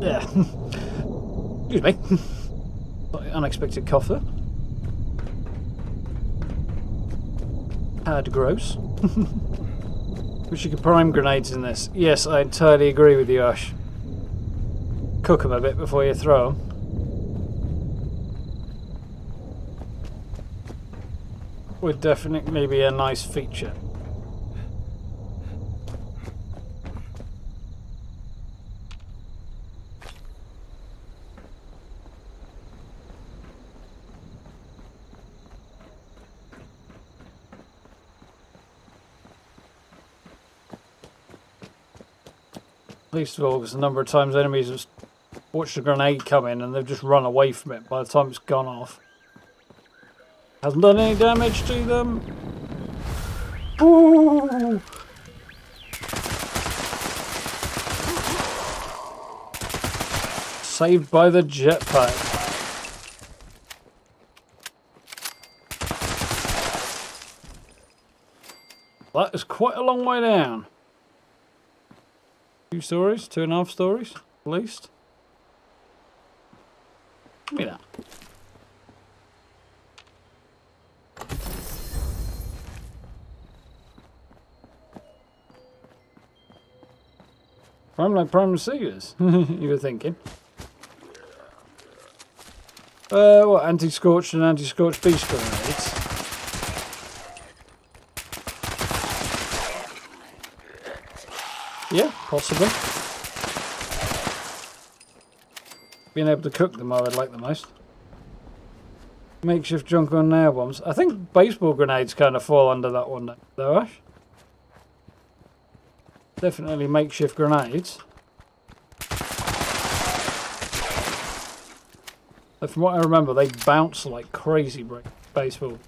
Yeah. Excuse me. Unexpected cough there. Had gross. Wish you could prime grenades in this. Yes, I entirely agree with you, Ash. Cook them a bit before you throw them. Would definitely be a nice feature. Least of all, because the number of times enemies have watched a grenade come in and they've just run away from it by the time it's gone off. Hasn't done any damage to them. Ooh! Saved by the jetpack. That is quite a long way down. 2 stories, 2.5 stories, at least. Give me that. Prime like prime receivers, you were thinking. What, anti-scorched and anti-scorched beast grenades? Yeah, possibly. Being able to cook them I would like the most. Makeshift junk on nail bombs. I think baseball grenades kind of fall under that one though, Ash. Definitely makeshift grenades. But from what I remember, they bounce like crazy baseball.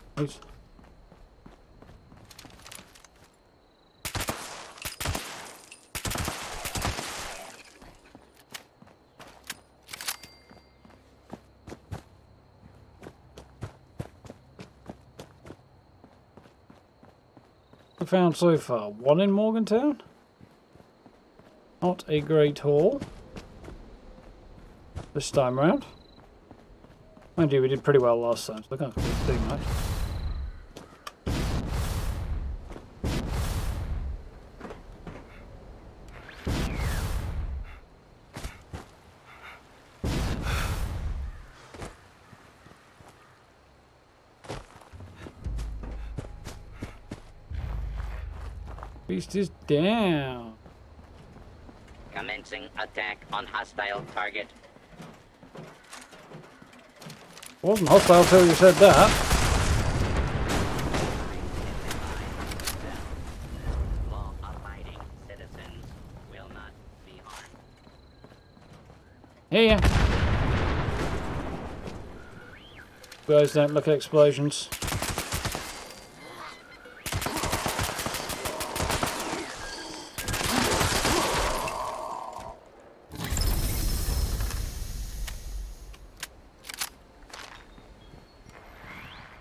We found so far? One in Morgantown? Not a great haul. This time round. Mind you, we did pretty well last time, so they're going to be doing nice. Beast is down. Commencing attack on hostile target. Wasn't hostile till you said that. Law-abiding citizens will not be harmed. Here. Guys, don't look at explosions.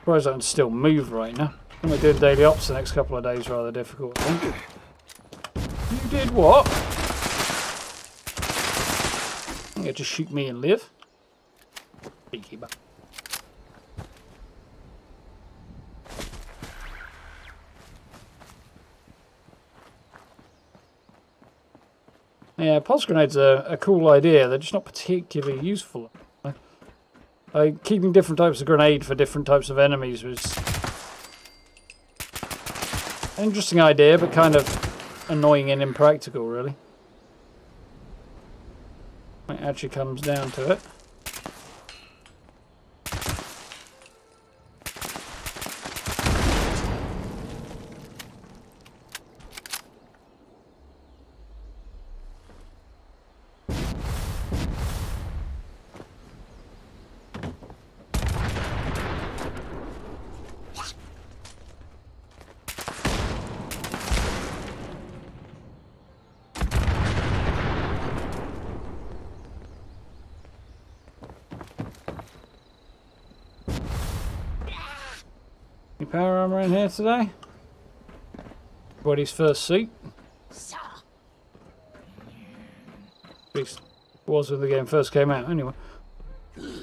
Surprised I can still move right now. I'm going to do daily ops the next couple of days, rather difficult, I think. You did what? You get to shoot me and live. Beekeeper. Yeah, pulse grenades are a cool idea. They're just not particularly useful. Keeping different types of grenade for different types of enemies was an interesting idea, but kind of annoying and impractical, really. When it actually comes down to it. Any power armor in here today? Everybody's first seat. At least was when the game first came out, anyway. Can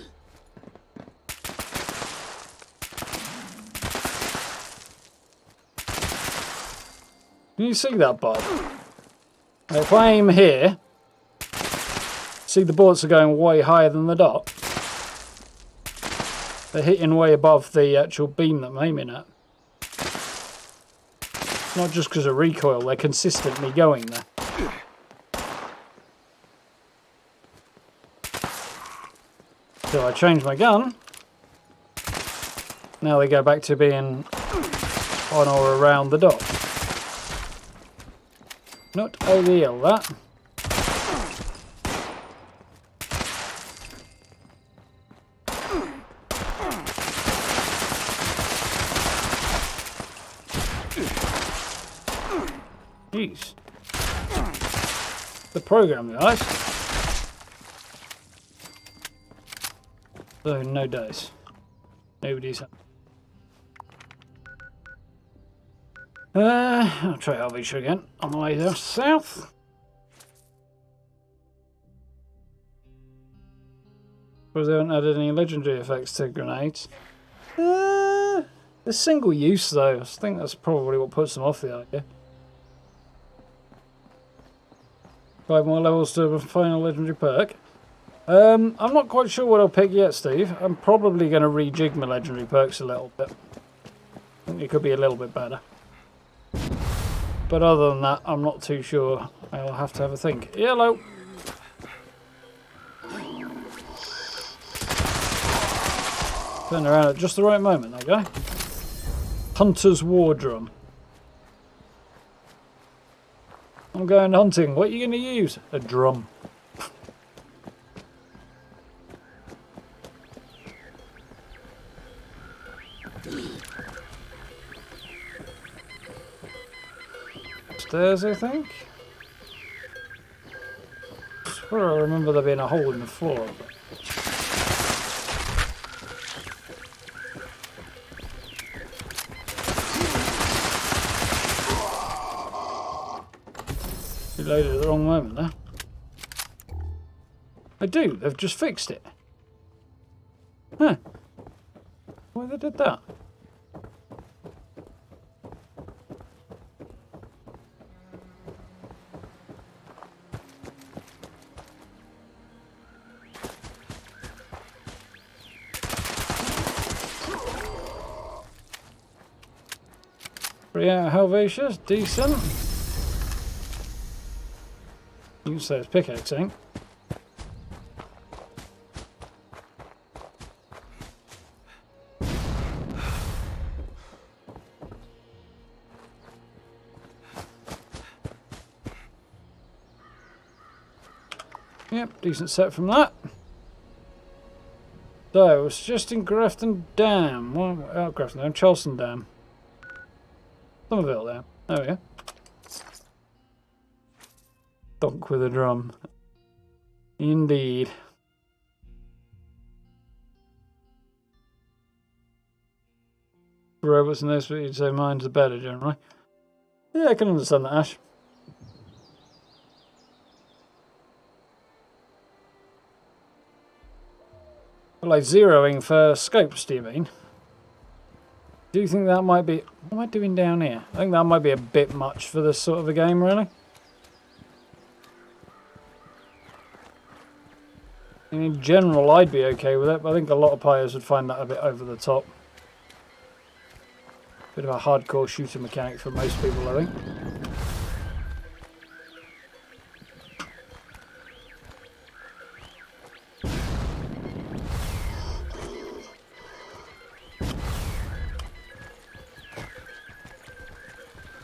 you see that, Bob? If I aim here, see the bullets are going way higher than the dot. They're hitting way above the actual beam that I'm aiming at. Not just because of recoil, they're consistently going there. So I change my gun. Now they go back to being on or around the dot. Not ideal, that. Jeez. The program, guys. So, no dice. Nobody's... I'll try Harvey's again on the way there south. Suppose they haven't added any legendary effects to grenades. The single use though, I think that's probably what puts them off the idea. 5 more levels to a final legendary perk. I'm not quite sure what I'll pick yet, Steve. I'm probably going to rejig my legendary perks a little bit. I think it could be a little bit better. But other than that, I'm not too sure. I'll have to have a think. Hello! Turn around at just the right moment, there you go. Hunter's War Drum. I'm going hunting. What are you going to use? A drum. Stairs, I think. I swear I remember there being a hole in the floor. But... Reloaded at the wrong moment there. I do, they've just fixed it. Huh. Why they did that? Yeah, Helvetius, decent. You can say it's pickaxing. Yep, decent set from that. So, it's just in Grafton Dam. Well, Grafton Dam, Charleston Dam. Somerville there. There we go. Donk with a drum. Indeed. Robots in this, but you'd say mine's the better generally. Yeah, I can understand that, Ash. But like zeroing for scopes, do you mean? Do you think that might be... What am I doing down here? I think that might be a bit much for this sort of a game, really. In general, I'd be okay with it, but I think a lot of players would find that a bit over the top. Bit of a hardcore shooter mechanic for most people, I think.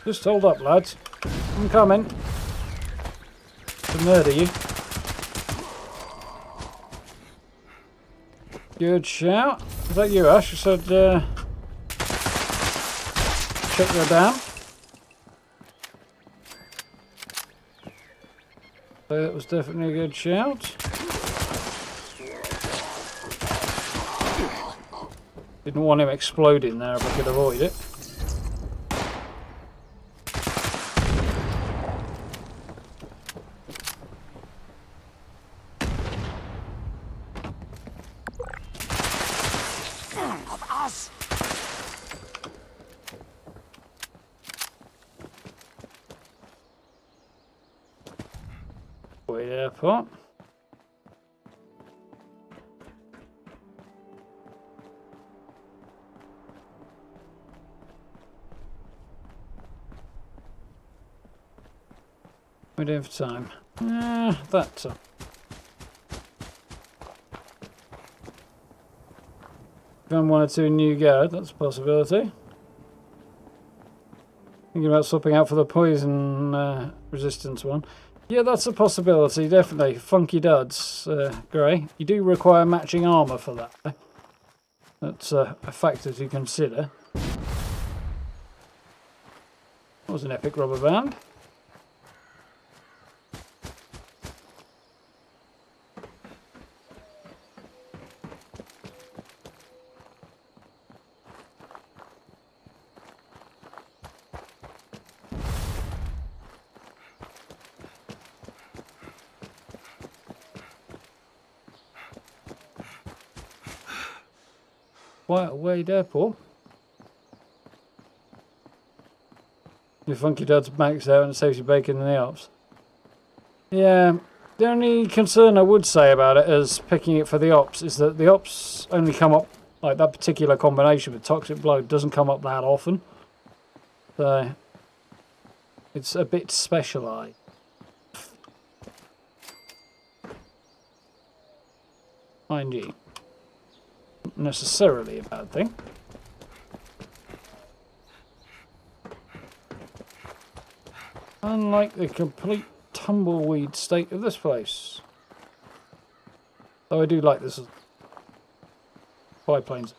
Just hold up, lads. I'm coming. To murder you. Good shout. Is that you, Ash? You said, check your dam. So that was definitely a good shout. Didn't want him exploding there if I could avoid it. Airport. We don't have time. That's up. Found one or two new guard, that's a possibility. Thinking about swapping out for the poison resistance one. Yeah, that's a possibility, definitely. Funky duds, Grey. You do require matching armour for that. That's a factor to consider. That was an epic rubber band. Quite a way there, Paul. Your funky duds max out and it saves you bacon in the Alps. Yeah, the only concern I would say about it as picking it for the ops is that the ops only come up, like that particular combination with toxic blow doesn't come up that often. So it's a bit specialised. Mind you. Necessarily a bad thing. Unlike the complete tumbleweed state of this place. Though I do like this biplanes.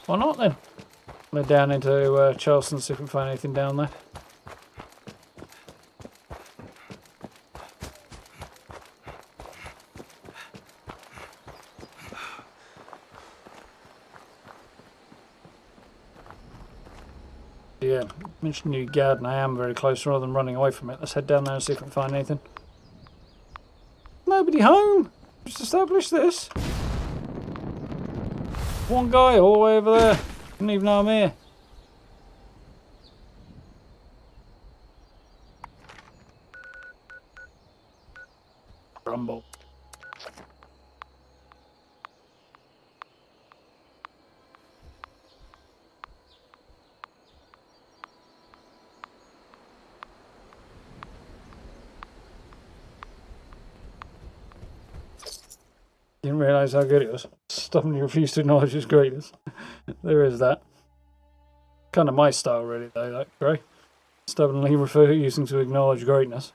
Why not then? We're down into Charleston, see if we can find anything down there. Yeah, mentioned new garden. I am very close rather than running away from it. Let's head down there and see if we can find anything. Nobody home! Just establish this. One guy all the way over there. Didn't even know I'm here. Rumble. Didn't realise how good it was. Stubbornly refused to acknowledge his greatness. There is that. Kind of my style, really, though, that grey. Stubbornly refusing to acknowledge greatness.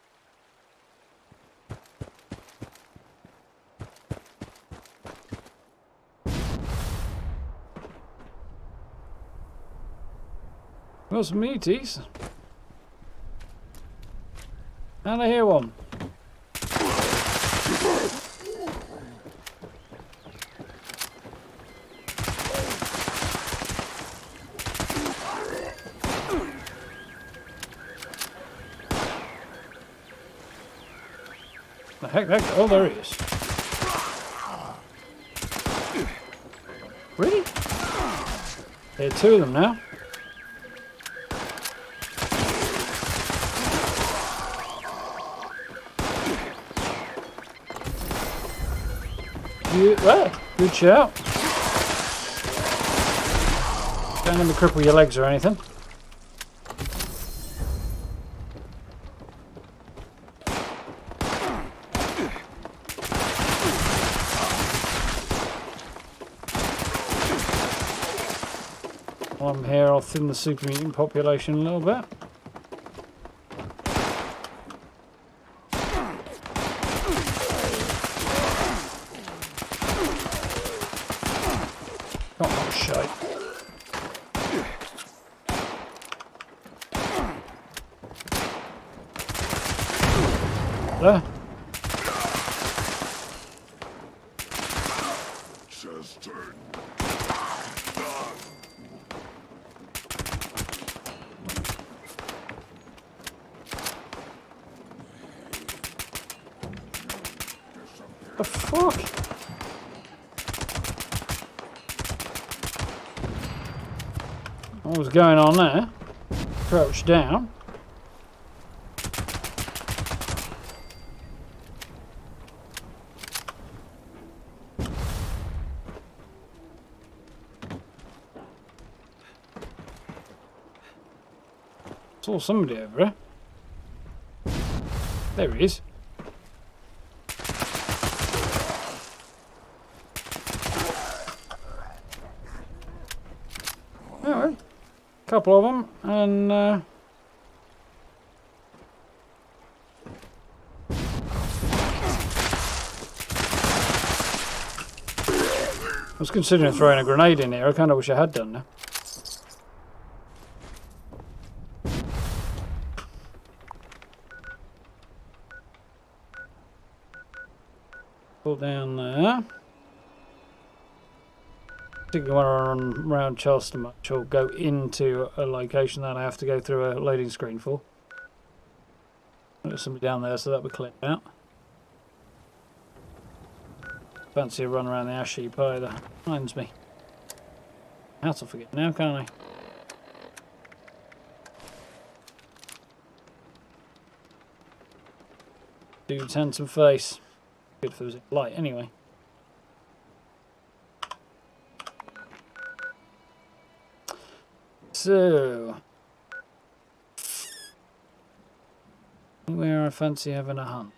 Got some meaties. And I hear one. The heck, oh, there he is. Really? There are two of them now. Good shout. Don't let me cripple your legs or anything. While I'm here, I'll thin the super mutant population a little bit. Oh, shite. There. Chester. The fuck? What was going on there? Crouch down. Saw somebody over here. There he is. Anyway, a couple of them, and I was considering throwing a grenade in here. I kind of wish I had done now. Pull down there. Particularly when I run around Charleston much, or go into a location that I have to go through a loading screen for. There's somebody down there, so that'll be cleared out. Fancy a run around the ash heap either. Reminds me. How to forget now, can't I? Dude's handsome face. Good for the light, anyway. So, where I fancy having a hunt.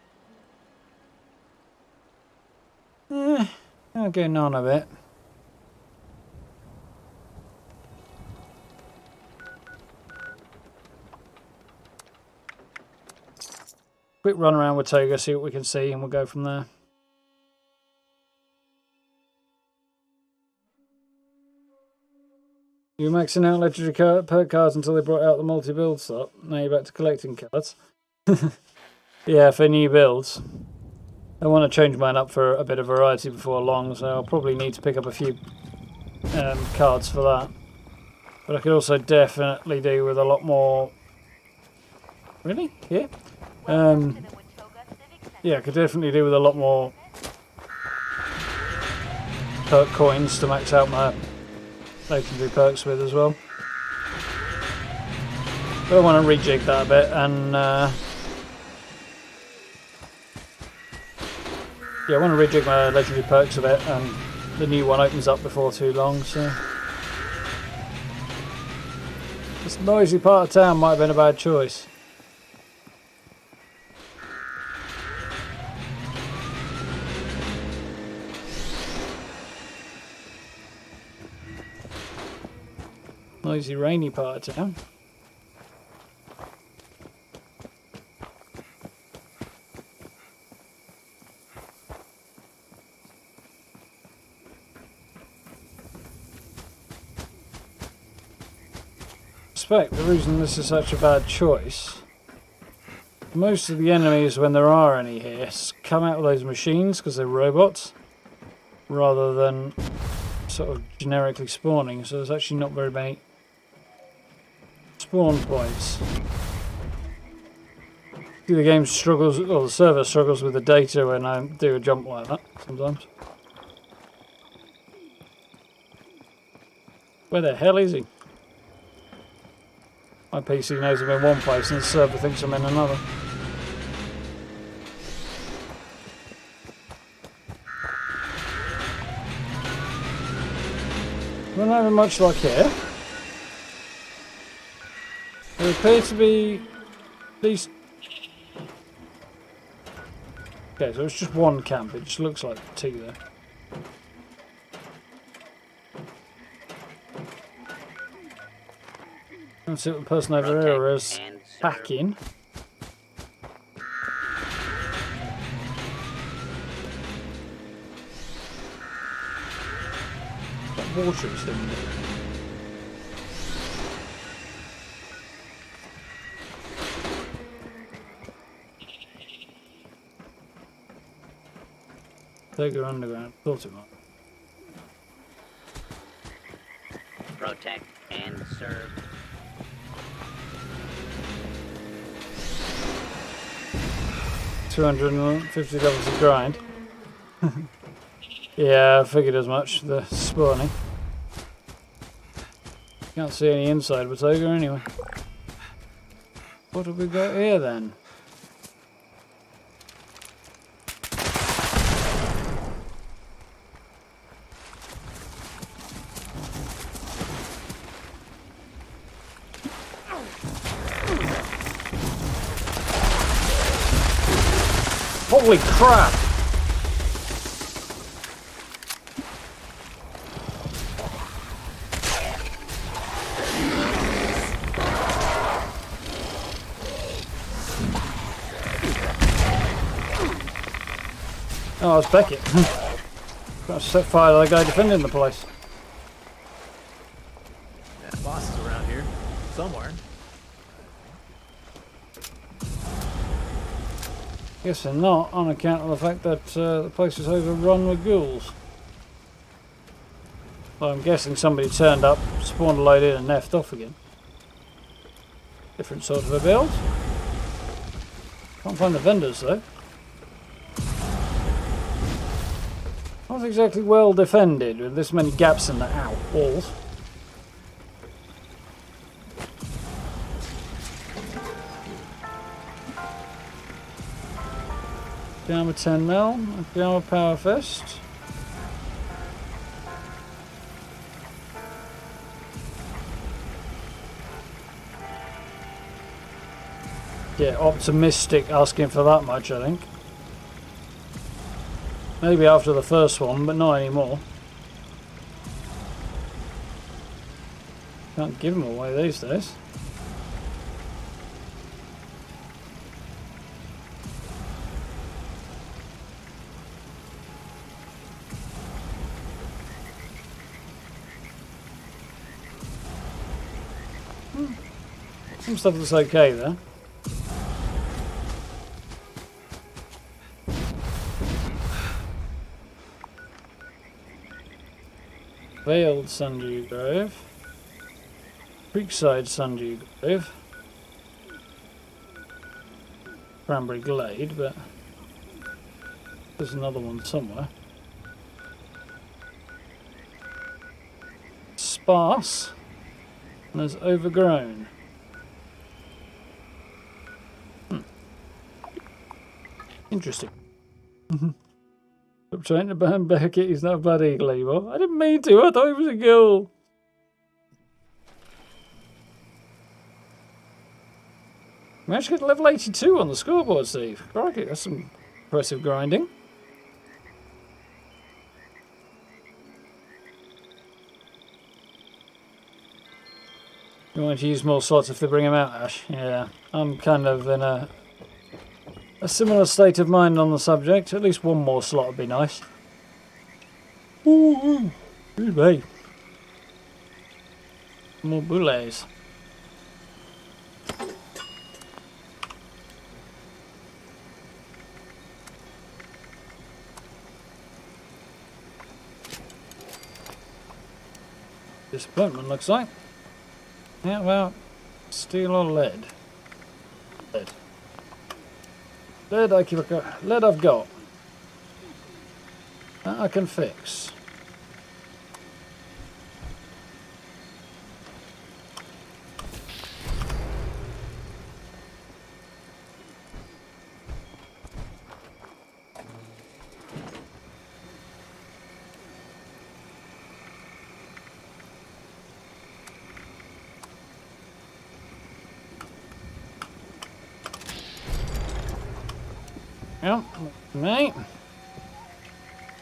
I'll go on a bit. Quick run around with Toga, see what we can see, and we'll go from there. You were maxing out legendary perk cards until they brought out the multi-build slot. Now you're back to collecting cards. Yeah, for new builds. I want to change mine up for a bit of variety before long, so I'll probably need to pick up a few cards for that. But I could also definitely do with a lot more... Really? Yeah? Yeah, I could definitely do with a lot more perk coins to max out my legendary perks with as well. But I want to rejig that a bit and... yeah, I want to rejig my legendary perks a bit, and the new one opens up before too long, so... This noisy part of town might have been a bad choice. Noisy, rainy part of town. I suspect the reason this is such a bad choice, most of the enemies, when there are any here, come out of those machines because they're robots rather than sort of generically spawning, so there's actually not very many spawn points. The game struggles, or the server struggles with the data when I do a jump like that sometimes. Where the hell is he? My PC knows I'm in one place and the server thinks I'm in another. We're not having much luck here. There appear to be at least... Okay, so it's just one camp. It just looks like two there. Let's see what the person over here is packing. What water is in there? They go underground. Thought it might. Protect and serve. $250 a grind. Yeah, I figured as much. The spawning. Can't see any inside Watoga anyway. What have we got here then? Holy crap! Oh, it's Beckett. Got to set fire to the guy defending the place. Yeah, boss is around here somewhere. Guessing not, on account of the fact that the place is overrun with ghouls. Well, I'm guessing somebody turned up, spawned a load in and left off again. Different sort of a build. Can't find the vendors though. Not exactly well defended with this many gaps in the walls. Down with 10 mil, down with Power Fist. Yeah, optimistic asking for that much, I think. Maybe after the first one, but not anymore. Can't give them away these days. Some stuff looks okay there. Veiled Sundew Grove. Creekside Sundew Grove. Cranberry Glade, but there's another one somewhere. Sparse. And there's Overgrown. Interesting. I'm trying to ban Beckett, he's not a bad eagle anymore. I didn't mean to, I thought he was a ghoul. Managed to get to level 82 on the scoreboard, Steve. Crikey, that's some impressive grinding. You want to use more slots if they bring them out, Ash? Yeah, I'm kind of in a similar state of mind on the subject. At least one more slot would be nice. Ooh, excuse me. More bullets. Disappointment, looks like. Yeah, well, steel or lead? Lead. Lead lead I've got. That I can fix. Yep, mate.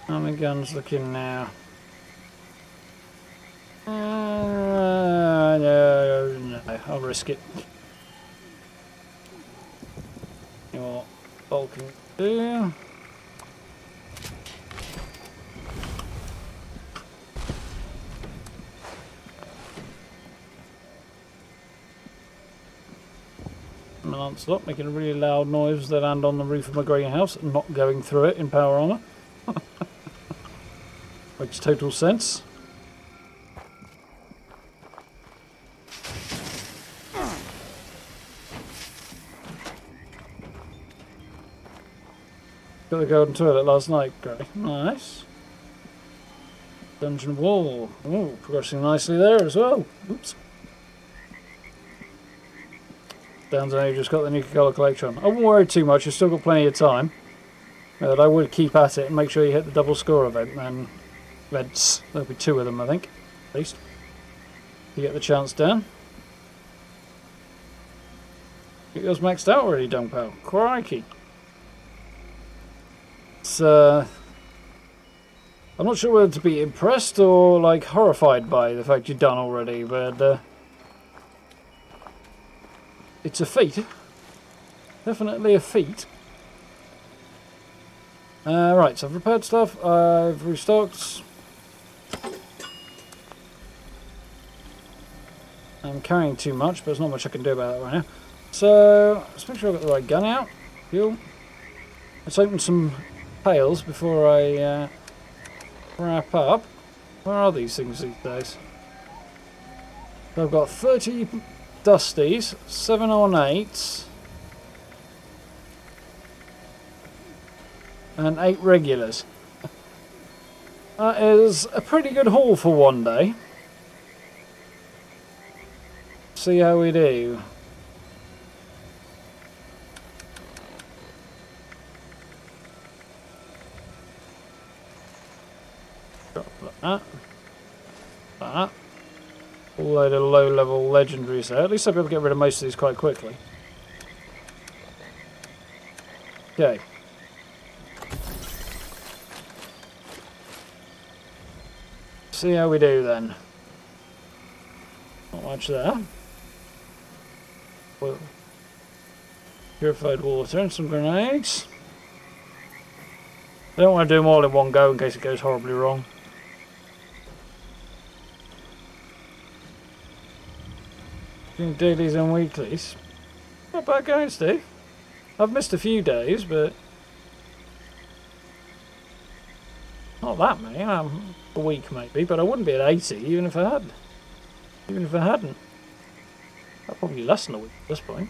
How many guns looking now? No, I'll risk it. You know what? Bulking do. Stop making a really loud noise as they land on the roof of my greenhouse and not going through it in power armor. Makes total sense. Got the golden toilet last night, Gray. Nice. Dungeon wall. Oh, progressing nicely there as well. Oops. Sounds like you just got the Nuka-Cola collection. I wouldn't worry too much, you've still got plenty of time. But I would keep at it and make sure you hit the double score event. And events, there'll be 2 of them, I think, at least. You get the chance down. Get yours maxed out already, Dung Pal. Crikey. It's, I'm not sure whether to be impressed or, like, horrified by the fact you're done already, but, it's a feat. Definitely a feat. Right, so I've repaired stuff. I've restocked. I'm carrying too much, but there's not much I can do about that right now. So, let's make sure I've got the right gun out. Fuel. Let's open some pails before I wrap up. Where are these things these days? So I've got 30... Dusties, 7 ornates, and 8 regulars. That is a pretty good haul for one day. See how we do. Drop like that. Like that. A load of low-level legendaries there. At least I'll be able to get rid of most of these quite quickly. Okay. See how we do then. Not much there. Well, purified water and some grenades. I don't want to do them all in one go in case it goes horribly wrong. Dailies and weeklies. Not bad going, Steve. I've missed a few days, but not that many. A week maybe, but I wouldn't be at 80 even if I hadn't. Probably less than a week at this point.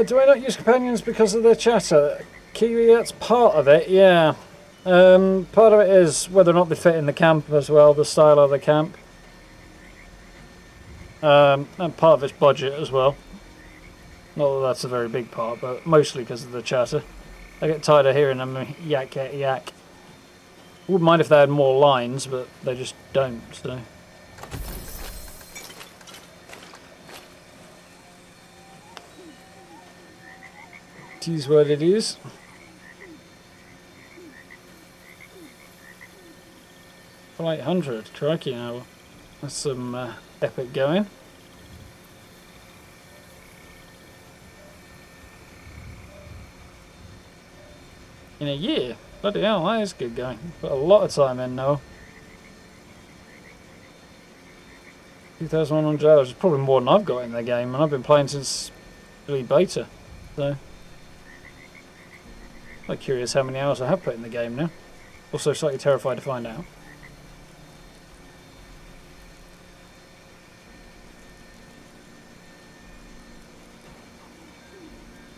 Do I not use companions because of their chatter? Kiwi, that's part of it, yeah. Part of it is whether or not they fit in the camp as well, the style of the camp. And part of it's budget as well. Not that that's a very big part, but mostly because of the chatter. I get tired of hearing them yak, yak, yak. Wouldn't mind if they had more lines, but they just don't, so... It is what it is. For 800, crikey now. That's some epic going. In a year? Bloody hell, that is good going. Put a lot of time in now. 2,100 hours is probably more than I've got in the game, and I've been playing since early beta. So, I'm curious how many hours I have put in the game now. Also slightly terrified to find out.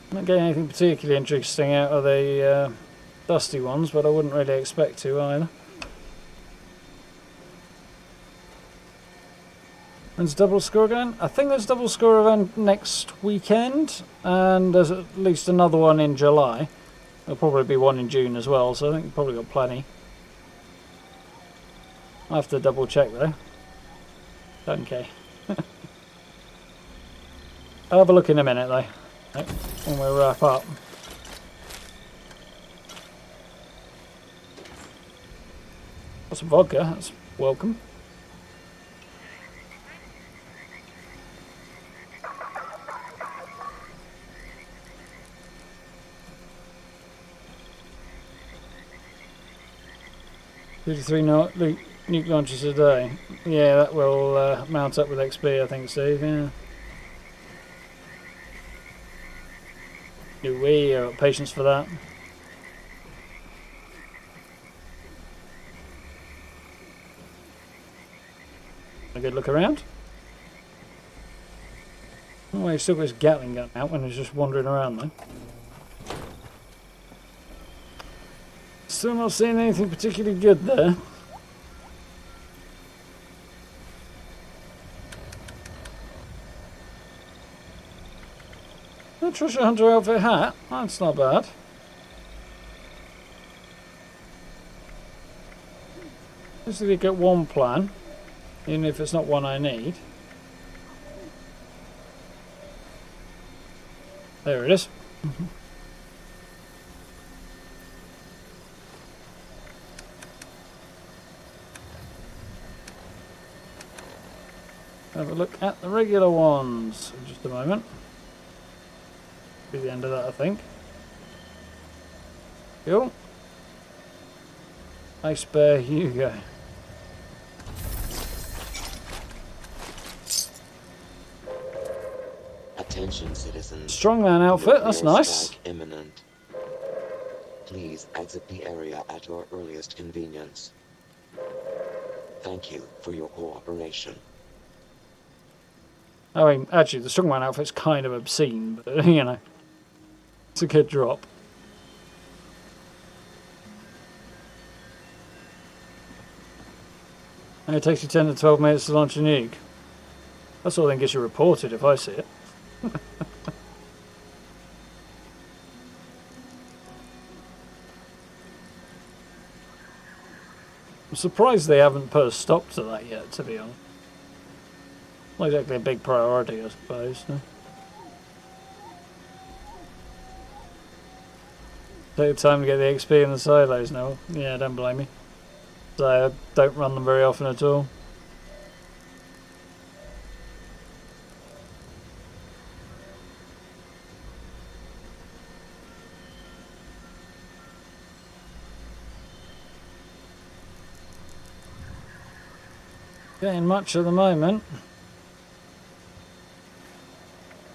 I'm not getting anything particularly interesting out of the dusty ones, but I wouldn't really expect to either. When's double score again? I think there's double score event next weekend, and there's at least another one in July. There'll probably be one in June as well, so I think we've probably got plenty. I'll have to double check though. Okay. I'll have a look in a minute though, when we wrap up. Got some vodka, that's welcome. $53 nuke launches a day. Yeah, that will mount up with XP, I think, Steve. Yeah. Do we have patience for that? A good look around. Oh, he's still got his Gatling gun out when he's just wandering around though. Still not seeing anything particularly good there. A treasure hunter outfit hat, that's not bad. Let's see if we get one plan, even if it's not one I need. There it is. Have a look at the regular ones in just a moment. Be the end of that, I think. Cool. Nice bear, you go. Attention, citizens. Strongman outfit, that's nice. Strike imminent. Please exit the area at your earliest convenience. Thank you for your cooperation. I mean, actually, the strongman outfit's kind of obscene, but, you know, it's a good drop. And it takes you 10 to 12 minutes to launch a nuke. That sort of thing gets you reported if I see it. I'm surprised they haven't put a stop to that yet, to be honest. Not exactly a big priority, I suppose. No? Take the time to get the XP in the silos now. Yeah, don't blame me. So I don't run them very often at all. getting much at the moment.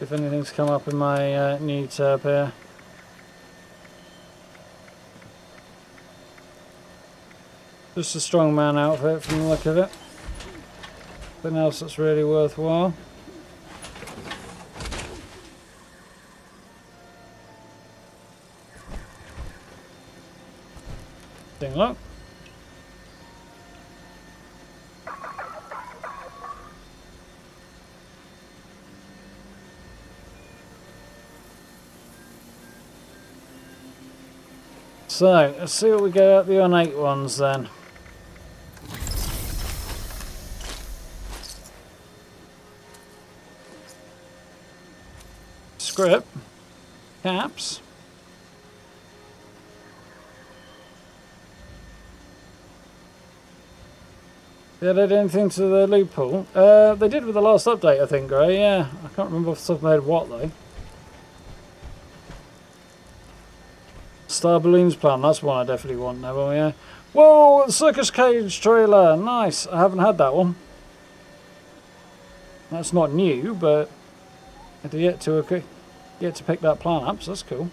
If anything's come up in my new tab here. Just a strongman outfit from the look of it. Nothing else that's really worthwhile. Ding look. So, let's see what we get out the ornate ones then. Script. Caps. Did they do anything to the loophole? They did with the last update, I think, Gray. Yeah, I can't remember off the top of my head what though. Star Balloons plan, that's one I definitely want now, yeah. Whoa, the Circus Cage trailer, nice. I haven't had that one. That's not new, but I had yet to pick that plan up, so that's cool.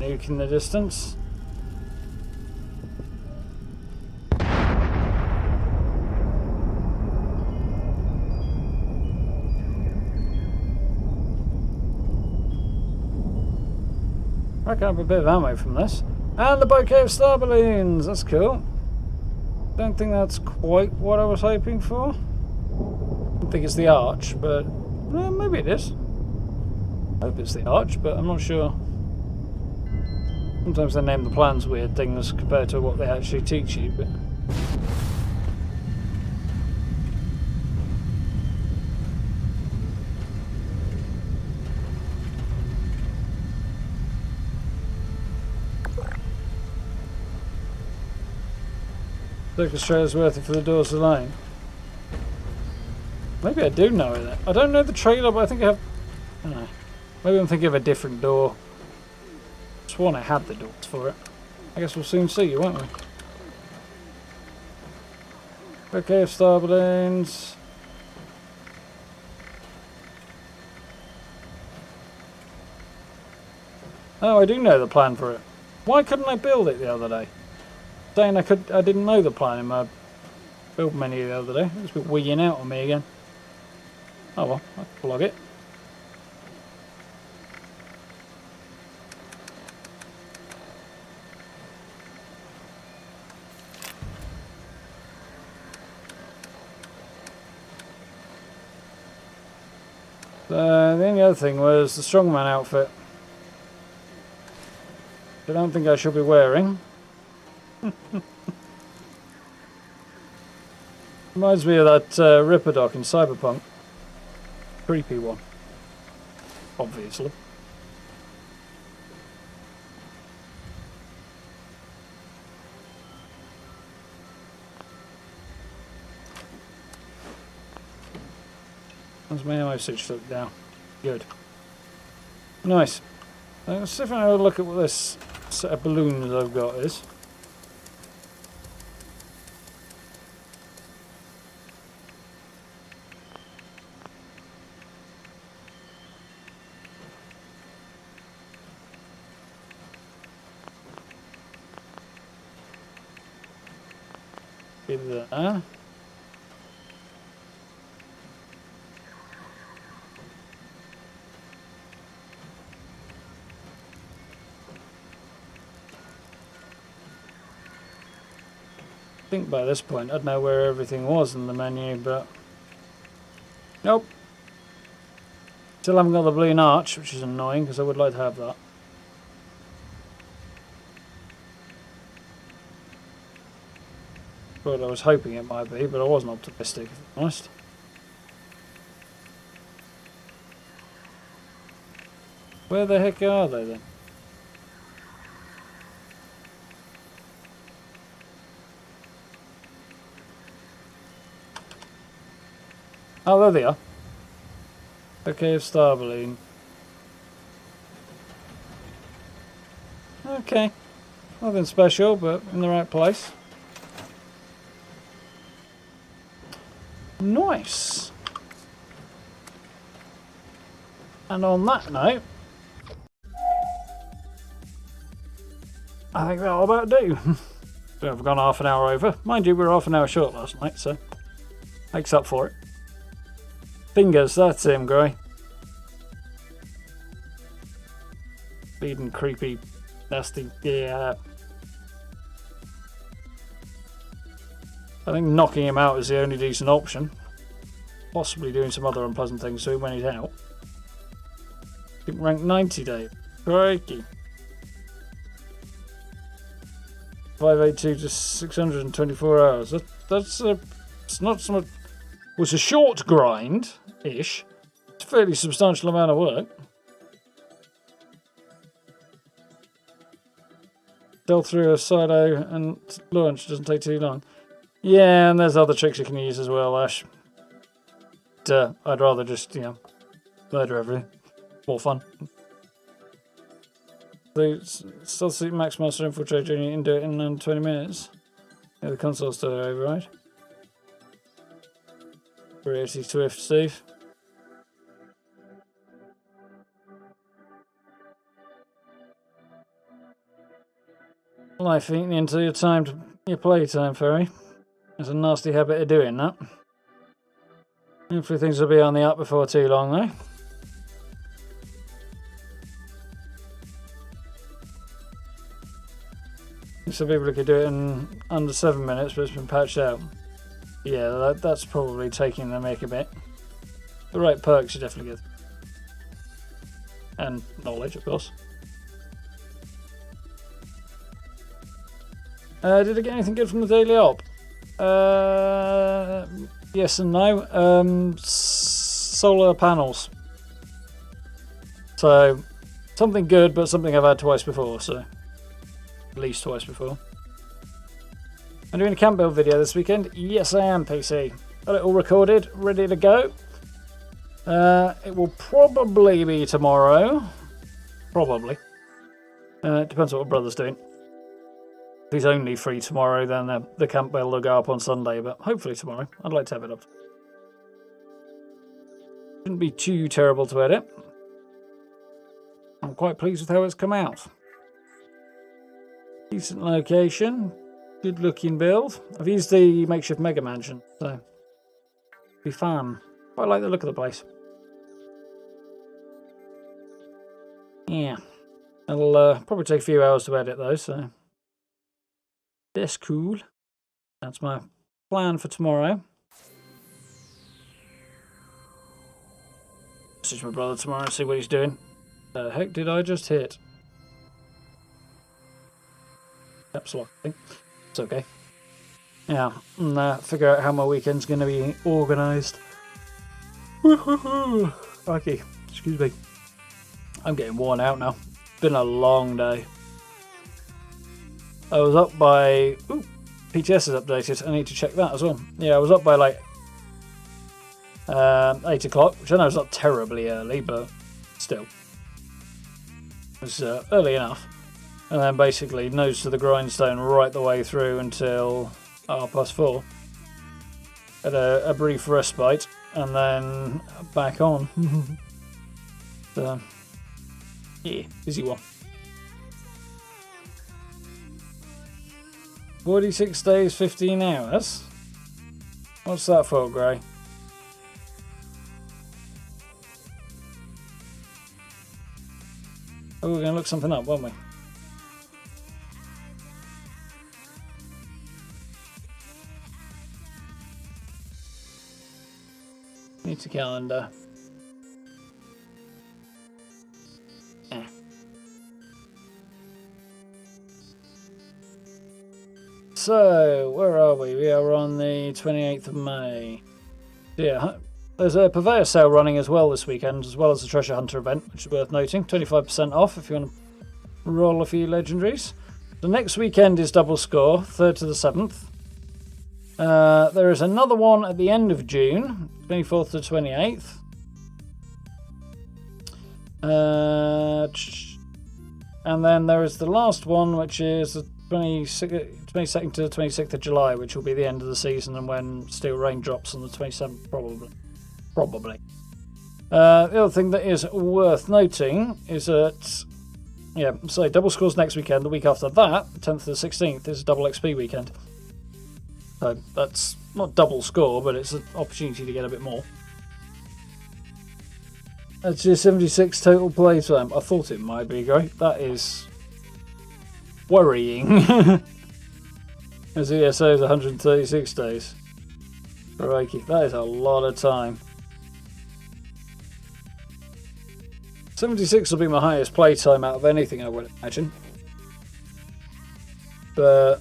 Nuke in the distance. I can have a bit of ammo from this. And the bouquet of star balloons, that's cool. Don't think that's quite what I was hoping for. I don't think it's the arch, but maybe it is. I hope it's the arch, but I'm not sure. Sometimes they name the plans weird things compared to what they actually teach you, but... Circus trailer's worth it for the doors alone. Maybe I do know it. I don't know the trailer, but I think I have... I don't know. Maybe I'm thinking of a different door. I sworn I had the doors for it. I guess we'll soon see, won't we? Okay, of star balloons. Oh, I do know the plan for it. Why couldn't I build it the other day? Saying I didn't know the plan in my build menu the other day. It's a bit wigging out on me again. Oh well, I'll plug it. The only other thing was the strongman outfit. I don't think I should be wearing. Reminds me of that Ripper Doc in Cyberpunk. Creepy one. Obviously. How's my ammo switch look now? Good. Nice. Let's see if I have a look at what this set of balloons I've got is. Either there. I think by this point I'd know where everything was in the menu, but nope. Still haven't got the balloon arch, which is annoying because I would like to have that. What I was hoping it might be, but I wasn't optimistic, if I'm honest. Where the heck are they then? Oh, there they are. Okay, star balloon. Okay. Nothing special, but in the right place. Nice. And on that note, I think that'll about do. So I've gone half an hour over. Mind you, we were half an hour short last night, so makes up for it. Fingers, that's him, Grey. Bleeding, creepy, nasty, yeah. I think knocking him out is the only decent option. Possibly doing some other unpleasant things to him when he's out. I think rank 90, Dave. Crikey. 582 to 624 hours. That's it's not so much. Well, it's a short grind-ish. It's a fairly substantial amount of work. Still through a silo and launch doesn't take too long. Yeah, and there's other tricks you can use as well, Ash. But, I'd rather just, murder everything. More fun. The stealth suit Max Master infiltrate journey, you can do it in under 20 minutes. Yeah, the console's still override. 380 Swift, Steve. Life eating into your playtime, Ferry. There's a nasty habit of doing that. Hopefully things will be on the up before too long, though. Some people could do it in under 7 minutes, but it's been patched out. Yeah, that's probably taking the mick a bit. The right perks you definitely get. And knowledge, of course. Did I get anything good from the daily op? Yes and no. Solar panels. So, something good, but something I've had twice before, so. At least twice before. I'm doing a camp build video this weekend. Yes, I am, PC. Got it all recorded, ready to go. It will probably be tomorrow. Probably. It depends on what brother's doing. If he's only free tomorrow, then the camp build will go up on Sunday, but hopefully tomorrow. I'd like to have it up. Shouldn't be too terrible to edit. I'm quite pleased with how it's come out. Decent location. Good looking build. I've used the makeshift mega mansion, so be fun. Quite like the look of the place. Yeah. It'll probably take a few hours to edit though, so that's cool. That's my plan for tomorrow. Message my brother tomorrow and see what he's doing. The heck did I just hit? Absolutely. It's okay. Yeah, and figure out how my weekend's going to be organised. Okay, excuse me. I'm getting worn out now. It's been a long day. I was up by... Ooh, PTS is updated. I need to check that as well. Yeah, I was up by like 8 o'clock, which I know is not terribly early, but still. It was early enough. And then basically nose to the grindstone right the way through until 4:30. Had a brief respite and then back on. So, yeah, busy one. 46 days, 15 hours. What's that for, Gray? Oh, we're going to look something up, won't we? Need a calendar. So, where are we? We are on the 28th of May. Yeah, There's a purveyor sale running as well this weekend, as well as the treasure hunter event, which is worth noting. 25% off if you want to roll a few legendaries. The next weekend is double score, 3rd to the 7th. There is another one at the end of June, 24th to 28th. And then there is the last one, which is the 22nd to the 26th of July, which will be the end of the season and when Steel Rain drops on the 27th, probably. The other thing that is worth noting is that, double scores next weekend. The week after that, the 10th to the 16th, is a double XP weekend. So that's not double score, but it's an opportunity to get a bit more. That's your 76 total playtime. I thought it might be great. That is worrying. As ESO is 136 days. Crikey, that is a lot of time. 76 will be my highest playtime out of anything, I would imagine. But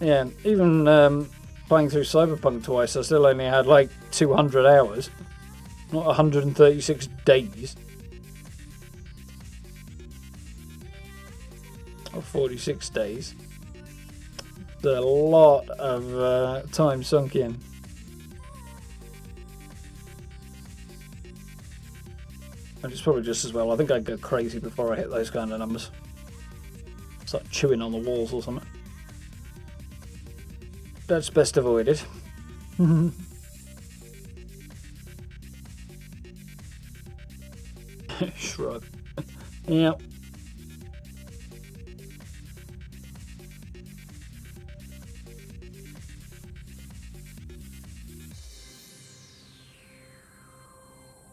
yeah, even playing through Cyberpunk twice, I still only had like 200 hours. Not 136 days. Or 46 days. It's a lot of time sunk in. And it's probably just as well. I think I'd go crazy before I hit those kind of numbers. Start chewing on the walls or something. That's best avoided. Shrug. Yep.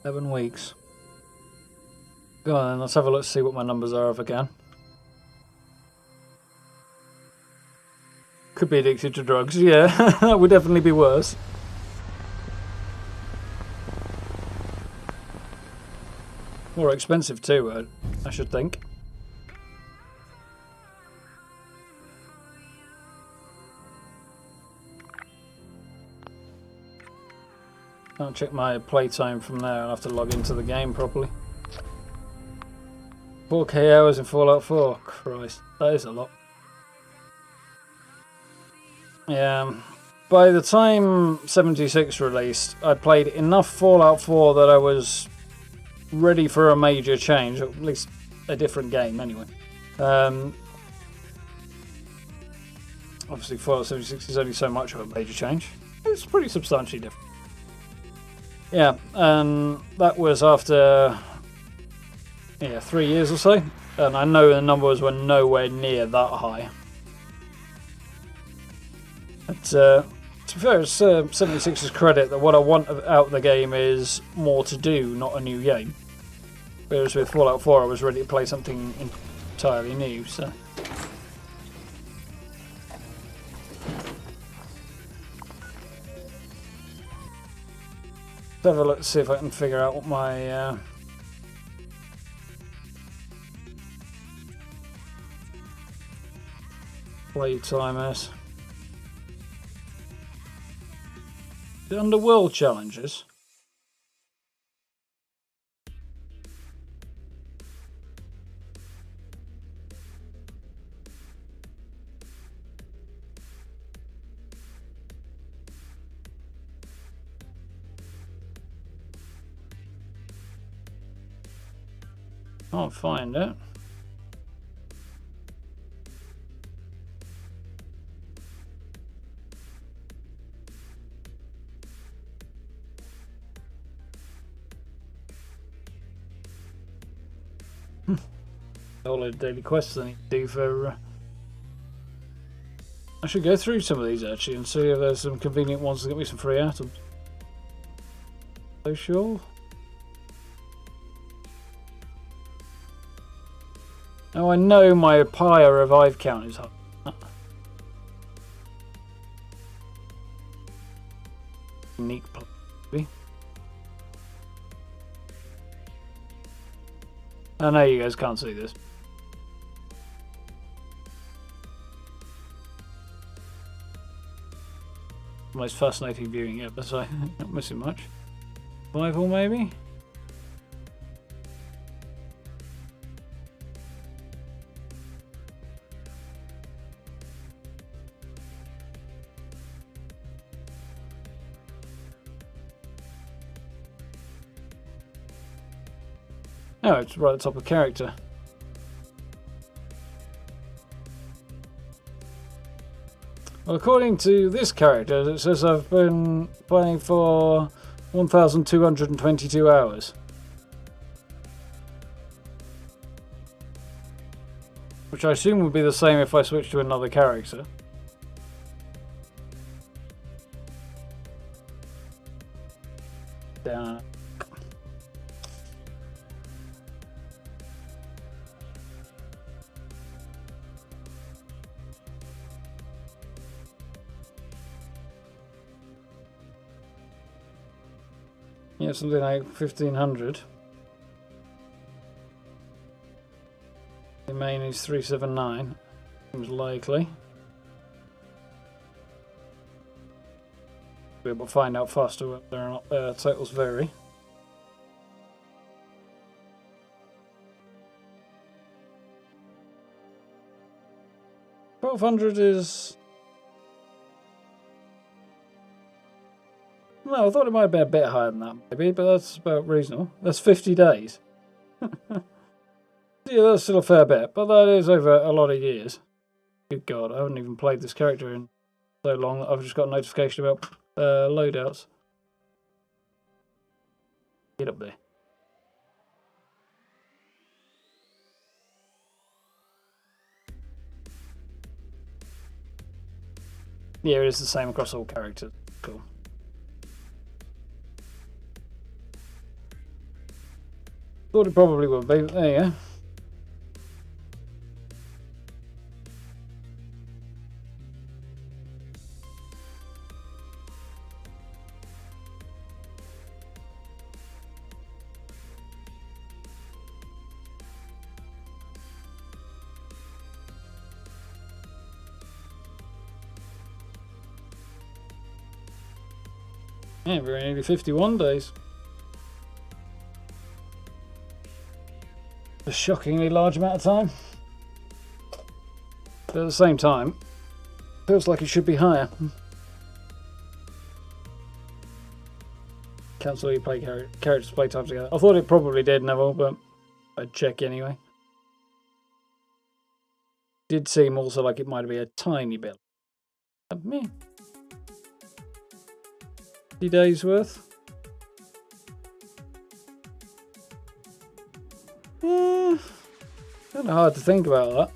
Seven weeks. Go on then, let's have a look to see what my numbers are if I can. Could be addicted to drugs, yeah. That would definitely be worse. More expensive too, I should think. Can't check my playtime from there. I'll have to log into the game properly. 4K hours in Fallout 4. Christ, that is a lot. Yeah, by the time 76 released, I'd played enough Fallout 4 that I was ready for a major change, or at least a different game anyway. Obviously Fallout 76 is only so much of a major change. It's pretty substantially different. Yeah, and that was after 3 years or so, and I know the numbers were nowhere near that high. But to be fair, it's 76's credit that what I want out of the game is more to do, not a new game. Whereas with Fallout 4 I was ready to play something entirely new, so... Let's have a look to see if I can figure out what my... playtime is. The Underworld challenges. Can't find it. All the daily quests I need to do for... I should go through some of these actually and see if there's some convenient ones that get me some free atoms. So sure. Now I know my higher revive count is up. Unique play. I know you guys can't see this. Most fascinating viewing ever, so not missing much. Survival, maybe? Oh, it's right at the top of character. Well, according to this character, it says I've been playing for 1,222 hours. Which I assume would be the same if I switched to another character. Down. Yeah, something like 1,500. The main is 379. Seems likely. We'll be able to find out faster whether or not totals vary. $1,200 is... No, I thought it might be a bit higher than that, maybe, but that's about reasonable. That's 50 days. Yeah, that's still a fair bit, but that is over a lot of years. Good God, I haven't even played this character in so long that I've just got a notification about loadouts. Get up there. Yeah, it is the same across all characters. Cool. Thought it probably would be, but there you go. Yeah, we're nearly 51 days. A shockingly large amount of time. But at the same time, feels like it should be higher. Cancel your play characters play time together. I thought it probably did, Neville, but I'd check anyway. Did seem also like it might be a tiny bit. Me. 50 days worth. Yeah, kind of hard to think about that.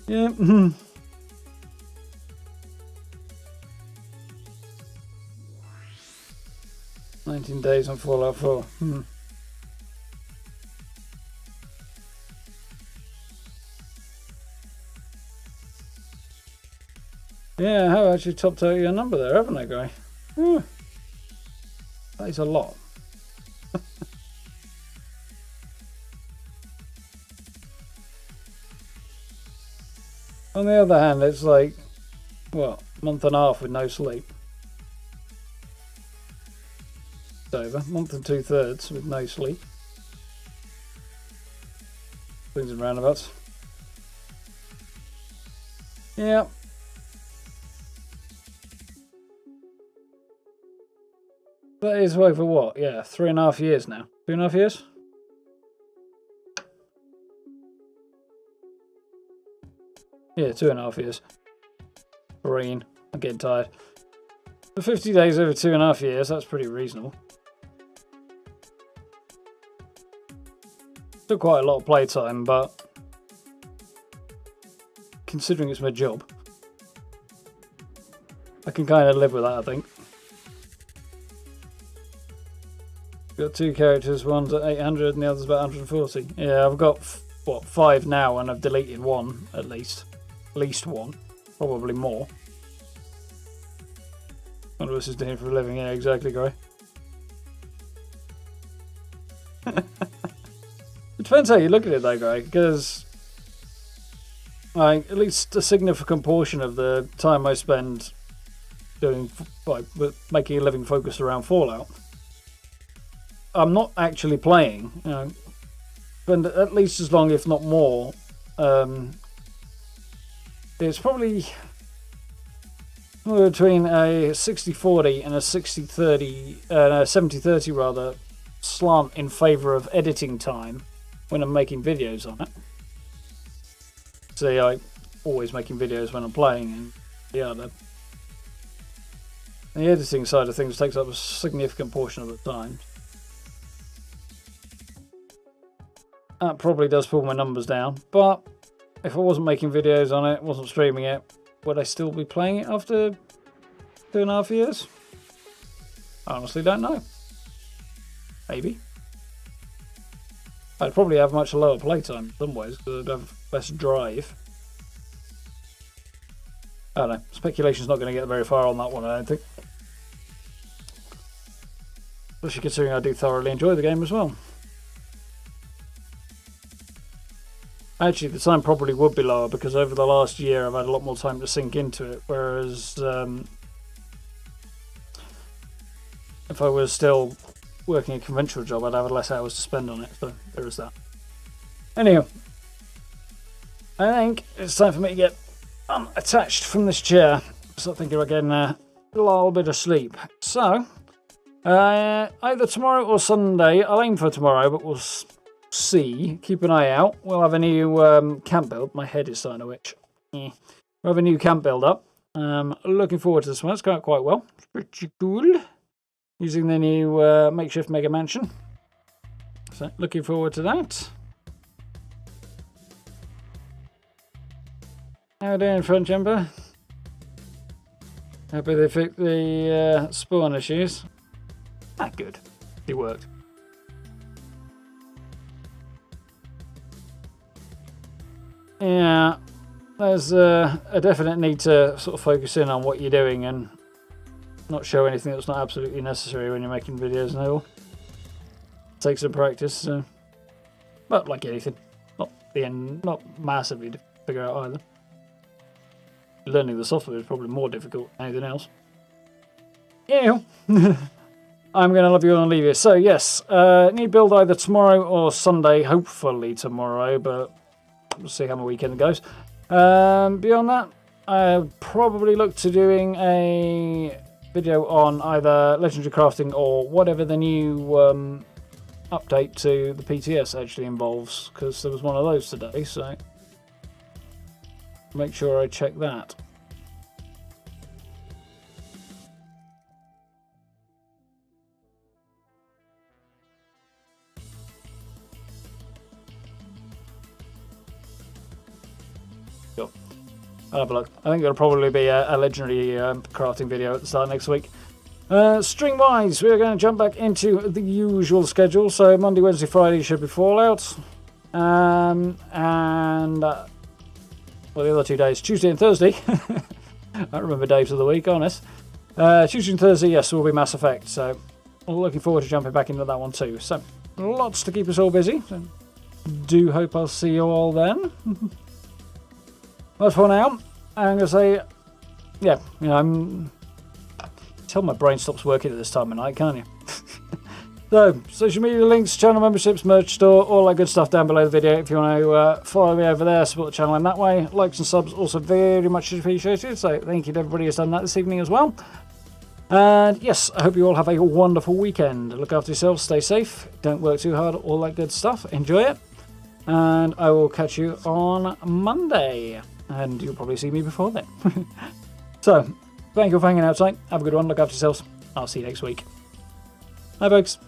Yeah. 19 days on Fallout 4. Yeah, I have actually topped out your number there, haven't I, guy? That is a lot. On the other hand, it's like, what, a month and a half with no sleep. It's over. Month and 2/3 with no sleep. Things and roundabouts. Yeah. That is over what? Yeah, 3.5 years now. 2.5 years? Yeah, 2.5 years. Green. I'm getting tired. For 50 days over 2.5 years, that's pretty reasonable. Still quite a lot of playtime, but considering it's my job, I can kind of live with that, I think. Got two characters, one's at 800 and the other's about 140. Yeah, I've got, what, 5 now and I've deleted one, at least. At least one. Probably more. One of us is doing it for a living, yeah, exactly, Gray. It depends how you look at it though, Greg, because like, at least a significant portion of the time I spend doing, like, making a living focused around Fallout, I'm not actually playing, you know, spend at least as long, if not more. It's probably between a 60-40 and a 60-30, a 70-30 rather, slant in favour of editing time when I'm making videos on it. See, I'm always making videos when I'm playing, and yeah, the editing side of things takes up a significant portion of the time. That probably does pull my numbers down, but if I wasn't making videos on it, wasn't streaming it, would I still be playing it after 2.5 years? I honestly don't know. Maybe. I'd probably have much lower playtime in some ways, because I'd have less drive. I don't know. Speculation's not going to get very far on that one, I don't think. Especially considering I do thoroughly enjoy the game as well. Actually, the time probably would be lower, because over the last year I've had a lot more time to sink into it, whereas if I was still working a conventional job, I'd have less hours to spend on it, so there is that. Anyhow, I think it's time for me to get unattached from this chair, so I think I'm getting a little bit of sleep. So, either tomorrow or Sunday, I'll aim for tomorrow, but we'll see. Keep an eye out. We'll have a new camp build. My head is starting to itch. We'll have a new camp build up. Looking forward to this one. It's going quite well. It's pretty cool. Using the new makeshift mega mansion. So, looking forward to that. How are we doing, front jumper? Happy they fixed the spawn issues. Ah, good. It worked. Yeah, there's a definite need to sort of focus in on what you're doing and not show anything that's not absolutely necessary when you're making videos and all. Take some practice, but like anything, not massively to figure out either. Learning the software is probably more difficult than anything else. Yeah, I'm going to love you all and leave you. So yes, new build either tomorrow or Sunday, hopefully tomorrow, but we'll see how my weekend goes. Beyond that, I'll probably look to doing a video on either Legendary Crafting or whatever the new update to the PTS actually involves, because there was one of those today, so make sure I check that. Sure. I'll have a look. I think there'll probably be a legendary crafting video at the start of next week. Stream wise, we're going to jump back into the usual schedule. So Monday, Wednesday, Friday should be Fallout. Well, the other 2 days, Tuesday and Thursday. I don't remember days of the week, honest. Tuesday and Thursday, yes, will be Mass Effect. So, looking forward to jumping back into that one too. So, lots to keep us all busy. So, do hope I'll see you all then. But for now, I'm going to say, yeah, you know, tell my brain stops working at this time of night, can't you? So, social media links, channel memberships, merch store, all that good stuff down below the video. If you want to follow me over there, support the channel in that way. Likes and subs also very much appreciated. So thank you to everybody who's done that this evening as well. And yes, I hope you all have a wonderful weekend. Look after yourselves, stay safe, don't work too hard, all that good stuff. Enjoy it. And I will catch you on Monday. And you'll probably see me before then. So, thank you for hanging out tonight. Have a good one. Look after yourselves. I'll see you next week. Bye, folks.